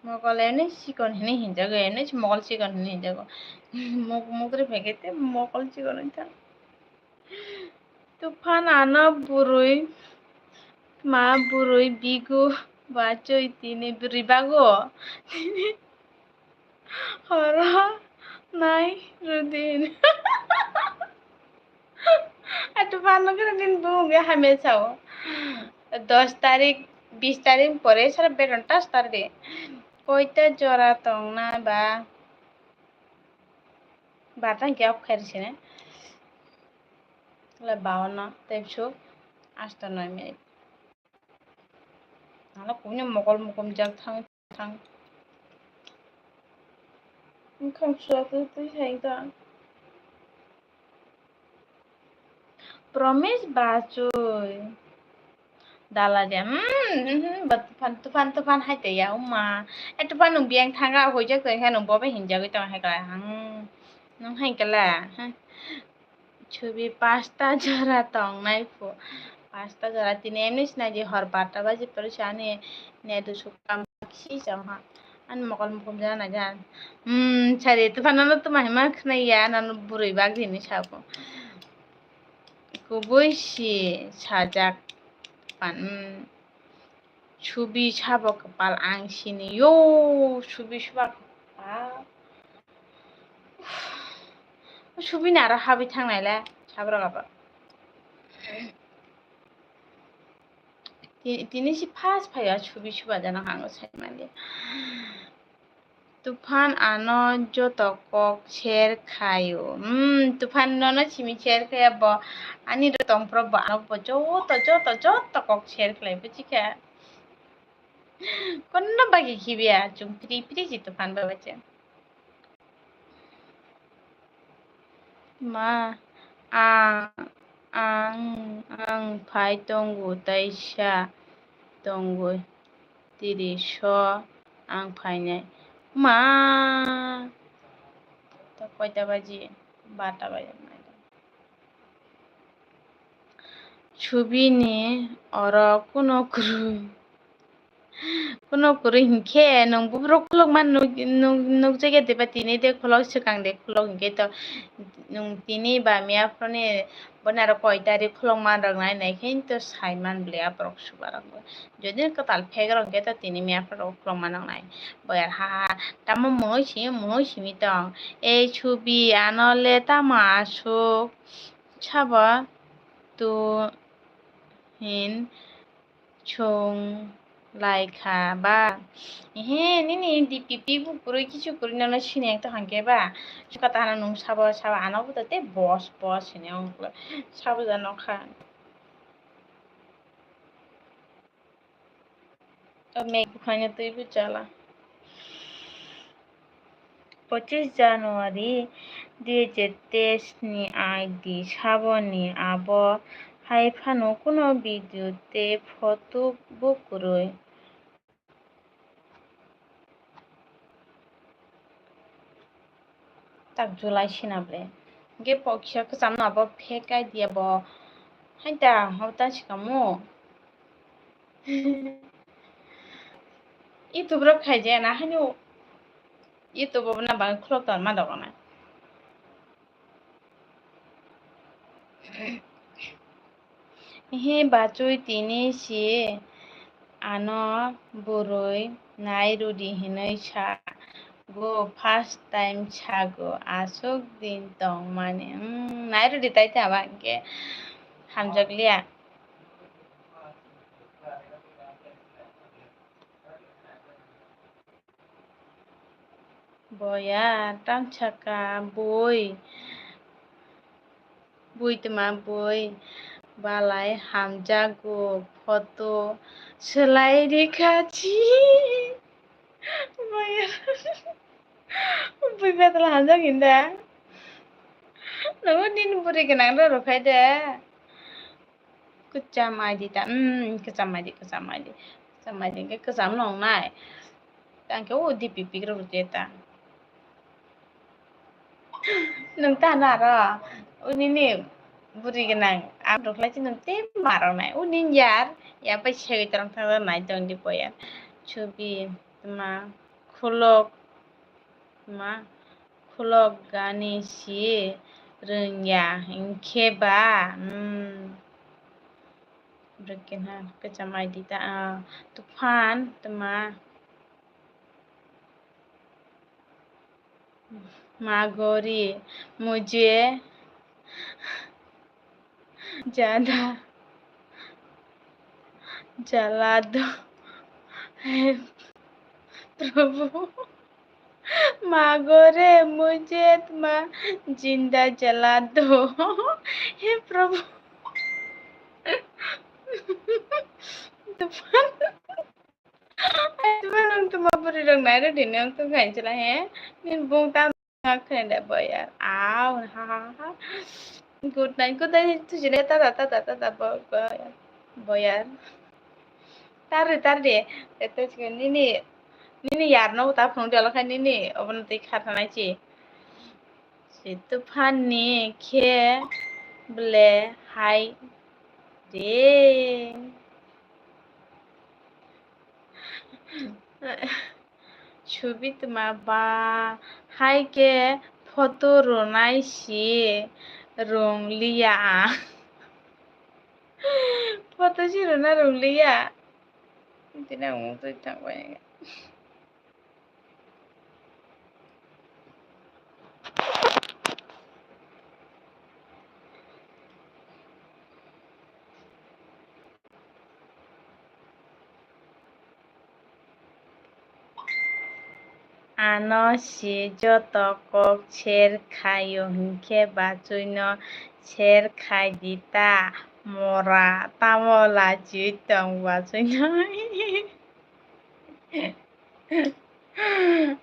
মকল এনে চিকন হেনে হিনজাগো এনে মকল চিকন হেনে হিনজাগো মুখ তুরি ফাইখাইতে মকল চিকন হইতা তুফান আনা বুড়ই মা বুড়ই বিগু বাচই তিনি রিবাগো তিনি হরা নাই রুদিন একটু ভালো করে দিন বুগে হামে চাও 10 তারিখ 20 তারিখ পরে সারা বেতনটা স্টার্টে কয়টা জরা তং না বা বাটা গ্যাপ খাইছে না তাহলে 52 তেইশো 8-9 মিনিট নাহলে কোনো মকম যাক থাং ओंखाम सुवाखै फैखायोदा Pramesh बाचoi dalaja tufan hai te ya uma tufan nung biang thanga hoi jak tai ha nung bobe hinja goi tang hai ka nung hai kala ছবি 5টা জরা tong nai pho 5টা জরা tini emnis na je hor 12টা baje pore chane ne du sukam si jam ha an mokol mukum jana na jan chari tufan na to mahima khna ya nan burui bag dini sabo kubui si sajak pan ছবি সাবো কপাল আংসিনি ইয়ো ছবি সাবা ছবি না আরো হাবি থাংনাইলা সাবরা গাবা তিনি C first ফাইয়া ছবি সুবা জানা হাঙ্গো সাইমালে তুফান আনো যত কক শের খায়ো তুফান নন চিমি শের খায়া ব আনি র তং প্রব আনো ব যত কক শের খাই বুঝিকা কোন বাকি খিবিয়া চুম প্রি জি তুফান বাবাচে মা ang phai tonggu taisha tonggu tiri so ang phai nai ma ta koita baji 12টা baje ছবি নিয়ে ওরা কোনো kuno kuru hinke nong bubrok khulok man nuk jage deba tini de khulok sikang de khulok hinke to nong tini ba miya frone bonaro koi tari khulok man rok nai nai khen to sai man blia brok subarok যদি katal phek rok ke to tini miya frok khulok man rok nai boyar ha tamo mohoi simi tong ei chubi anole tamo asuk sabo tu hin chung laika ba he nini dipipi bukuru কিছু করি না সিনে একটা হাঙ্কে বা কথা হানা নং সাবো আনো বুতাতে বস সিনে অঙ্ক সাবো জানো খা মেঘ খানে তুই বুঝালা 25 জানুয়ারি 2023 ni aidi saboni abo haifano kuno video te photo bukuroi tak julai sinabre ge pokya ko samno abo fake idea bo haita hauta chikamu itu bro khaije na hanu itu bo na bang khlok tar ma dogona he bachui tini si ano boroi nai rudi hinai sa go first time chago asok din tong mane nai rudi tai ta ba ke hamjaglia boya tam chaka boi tuma boi balai hamjago photo selai dikachi boya boi betala hamjag inda namun din buri kenang ro khai de kecamai di ta kecamai di ke kesam nong nai tang ke di pipi ro ta nung ta na ra uni ni buri kenang am ro khai nung te maro nai uni yar ya pa chhe tarang thang nai tong di poya ছবি ma khulok gani si rengya ingke ba berkenaan kecamai dita tufan tema magori मुझे ज्यादा जला दो हे प्रभु मागोरे मुझे तुम जिंदा जला दो हे प्रभु तूफान तुम्हारा पूरी रंग नायरा दिने तो कहीं चला है नीन बुंग ता खने बोयार आओ हा गुड नाइट तुझे लेता ता बोयार तारे itu cikan ini yarno ta phung jala khan ini obon ti khatana chi situ phanni khe ble hai de ছবি তোমা বা হাইকে ফটো রনাইছি রংলিয়া photo si rona ronglia tina ngong tu tak banyak ano si joto kok cher khayo hingke bachuino cher khai dita mora tamola chitong bachuino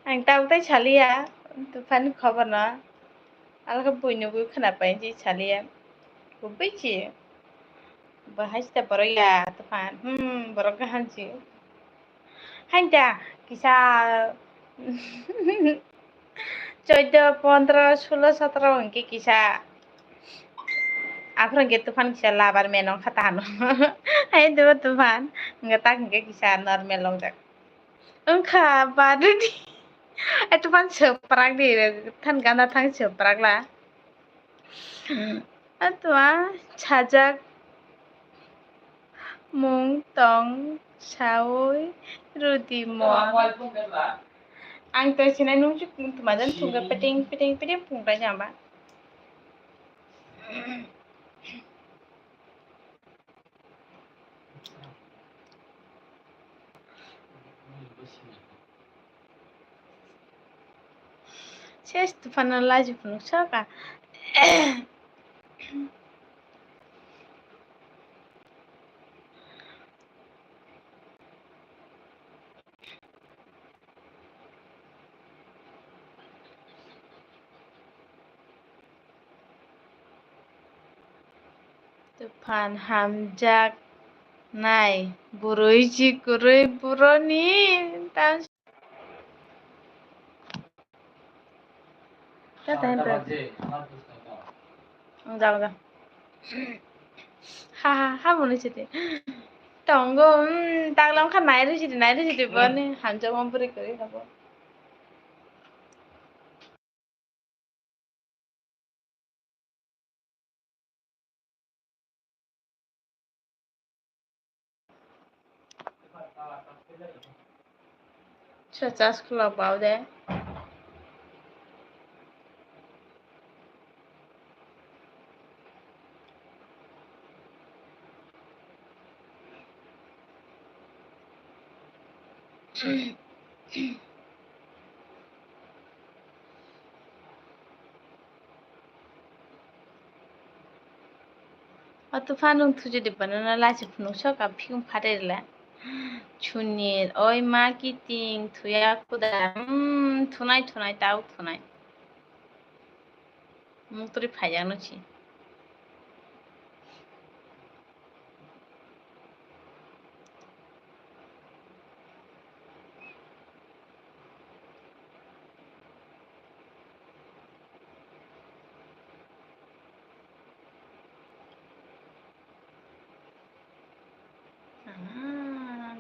ang tau tai chalia tu fan khabar na alka buino bu khana pai chi chalia bubai chi bahas ta boroya tu fan borok hanchi handa kisa 14, 15, 16, 17 hingke kisa Aku gitu fan kisa labar menong khatano. Hai do tufan. Enggak tak enggak kisa normal long jak. Engkha badudi. Tufan seprak di tan ganda thang seprak la. Atwa chajak mung tong sawi rudi mo. Ang to sinai nung juk tumadan tungga peting peting peting pungkai jamba. Ses tufan laju punuk saka. Tufan hamjak nai burui ji kurui buroni tan ta tan ta যাও যাও হা হা হা মনে ছিতে টঙ্গ তাগলাম খা নাই রে ছিতে বনে হামজা মম্পরে করে খাবো চাষ খোলা পাও দে Tufan nung thuju di banana lachi phunuk soka phiung phaterla chunir oi marketing thuya kuda thunai tau thunai muktori phajang nochi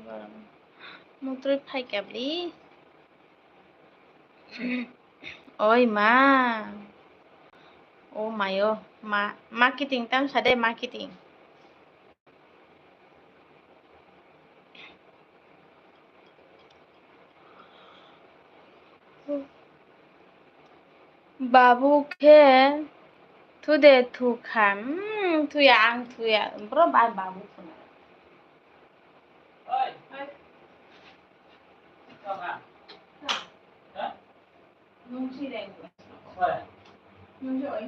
গরম muktori phai kabli oi ma oh mayo ma marketing tam sade marketing babuke thude thukham thuya ang thuya bro ba babu phuna nungsi deng nungsi oi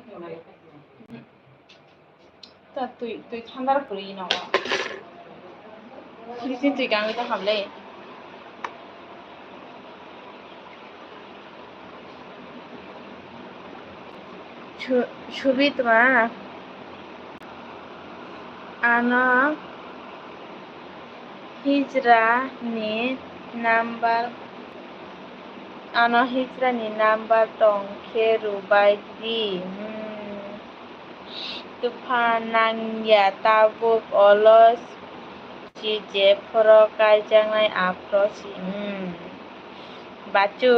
ta tui thandar puri na wa Listen tui gang ta hamle ছবিতমা ana hijra ni number tong kheru bai di tufan nangya tabuk olos je phoro kaijangnai aprosi bacu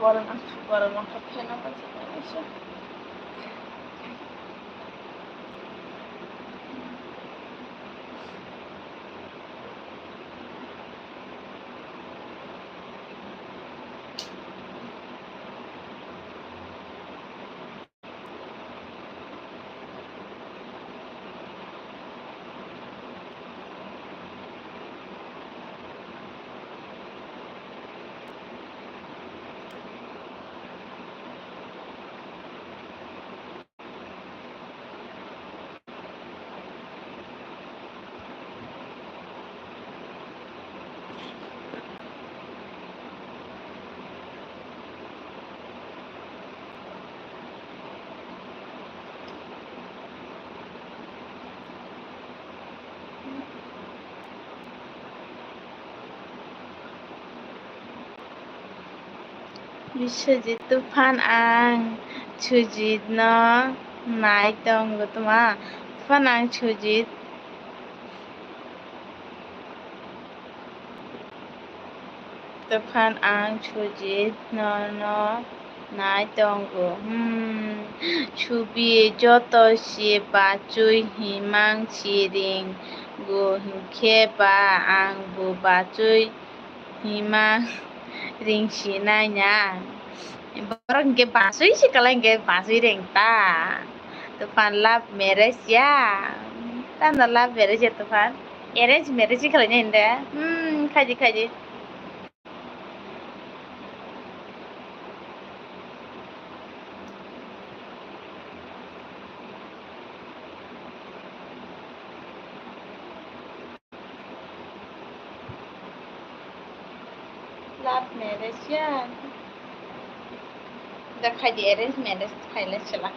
গরম ফেন আছে Biswajit Tufan ang Sujit no nai tongo tuma Tufan ang Sujit Tufan ang Sujit no nai tongo Chubi joto si bachui himang chiring go himke ba ang bu bachui himang ring sinanya Borong ke pasui sih kalau ke pasui ring ta. Tufan love marriage ya. Tanda love marriage ya Tufan. Arrange marriage sih kalau indah. Kaji kaji. Love marriage ya. Udah kaji arrange marriage kaila cila.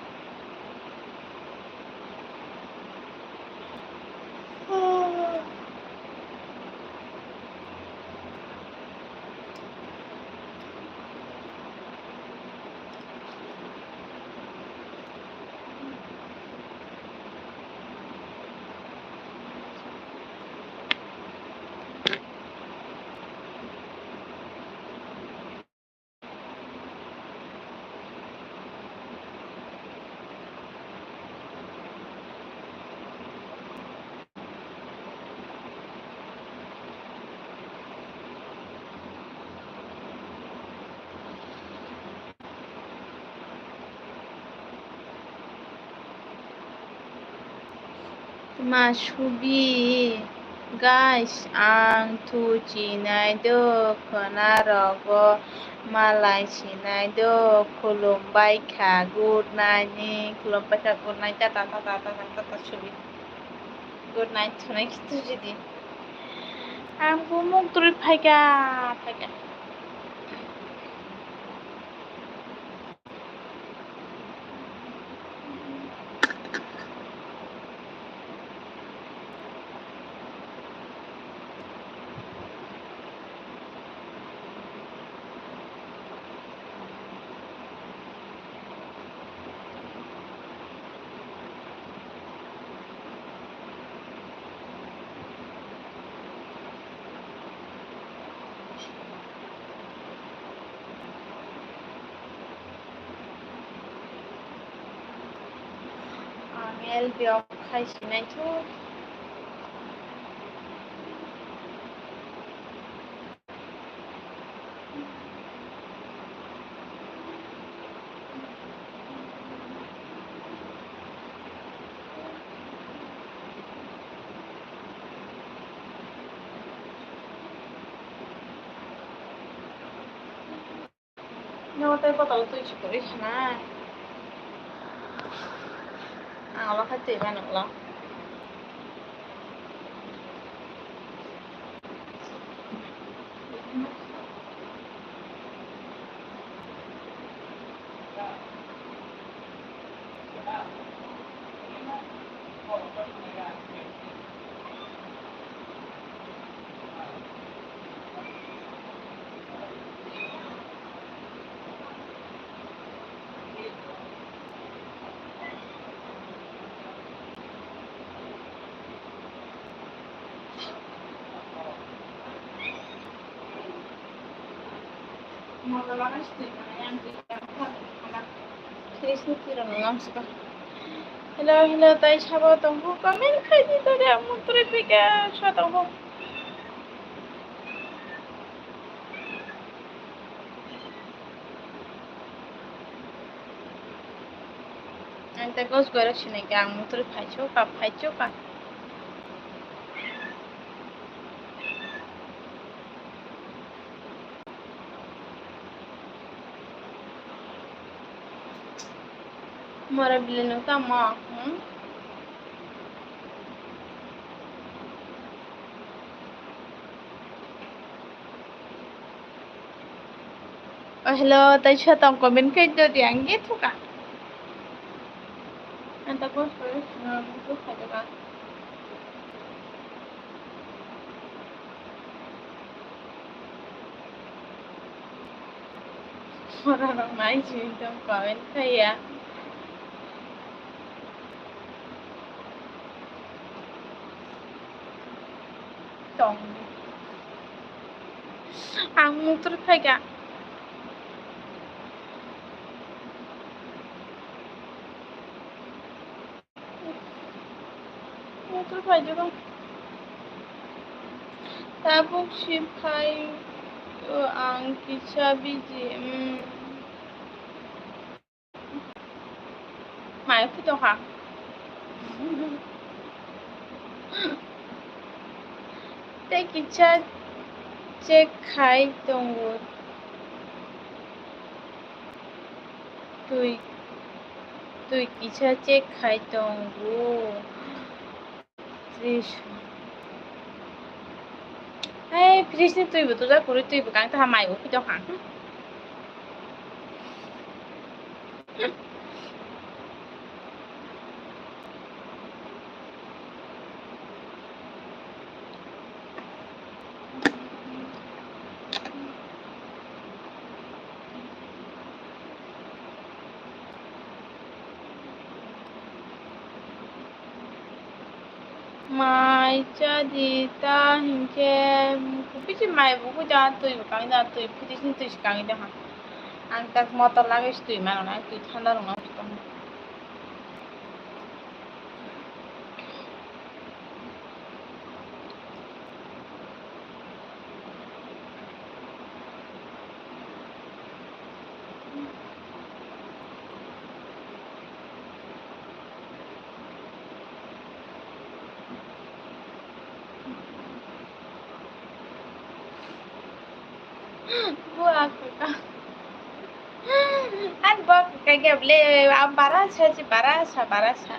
Masubi guys ang tu cinai do kenarago malai cinai do kulumbai ka good night ni kulumbai ka good night ta subi good night tunai kitu jadi aku mau turut phaika LB খাইছিনাই তো নটায় কথা তো ইচ্ছে করিস না আলো খাইতে বানালো Hello, tay sabo tongko kamen khaidi tare amutre pika shatongko. Anta gos gora shine ka amutre phaicho ka. Mora bilenu ta ma. Hello, tay shatong komen khaidi diang gitu ka. Anta gos gora shine amutre phaicho ka. Orang main cinta kawin kaya. Tong. Ang motor kaya. Motor kaya juga. Tabuk sipai ang kisabi di. Mai pito ha. Te kicha che khai tongo. Tui kicha che khai tongo. Trish. Hey, Trish ni tui betul dah kuri tui bukan tu hamai u pito ha. Mai cha di ta hingke kupisi mai buku jangan tui bukan dah tui Trish ni tui sekarang dah ha. Ang tak motor lagi tui mana nak tui thanda rumah pito. Buat apa? An buat kayak boleh barasa sih barasa.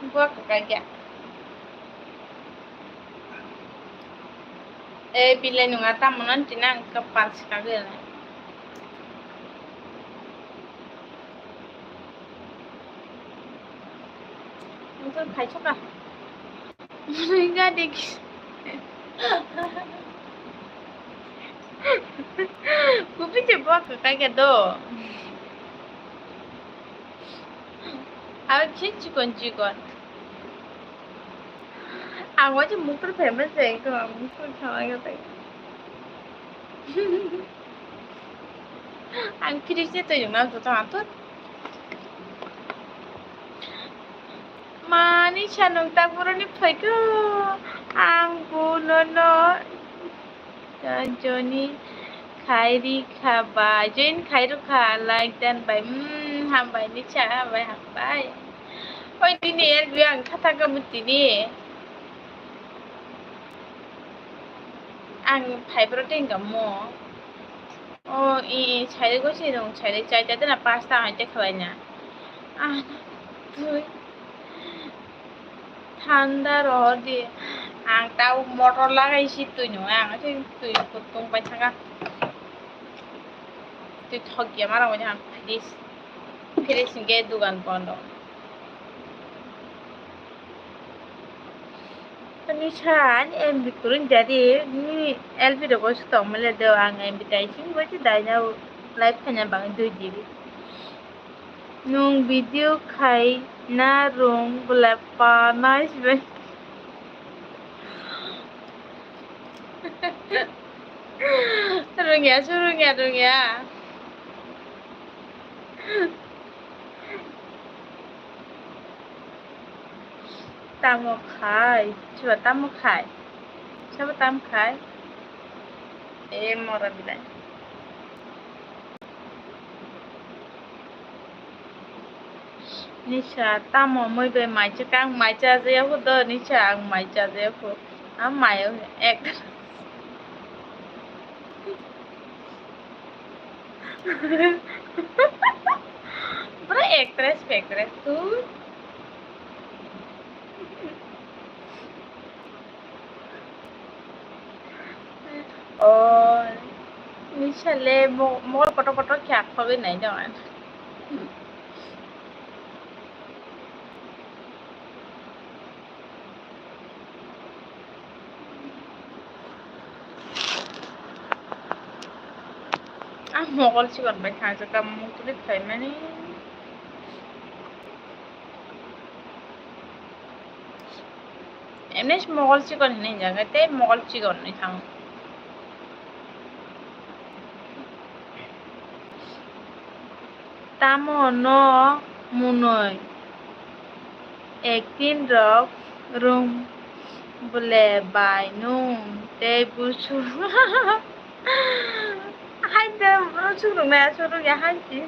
Buat kayak. Bila nungata manan tinang kepal sekali lah. Untuk khai choka. Enggak dik. Kupi buat kayak do. Aku cikon. Aku aja motor famous deh, itu motor sama gitu. Ang Krisnya tuh yung nang tuh antut. Mani chanung tak pura ni phaiko. Ang bunono. Joni khairi khaba. Join khairu kha like dan by hambai ni cha hambai. Oi dini er biang kata kamuti ni. Ang phai protein kamu. Oh, 차를 거시롱 차를 짤 때나 파스타 할 때 খাওয়াই তুই ঠান্ডা রহদি ang tao motor লাগাইছি তুই নয় তুই কুতুং পাই থাকা তুই ঠকিয়া মারা মনে ফিরিস গে দোকান বন্ধ Nisan em bikurin jadi ni LB do ko stong mele do ang invitation ko ti dai na live kanya bang 2 GB nung video khai na rong bula pa nice be surung ya tamo khai coba tamo khai coba tam khai mora bilai Nisha tamo moi be mai cha kang mai cha je ko do Nisha ang mai cha je ko mai ek Bro actress tu Oh, Nisha le more poto kya khabe nahi jawan mogol chigon bai thangja kam mutri khaimani emnes mogol chigon hinai jaga te mogol chigon ni thang tamo no munoi একদিন rock room bule bai nung te busu hai te busu rung na suru ya hai ki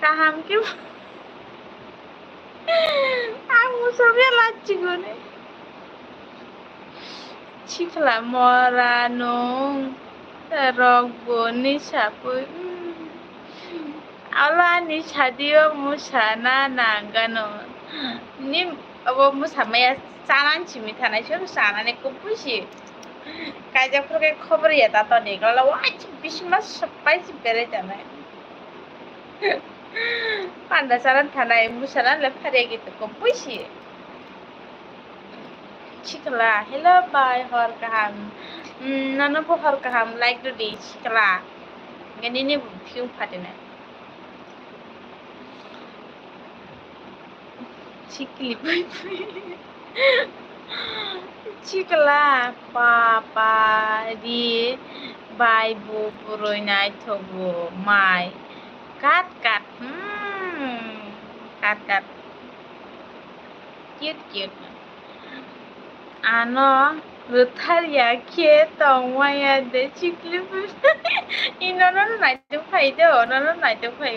kaham ki aku sabi lachi gune chikla mora nung rok boni sapu ala ni sadio musana nangano ni abo musamaya sanan chimi thanai suru sanane kupusi kajakfोरखौ खबर या ता तो निकला watch बिसमा सबै बेरे जानाय पान्दा सारान थानाय मुसाना ले फारे गित को पुसी चिकला हेलो बाय हर काहाम नन को हर काहाम लाइक टू दी चिकला गनि नि फिउ फाटेना चिकली बाय चिकला पापा दी बाय बु पुरोयनाय थबु माय काट काट काट काट cute ano rutaria ke tongwaya de chikli inono nai tu phai do nono nai tu phai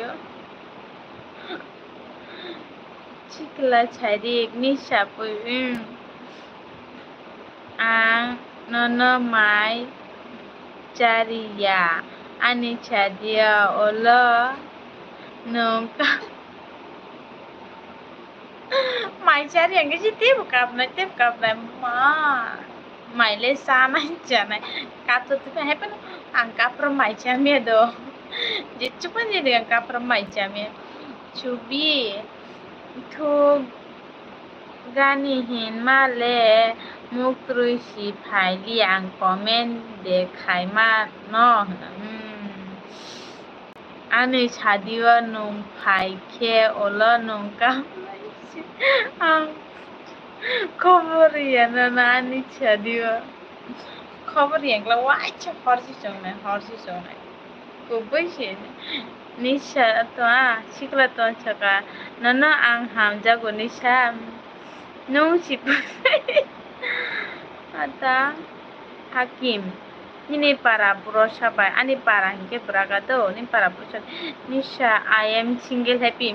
chikla chari ni sapu ang nono mai charia ani chadia olo nongka mai chari ang cái tiếp cặp này mà mày lên xa này chả này cặp tôi phải hết ang cặp rồi mày chả mẹ đó jadi cuma jadi dengan cặp rồi mày chả mẹ chubi thu gani hin ma le muk trui si phai li ang comment de khai ma no ani chadiwa nung phai khe ola nung ka खबर याना नानी छदियो खबर यांगला watch हरसी चंगना कुबै से निशा तो सिकला तो छका none आं हाम जागो निशा नौ सिप आता हाकिम ini para purosa ba ani para hingke braga do ni para purosa nisha I am single happy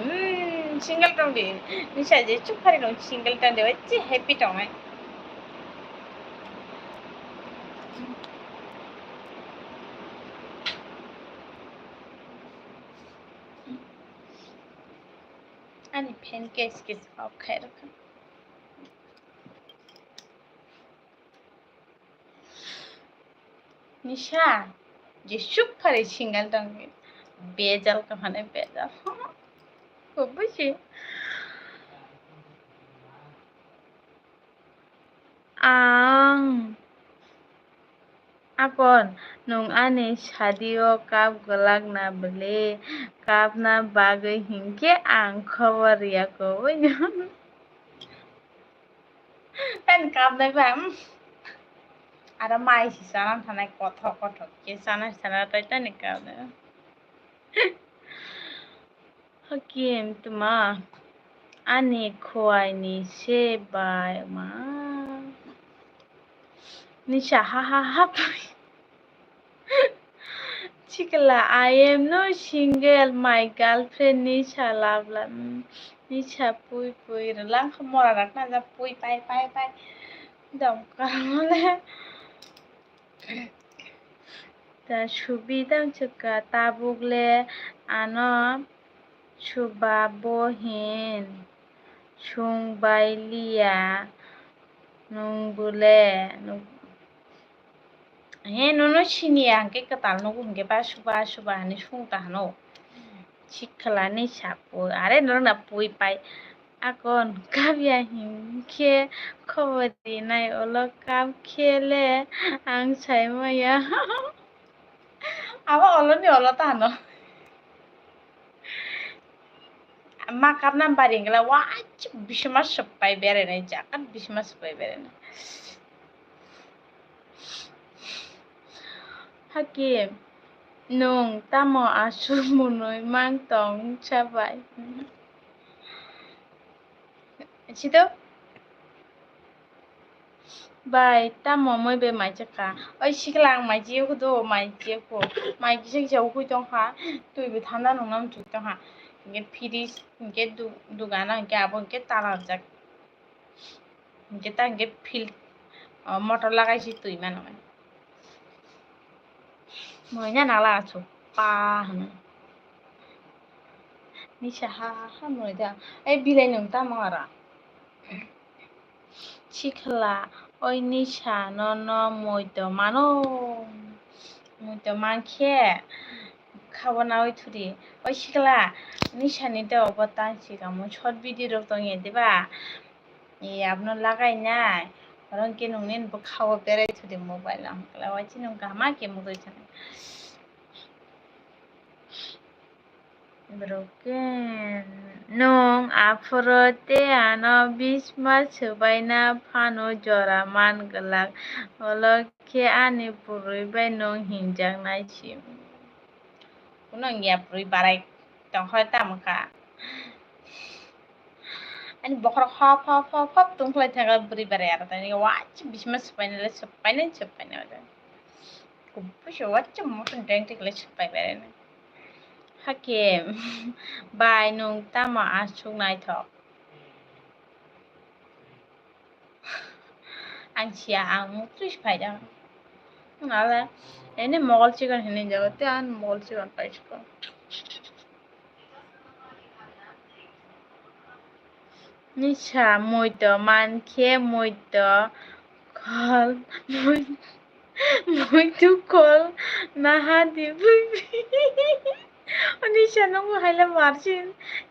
single tong di nisha je chukari dong single tong de wachi happy tong ai ani pancakes ke sab khai rakha निशा जे शुक फरे single दंगे bezel कहने bezel खूब बुझे आं अपन nung ani sadio kap galak na bele kap na bagai hingke ang खबर या को kan kap na bam আর মাই সিসানা থানায় কথা কে সানা তাইটা নিকাল হাকিম তোমা আনি খোয়াইনি সে বাই মা নিশা হা চিকলা I am no single my girlfriend নিশা লাভলা নিশা পুই lang mora rakna ja pui pai dom karole ta subidang cheka tabugle ano suba bohin sungbailiya nungbule he nono sini angke ketal nugu hingke ba suba ni sungta no chikla ni sapu are nono na pui pai akon kabya hingke खबर dinai olo kap khele ang saimaya Apa oloni olotano. Makar nambarin gela wajib bishma suppai berene jakat bishma suppai berene. Hakim nung tamo asu munoi mang tong chabai. Chito bai tamo moi be mai chaka. Oi siklang mai jiu ko do mai jiu ko. Mai gisik jau ko tong ha. Tui bi thanda nung nam chu tong ha. Nge firis nge dugana nge abo nge tala jak. Nge ta nge fil motor lagaইছি তুই মানে মই না নালা আছো পা হন নিশা হা হা মই দা এই বিলাই নং তা মারা চিখলা ওই নিশা ন মই তো মানখে খাবনা ওই থুরি ওই শিখলা নিশানি তো অবতান শিখামো শর্ট ভিডিও রক তো দিবা আপনার লাগাই নাই কারণ কি নং নেন খাওয়া বেড়াই থুরি মোবাইল আমকলা ওইছি নং gamma K মুদইছেন Broken nung afrote ano bisma sebaina pano jora man gelak olo ke ani purui bai nung hinjang nai chim kunong ya purui barai tong hoi tamka ani bokrok hop tung play thaga purui barai ara tani watch bisma sebaina kumpusho watch motion tank tikle sebai barai na Hakim bai nung tamo asuk nai thok ang siya ang mutris pai da nala ene mogol chicken hene jagote an mogol chicken paisko nisha moito mankhe moito kol moito kol nahadi nisha nung haila marchin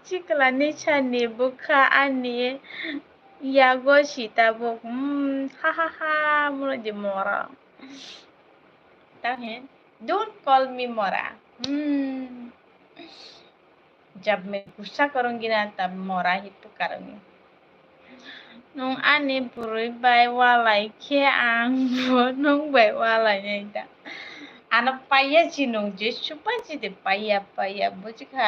chikla nisha ni bukha ani yago sita buk ha mura di mora tahu don't call me mora जब मैं गुस्सा करूंगी ना तब मोरा ही पुकारूंगी nung ani purui bai walai ke ang nung bai walai nei da ana paya chi nung je chupa chi de paya bujika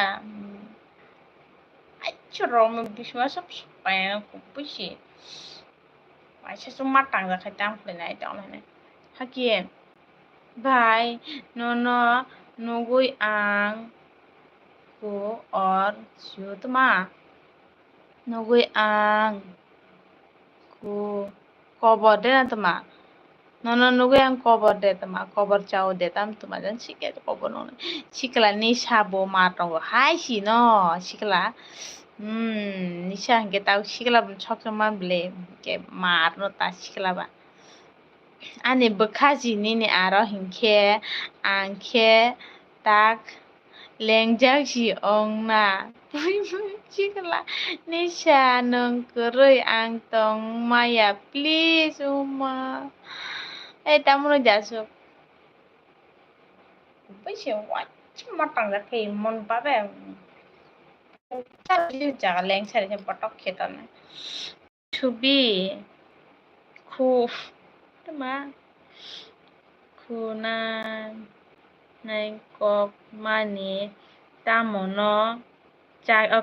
achro me bisma sap paya ku pushi acha suma tang da khai tang phle nai dong ne hakiem bai no nugui ang ku or siutma nugui ang ku cover de na tuma no nugui ang cover de tuma cover chao de tam tuma jan sike cover no sikla ni sabo ma tong hai si no sikla nisha hangke tau sikla chokso man ble ke mar no ta sikla ba ani bkhaji ni aro hingke angke tak lengjak si ong na sikla nisha nung kurui ang tong maya please uma tamuno jasuk Bisa wajib matang da kai mon pabe jaga leng sari patok ketan chubi khuf tama khunan nai kok mani tamono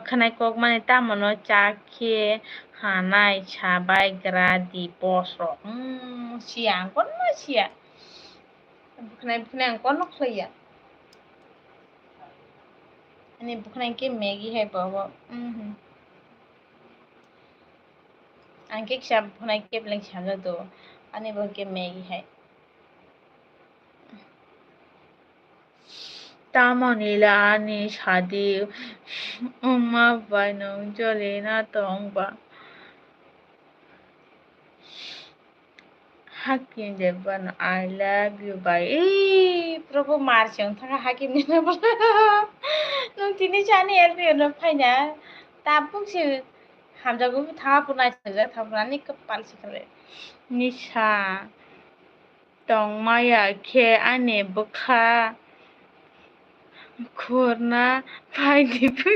khanai kok mani tamono chakhe hanai sabai gradi posro siang kon ma sia bukhnai kon khloya ani bukhnai ke Maggie hai baba anke ksa bukhnai ke blang samja do ani bo ke Maggie hai tamonila ani shadi umma bainong jolena tongba Hakim Devan, I love you bye. Prabhu marching thanga Hakim ni na nung tini chani elbi no phaina tapuk si hamjago thanga punai thaga thamrani kapal sikhale nisha tong maya khe ani bukha खोरना फाइदिबो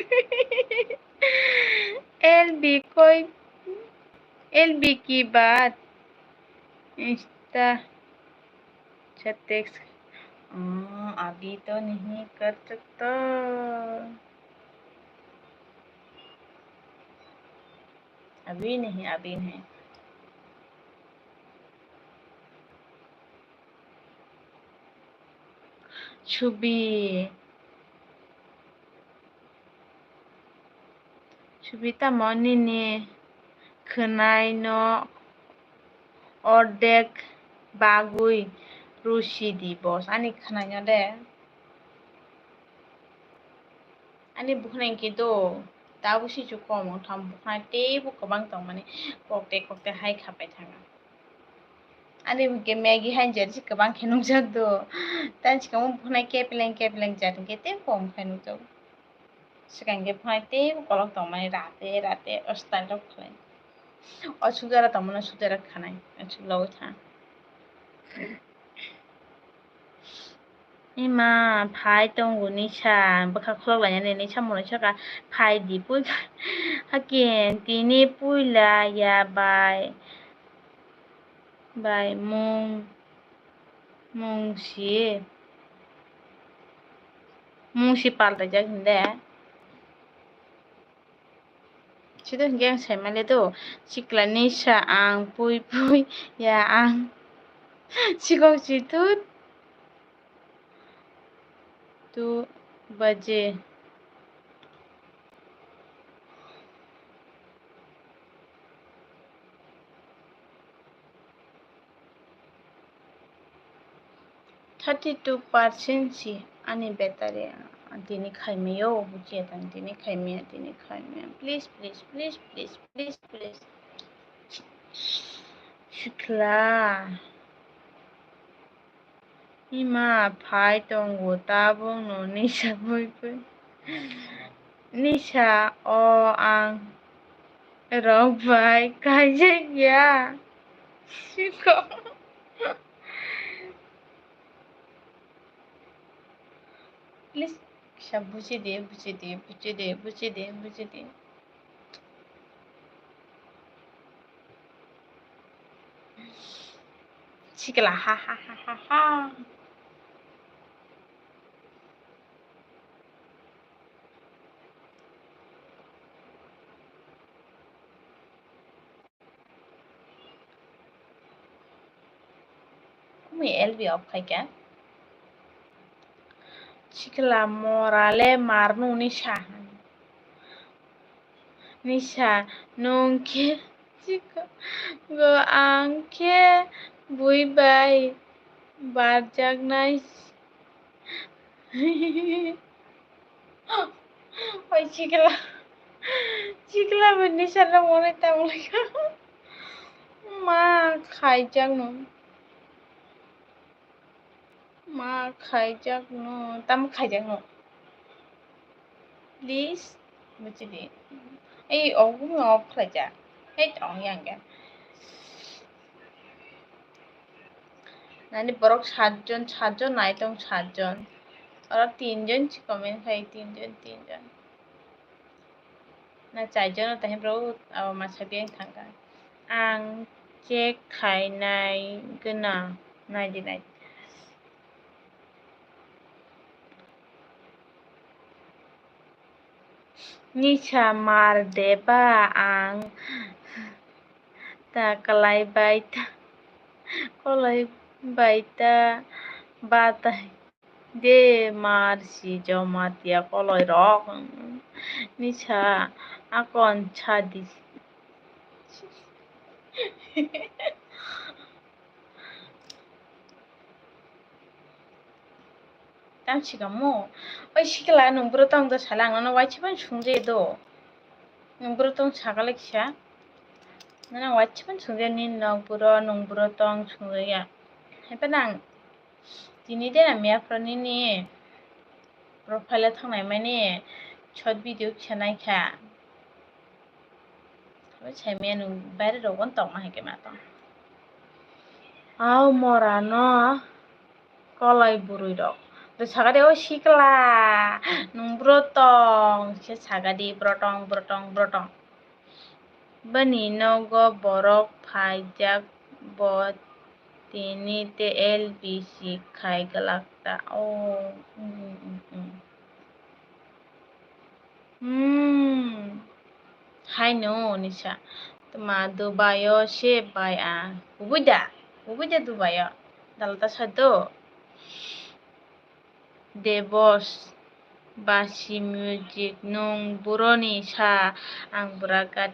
एलबी कोई एलबी की बात Insta text अभी तो नहीं कर सकता अभी नहीं छुबीता मनिने खोनायनो अर्धेक बागुई रुसि दिबस आंनि खोनाया दे आंनि बुखनायखिथ' दाबो सिसु खम थाम बुखनाय तेबो गोबां दं माने कक्टे हायखाबाय थाङा आंनि बुके मैगी हाइनजारसि गोबां खेनं जादो दानसिखौ बुखनाय केप्लें जादों केते खम खायनो जाव सिगांगे बुखनाय तेबो गलक दं माने राते अस्तान खालाय सुजारा दंमोन सुजारा खानाय सुलाव था इमा फाइ दंगो निसा बखा खुलायनानै निसा मनायसागा फाइ दिपुइ हाकेन तिनि पुइला या बाय मुंसि पाल्टा जागोन दे सिदा हिंगे आं सायमाले तो सिक्ला निसा आं पुइ या आं सिगाव सिथु 2 बजे (32%) आंनि बेटारिया दिनै खायमायाव बुजिया दां दिनै खायमाया प्लिज सिख्ला इमा फाइ दंगो दाबुं निसा बयबो निसा आं रावबाय गायजे गैया सिखौ प्लिज फिसा बुजिदे सिख्ला हा Kumi LB of क्या सिख्ला मराले मारनो निसा नंखे सिखौ आंखे बुइबाय बारजागनाय ओइ सिख्लाबो निसाना मने तामलायखा मा खायजागनो ताम खायजागनो प्लिज बुजिदे এই অগুলো অফ খাইজা এই অংয়াঙ্গা নানি বরক সাতজন নাইতং সাতজন ওরা 3জন কমেন্ট খাই 3জন ना चारजन ताहिब्राव मासाबियां थांगा आं चेक खायनाय गोना नायदिनाय निसा मार देबा आं कलायबाय बाताय दे मारसि जमातिया कलय रक निसा akon छादी 당시가뭐 ओइ सिख्ला नोंबोर दं साला आंनाव वाइटसिबान सुंजेदो नोंबोर दं सागालेखिया नों वाइटसिबान सुंजे नोंबोर दं सुंजेया हेबा नां दिनै देना मियाफ्रानि प्रोफाइल थांनाय माने शर्ट भिडिअ खिनायखा सायमाया नों बाहेर रगन तंग माहेके मातं आव मरा न कलाय बुरुय रक sagade o sikla nung brotong se sagadi brotong brotong brotong bani nogo borok phaijak bo tini te LBC khai galakta hai no nisha tuma Dubai se bai ubuda Dubai dalta sado Devos Basi music nung buroni sa ang buragan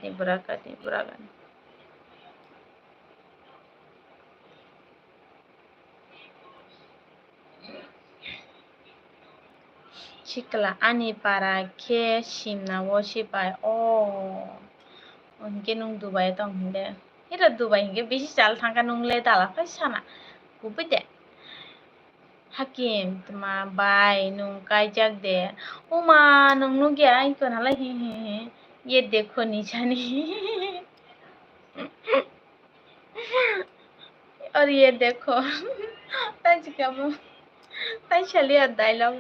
Chikla ani para ke simna wo si pai onke nung Dubai tong hinde hira Dubai hinge bisi chal thangka nung le dala phai sana kubide Hakim tuma bai nung kaijak de oma nung nugi ai kon hala hi ye dekho nichani और ये देखो তাই চলিয়ে dialogue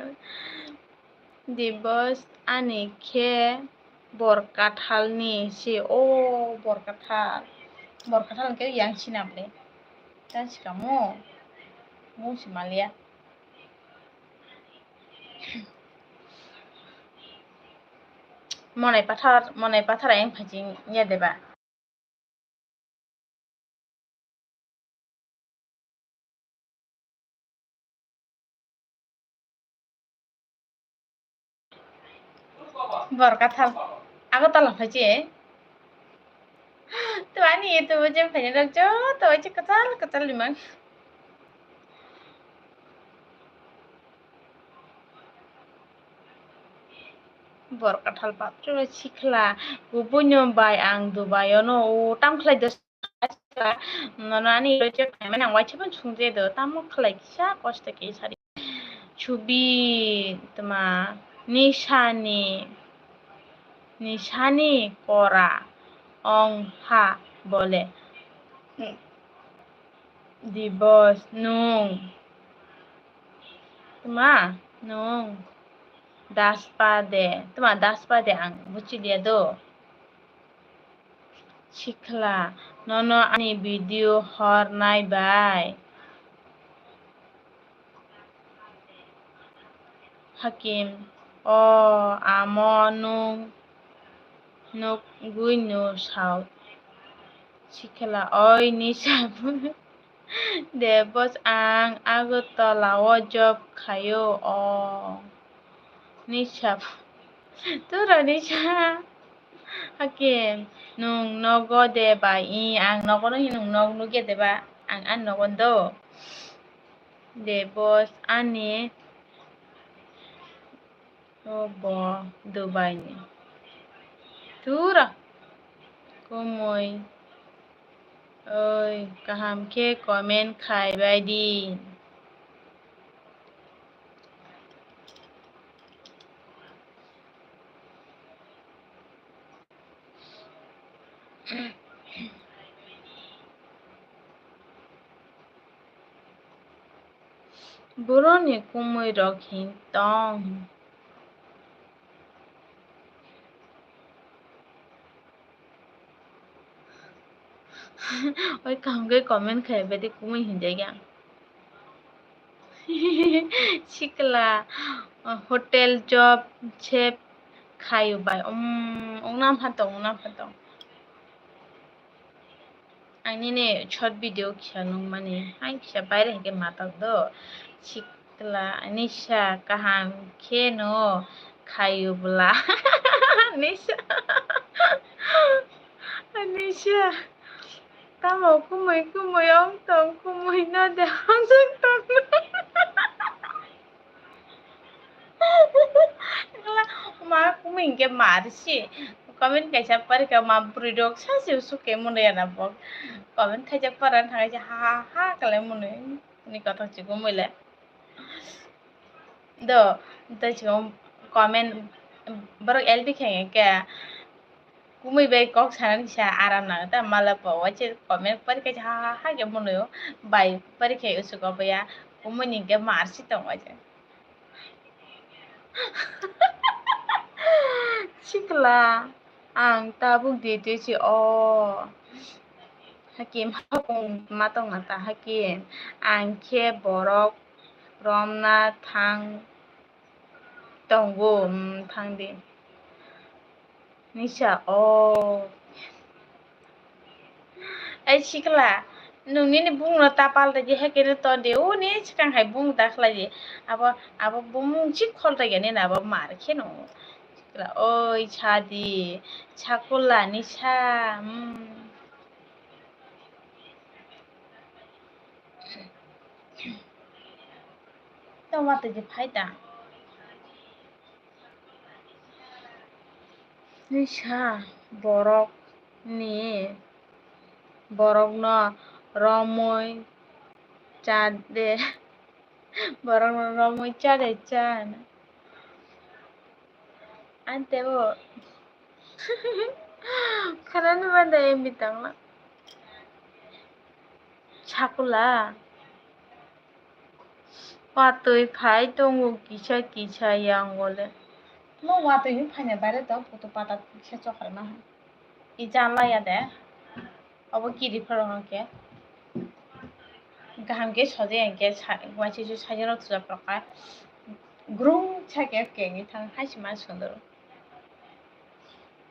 দিবস আনি খে বরকাঠালনি সে বরকাঠাল ke yang sinable তাই kamu mu simalia monai pathar yang phajing ya deba বরকাঠাল আগো তালা ফাইছে তো ani itu aja banyak rakjo to aja ketal limang বরকাঠাল পাত্র শিখলা গুবুন্য বাই আং দুবাইনো ও তামখ্লাই দস nani roje kaiman ang waichapan chungje do tamo khlai kisa kosta ke sari chubi tuma nishani kora ong ha bole দিবস nung daspade ang buchilia do শিখলা non ani video hor nai bai Hakim amonung nuk guino south শিখলা oi nisab Devos ang Agotala job kayo nisab Tura nisha Hakim nung nogo deba ang nogo no hinung nog nuge deba ang an nogon do Devos ani bo Dubai ni Tura kumoy oi kaham ke comment khai bai di Buroni kumoy rok hintong oi kaham ke comment khai bai di kumoy hinjai gya Chikla hotel job chef khayu bai ongnam phatong ani ne short video kisa nung mani hai kisa baire hingke matak do Chikla nisha kaham ke no khayu bla nisha tamo kumoy ong tong kumoy na de hang tong ma kumoy ke marsi comment kaisa par ka ma bridok sa se su ke mone na bok comment thajak paran thangai je ha kale mone ni কথা chi kumoyle do ta chom comment barok LB khenge ke kumoy bai kok sanan sa aram na ta mala pa wache comment par ka ha ke mone bai par ke usu ko baya kumoy ni ke marsi tong wache सिख्ला आं ता बुंदेदोसि Hakim hakung matong ata hakim angke borok romna thang tongo thangdi nisa ai sikla nungni ni bungno tapal de hakene to de o ni sikang hai bung dakhla di abo bumung chik khol ta gene na abo mar kheno sikla oi chadi chakola nisa to wata je phaita nisa borok ni borokno romoi chade borokno romoi chade chan ante bo kanan banda bitangla chakula watui phai tongo kisa yang bole mo watui ni phaine bare to photo pata kisa chokhar ma I janla ya de abo kiri pharo ke gaham ke soje ke wachi ju sajano tuja proka grung chake kengi thang hasima sundor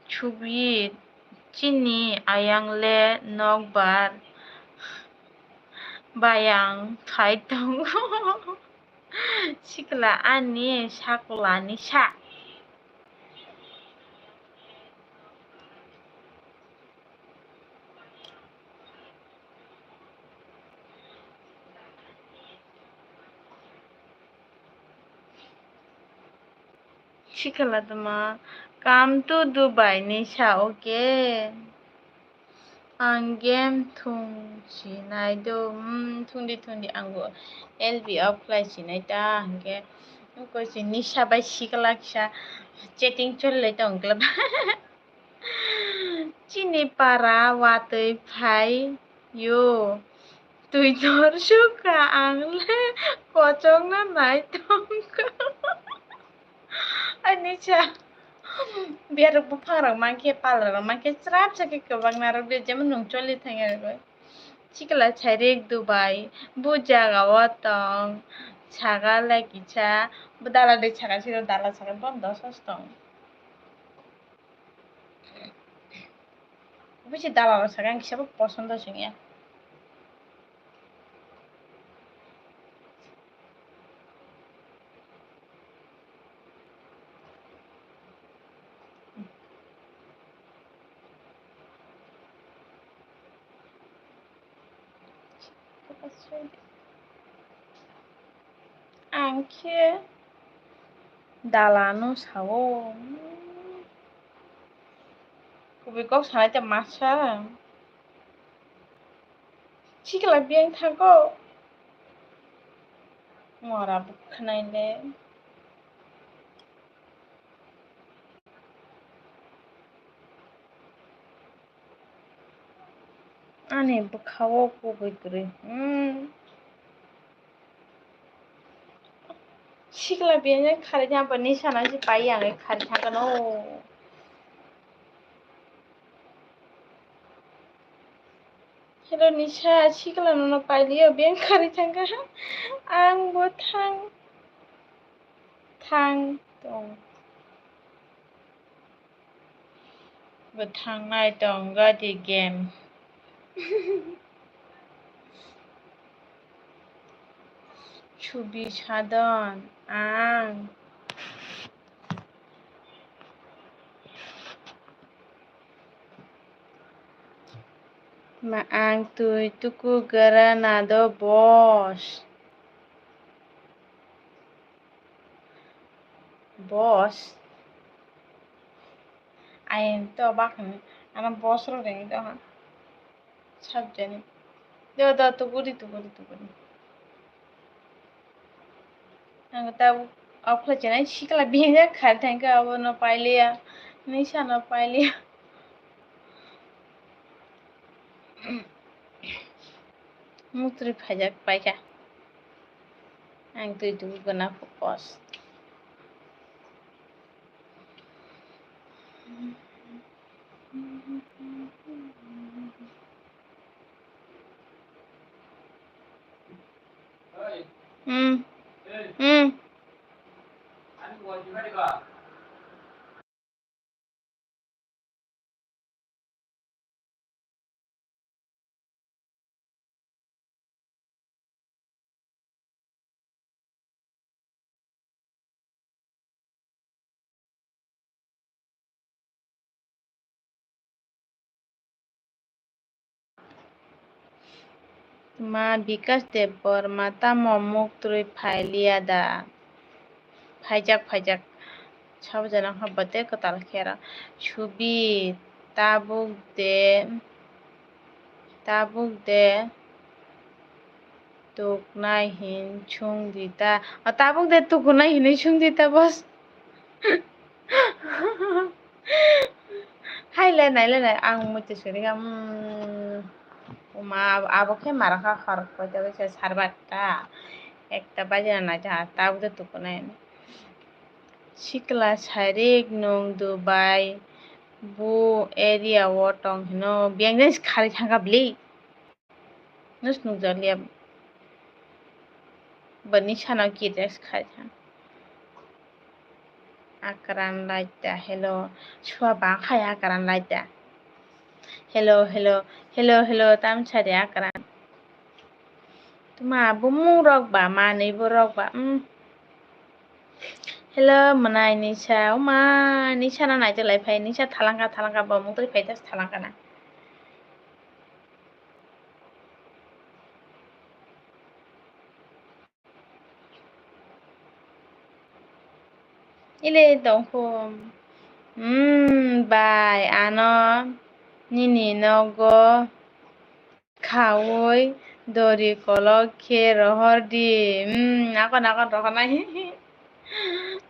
chubi chini ayangle nokbar bayang phai tongo sikla ani sakula ni sa sikla tama come to Dubai ni sa okay Angem thung sinai do thungdi anggo LB apply sinai ta angge ko si nisha bai sikla kisa chatting cholle ta ongla chini para watui phai yo tui dor suka angle kochong na nai tongka anisha biar bufarang mangke palar mangke srap sake kebang naro de jemen nung choli thange ro sikla chairek Dubai bujaga watong saga lakicha budala de saga siro dala saga bondo sostong Busi dala saga ang kisa পছন্দ singe angke dalano sawo kubikok sanai te masa sikla biang thago ngora bukhnai Ani bukhawo kubikri sikla biang khari jam pani sana si pai ang khari thakano Hello Nisha sikla no pailiyo biang khari thanga ang bo thang tong bo thang nai tong ga di game Chubi sadon ang ma ang tui tuku gara nado boss I am to bakhan ana boss ro deng to ha sabjani do tukuri ang ta aufla chena sikla biang khar thanga abo no pailiya Nisha no pailiya Mutri phajak paika ang tui tuku gana focus Hmm. Hmm. Ma Bikas Debbor mata momuk turi failiya da. Faijak. Sabjana habbate katal khera. Shubi tabuk de tuknai hin chung dita. Tabuk de tuknai hin chung dita bos. Hailai ang mutisuri Uma abokhe maraka kharok koite gese sarbatta ekta bajana na jaha tabuk de tuknai. Sikla sarik nung Dubai bu area wotong hino biangnes khari thanga bli nus nungjalia bani sana kirex khari thang akaran laita hello chua bang khaya akaran laita hello tam chade akaran tuma bumu rok ba mani bu rok ba hello manai Nisha uma Nisha na nai lai phai Nisha thalangka ba mu toi phaitas thalangka na ile dongkhum bai ano nini nogo khawoi dori kolok khe rohor di akon rohor nai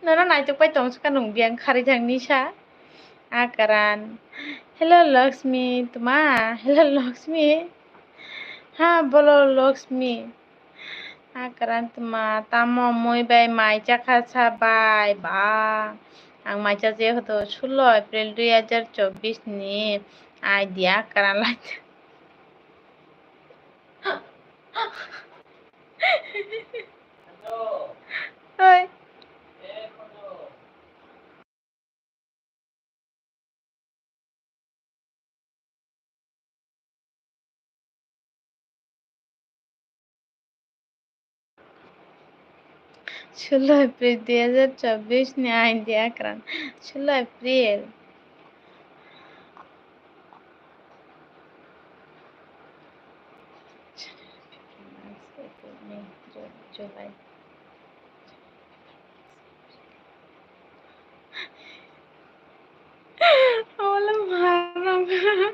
nona naituk pai tongsuka nung biang khari thang Nisha akaran hello Lakshmi tuma hello Lakshmi ha bolo Lakshmi akaran tuma tamo moi bai maija khacha bai ba ang maija je hoto 16 April 2024 ni idea akaran laita Oi 16 April 2024 ni idea akaran 16 April July Wala maharap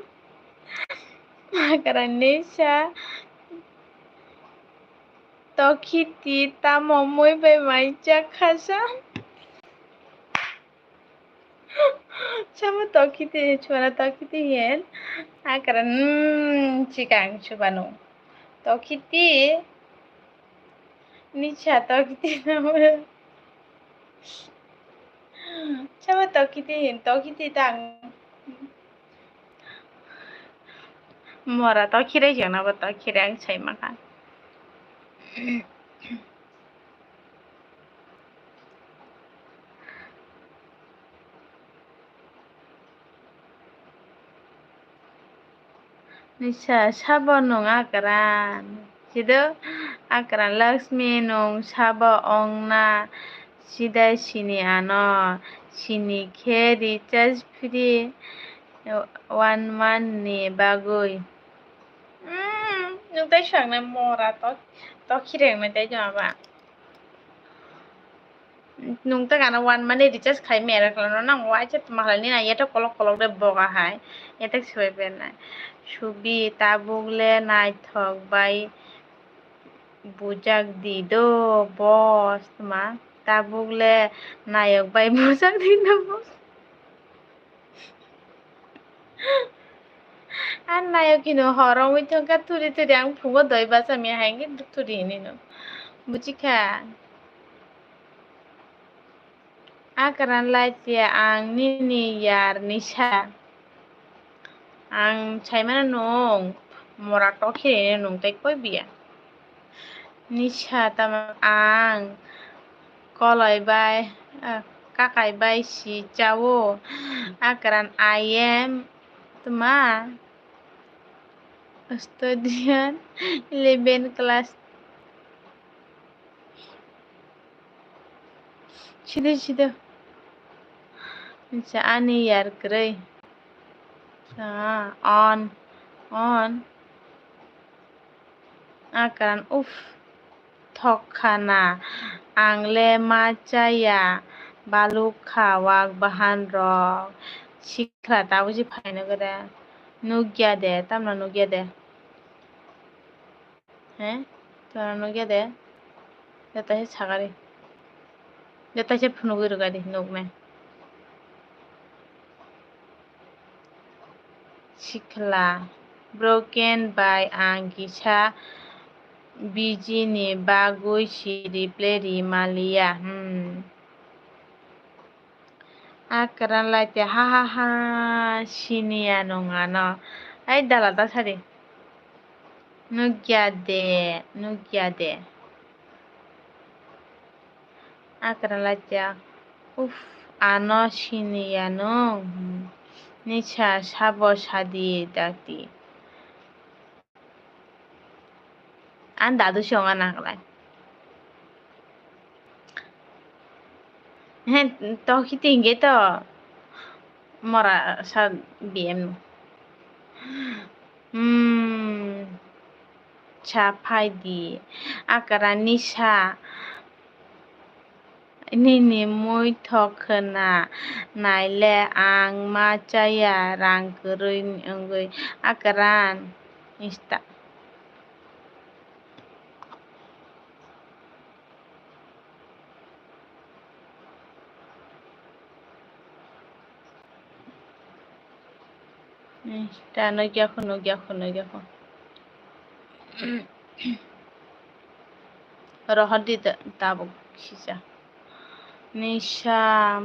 akaran Nisha Tokiti tamo moi bai maija khacha Chama tokiti chwana tokiti yen akaran chikang chubano tokiti Nisha tokiti chama tokiti tang mora tokire jona ba tokire ang chai maka Nisha sabo nung akaran sido akaran Lakshmi nung sabo ongna sida sini ano sini khe recharge free 1 month ni bagui nung tai sang na mora to khireng na tai jama ba nung ta kana 1 month ni recharge khai mera kala nang wai chat mahal ni na yata kolok de boga hai yata soi ben na subi tabugle nai thok bai bujak di do boss ma tabugle nayok bai bujak di do boss an nayok kino horong withong ka turi ang phungo doi basa mi hangi turi ni no bujika akaran laitia ang nini yar Nisha ang chaimana nung mora tokhire nung tai koi bia Nisha tama ang kolaibai kakaibai si cawo akaran I am tuma student 11 class sido Nisha ani yar kray on akaran uf thokana angle machaya balukha wak bahan rok sikra tabuji phaino gada nugya de tamna nugya de tamna nugya de jata se sagari jata se phunugui gadi nugne sikla broken by ang kisa bijini bagui siri pleri malia akaran laite ha sinia nonga no ai dalata sari nugya de akaran laite uf ano sinia nong Nisha sabo sadi dakti an dadu songa naklai to kitingge to mora sa biem chapai di akaran Nisha nini moi thokna naile ang machaya rang kurui ongoi akaran ista nugya ko rohadi tabuk sisa Nisha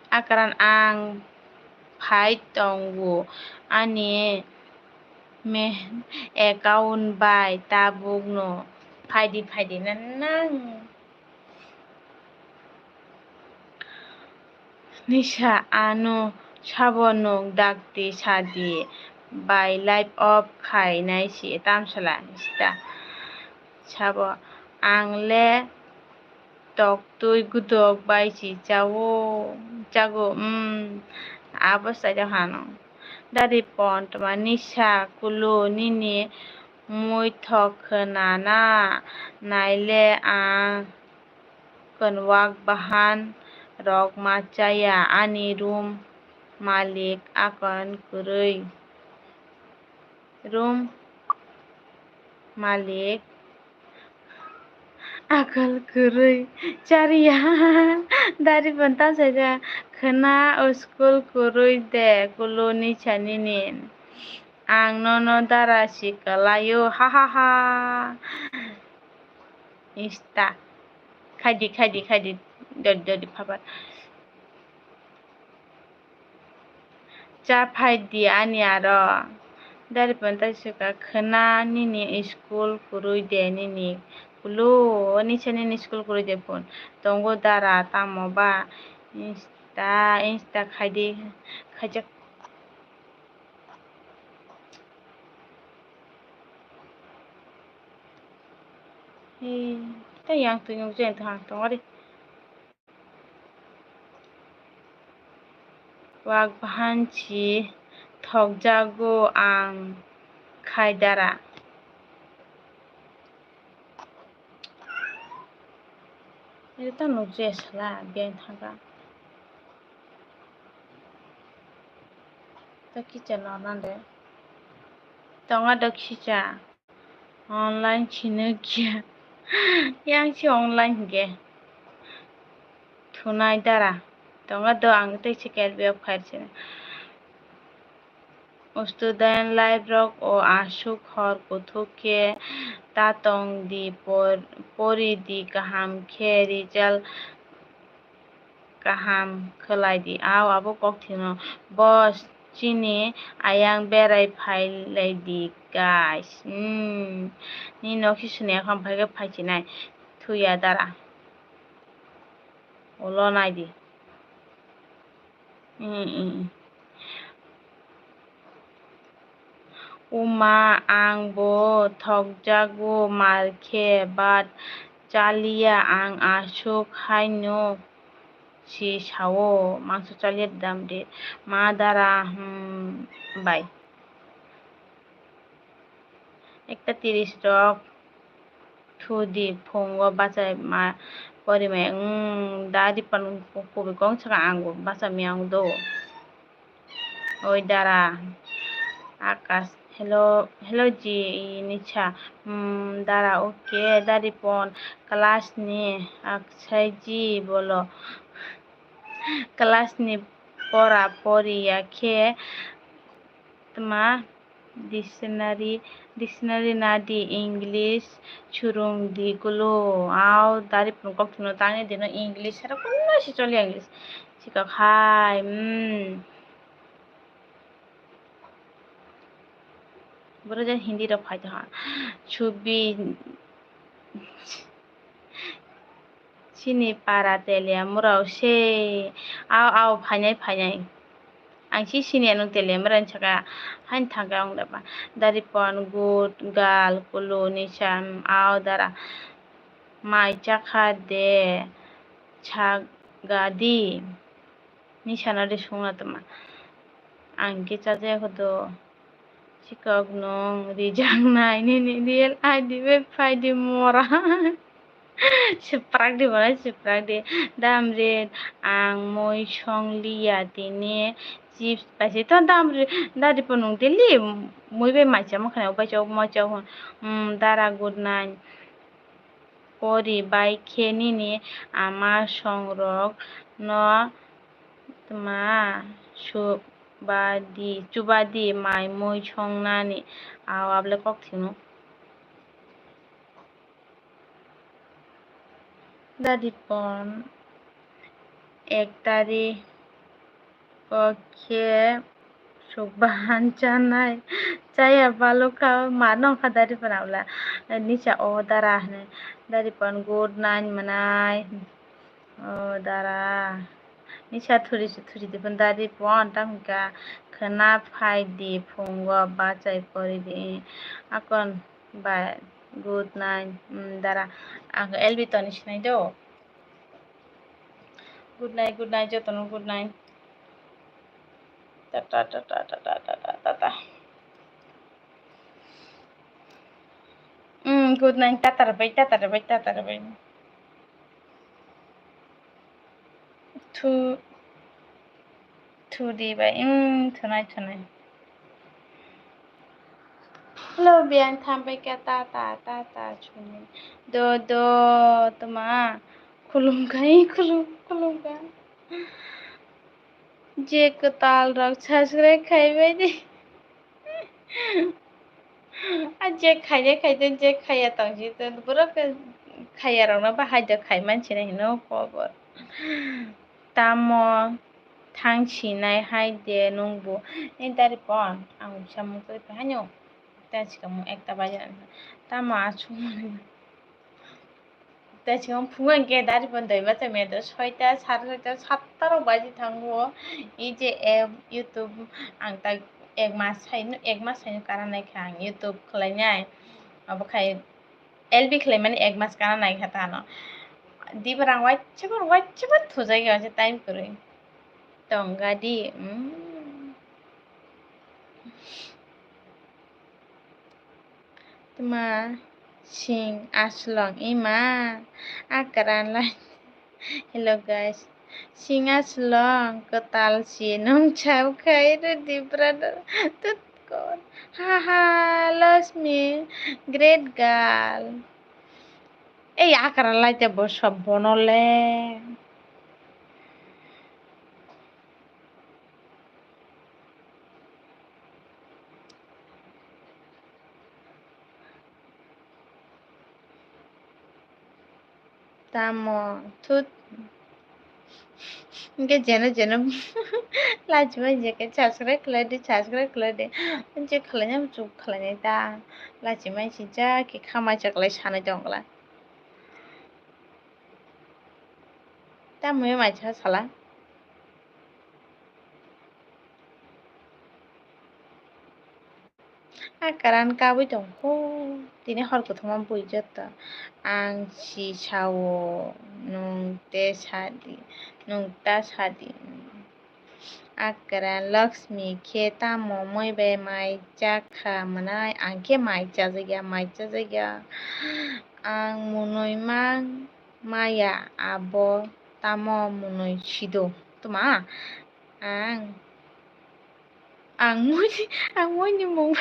akaran ang phai tongo ani me account by tabuk no phaidi nanang Nisha ano sabonong dakti sadi by life of khai nai si tamsala ista sabo angle tok tui gudok bai si jago abos saja hano dari pont Nisha kulo nini moi thokna na naile ang konwak bahan rok machaya ani room malik akan kurui room malik akal kurui caria dari bentar saja kena school kurui de kulo Nisha nini ang nono dara sikalayo hahaha ista khadi dodi papat chapai di ani aro dari bentar suka kena nini school kurui de nini kulo Nisha nini school kurui de pun tonggo dara tamo ba insta khajak ta yang tu yung jen thang tongari wak bahan chi thokjago ang khaidara itu nukje sala biang thanga ta kicha nonande tonga dokhicha online chinukya yang si online ge thunai dara tonga do ang te chikel be khairche student life rok o asuk hor kuthuke tatong di pori di kaham khe result kaham khlai di abo kok thino bos Chini ayang berai phailai guys. Ni no kisune এখন ভাগে ফাইছি নাই থুইয়া দাঁড়া ওলো নাই দি Uma angbo thokjago marke bat chalia ang asuk haino si sao mangso চালিয়ে দাম দে মা দ্বারা বাই একটা 30 টক থুদি ফঙ্গ বাচাই মা পরিমে দাদি পান কবি গং ছাকা আঙ্গো বাচা মিয়াং দো ওই দ্বারা আকাশ hello ji nicha দ্বারা ওকে দাদি পন ক্লাস নি আকসাই জি বলো ক্লাস নি পড়া পড়িয়া খে তোমা dictionary na di English churung di gulo aw dari pun kok tuno tangi dino English era kunna si choli English chika khai boro jan hindi ro phai ha chubi chini para telia murau se aw phainai ang sini anu telia meran chaka hain thanga ong daba dari pon good gal kulo nisam aw dara mai chakha de chagadi nisana de sunga tama angke chaje hodo chikok nong rijang nai ni real id website di mora seprak di mana seprak di dam red ang moi song liya tini chips paisi to dam red dari penung dili moi be macam khana ba chau ma chau dara good night pori bai kheni ni ama songrok no tma chubadi mai moi songnani awable kok thinu dadi pon ek tari pokhe subahan chanai chaya baluka manong khadari panawla nicha o dara ne dari pon good night manai o dara nicha thuri dipun dari pon tamka khana phai di phungo bachai pori di akon ba good night dara elbi toni sinai do good night jotono good night ta good night tatar bai thu di bai thunai hello bian thambai ka ta chuni do tama khulum ka je katal rak chasre khaibai di a je khaide je khaya tangji to bura ka khaya rangna bahai khai manchi na hino khobor tamo thangchinai haide nungbo ei dari pon ang samung koi hanyo তাজকামু একটা বাজার তামা আছুমনি তাজকাম Fuan কে দারি বন্ধ হইবা তুমি তো 6টা 6:30 7টারও বাজি থাঙ্গো এই যে ইউটিউব আং তা এক মাস সাইনো কারা নাই খা আং ইউটিউব খলাইনাই আবখাই এলবি খলাই মানে এক মাস কারা নাই খাতা ন দিবার আং ওয়াচ্চবার থুজাই গেছে টাইম করে টঙ্গাদি Tuma sing aslong ima akaran lai hello guys sing aslong ketal sinong chau khai di brother tut kon haha loves me great girl ei akaran lai te bo sob bonole tamo tut Cái जेनो लाजिबाय जेखौ subscribe खालायदो जे खालायनाय जुग खालायनाय दा लाजिबाय जाखि खामायजागलाय सानै दंला दा मुय माइसा साला akaran kawi dong ko tini hor kutuma buijata ang si sawo nung ta sadi akaran Lakshmi kheta momoi be mai jakha manai angke mai jagya ang munoi mang maya abo tamo munoi sido tuma ang moi ni mong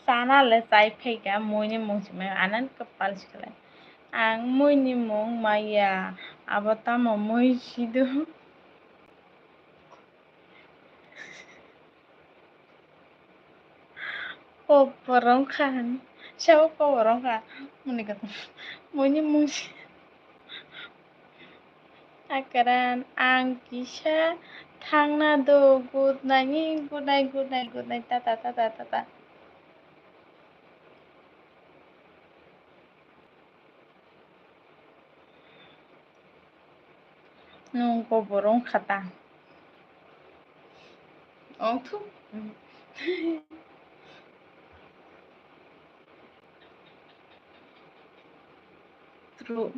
sana le sai phega moi ni mong sima anan kapal sikala ang moi ni mong maya abo tamo moi sido Poporong kan siapa poporong kan menikah moi ni mong akaran ang kisha thangna do good night ta nung poporong kata oh tuh true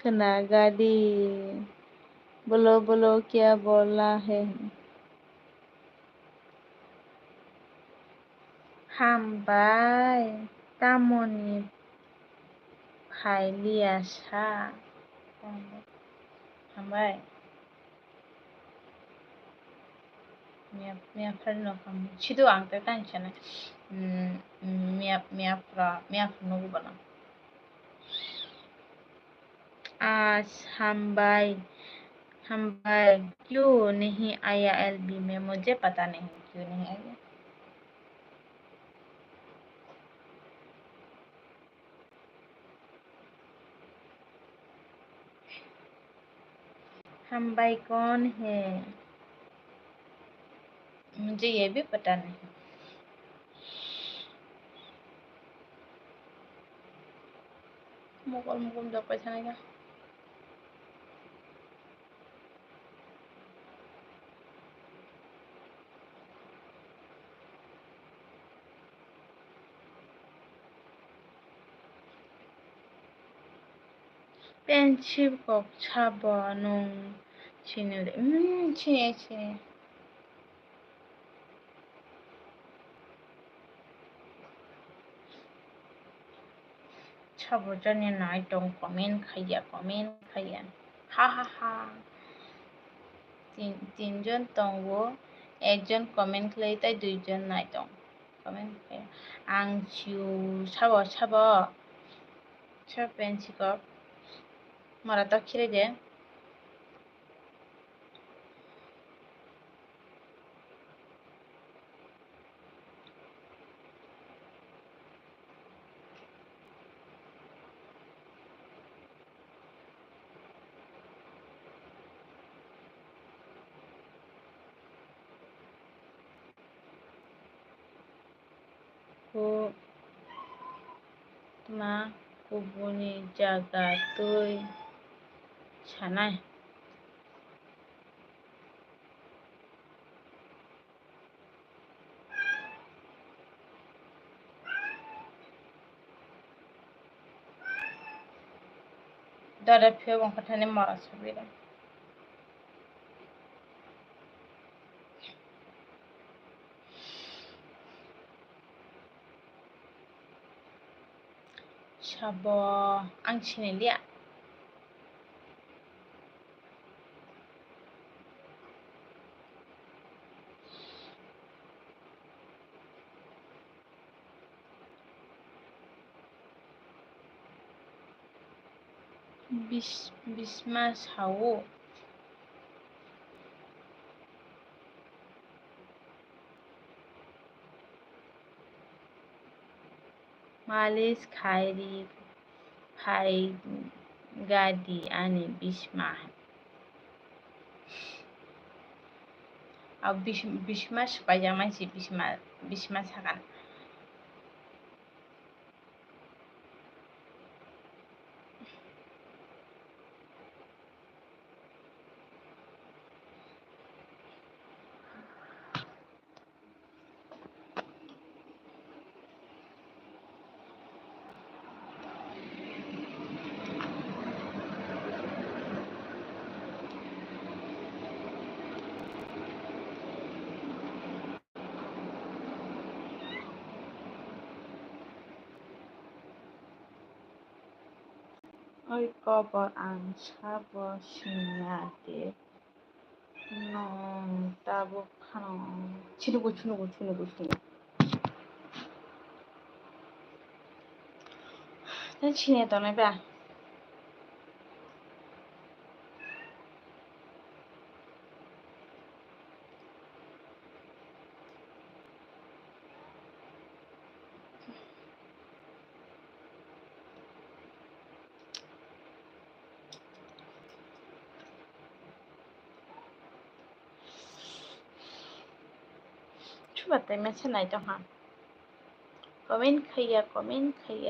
kena gadi बोलो क्या बोला है हामबाय तामनि फाइलियासा हामबाय मियाफोरनो सिदु आंते तांचना मियाफ्रा नगुबना आज हामबाय क्यों नहीं आया एलबी में मुझे पता नहीं क्यों नहीं आया हामबाय कौन है मुझे ये भी पता नहीं मुकुल जब पैसा नहीं penship kok chaba nung chinude chine chabo jani nai tong comment khaya ha তিনজন tongbo ekjon comment khlai tai duijon nai tong comment khaya ang chiu chabo penship kok mara to khire je ko ma kubuni jaga tui sanai dara pheo bang khathani mara sabira chabo ang chinelia bisma sawo Malis Khairi Gadi Ani Bishma. अब Bishma supaya masih Bishma sakan. Oi cover ang sabo sinyate no tabo kano chinugo. Then chine to na ba. Chuba te me se nai to ha. Comment khaya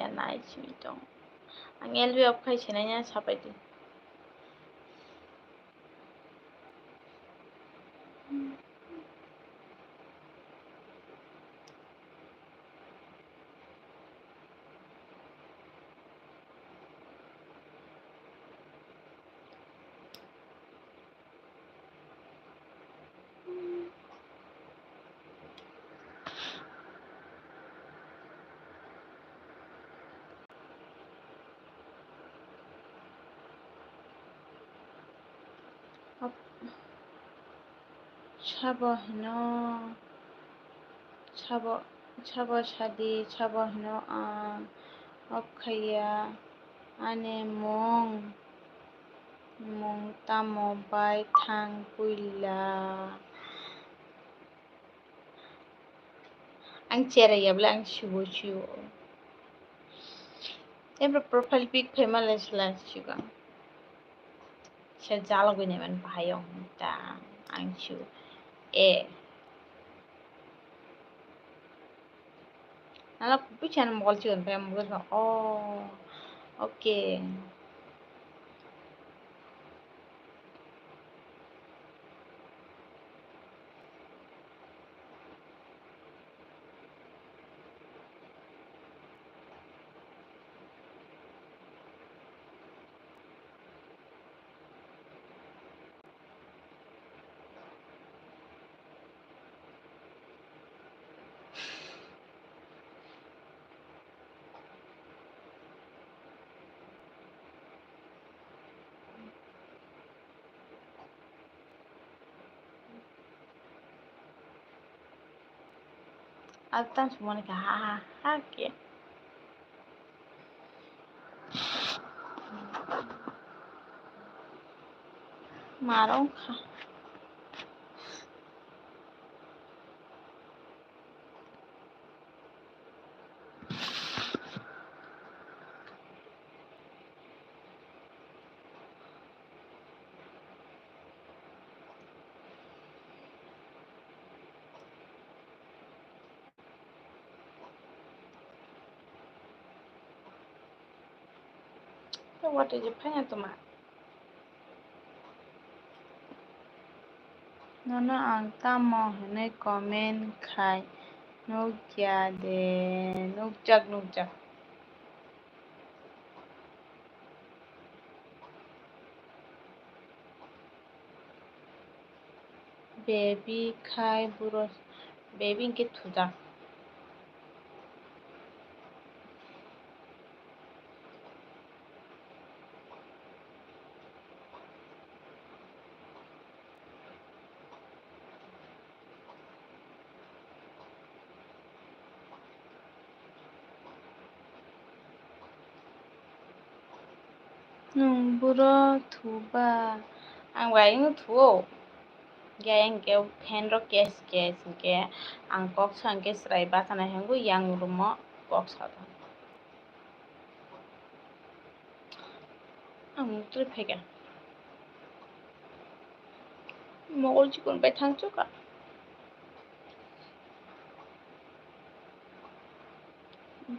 nai chimi to. Ang elbi op khai chine nya sapai ti. Chabo hino chabo shadi chabo hino op khaya ane mong tamo bai thang puila. Ang chera yabla ang shubo. Every profile pic famous las chuga. Siya jalo guneman pahayong ta ang shu. Nala kupichana mol chugan pa mol ba. Oh, okay. Altan semua ka ha ke. Marong ka. So what did you pay to ma? Nono ang tamo hene comment khai nuk ja de nuk jak. Baby khai buros baby ke thuja. Nung buro thuba ang waing thuo. Gayang ke henro kes ke ang kok sang ke srai ba kana hengu yang rumo kok sa. आंथ' फैगोन मंगल chicken bye थांसो का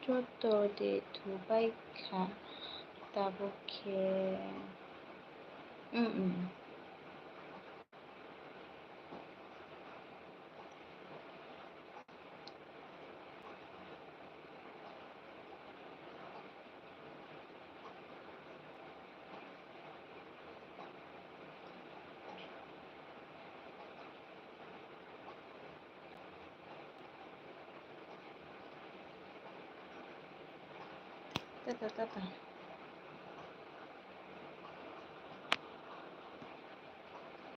যত দে ধুবাই খা তাবো খেয়ে ta ta ta ta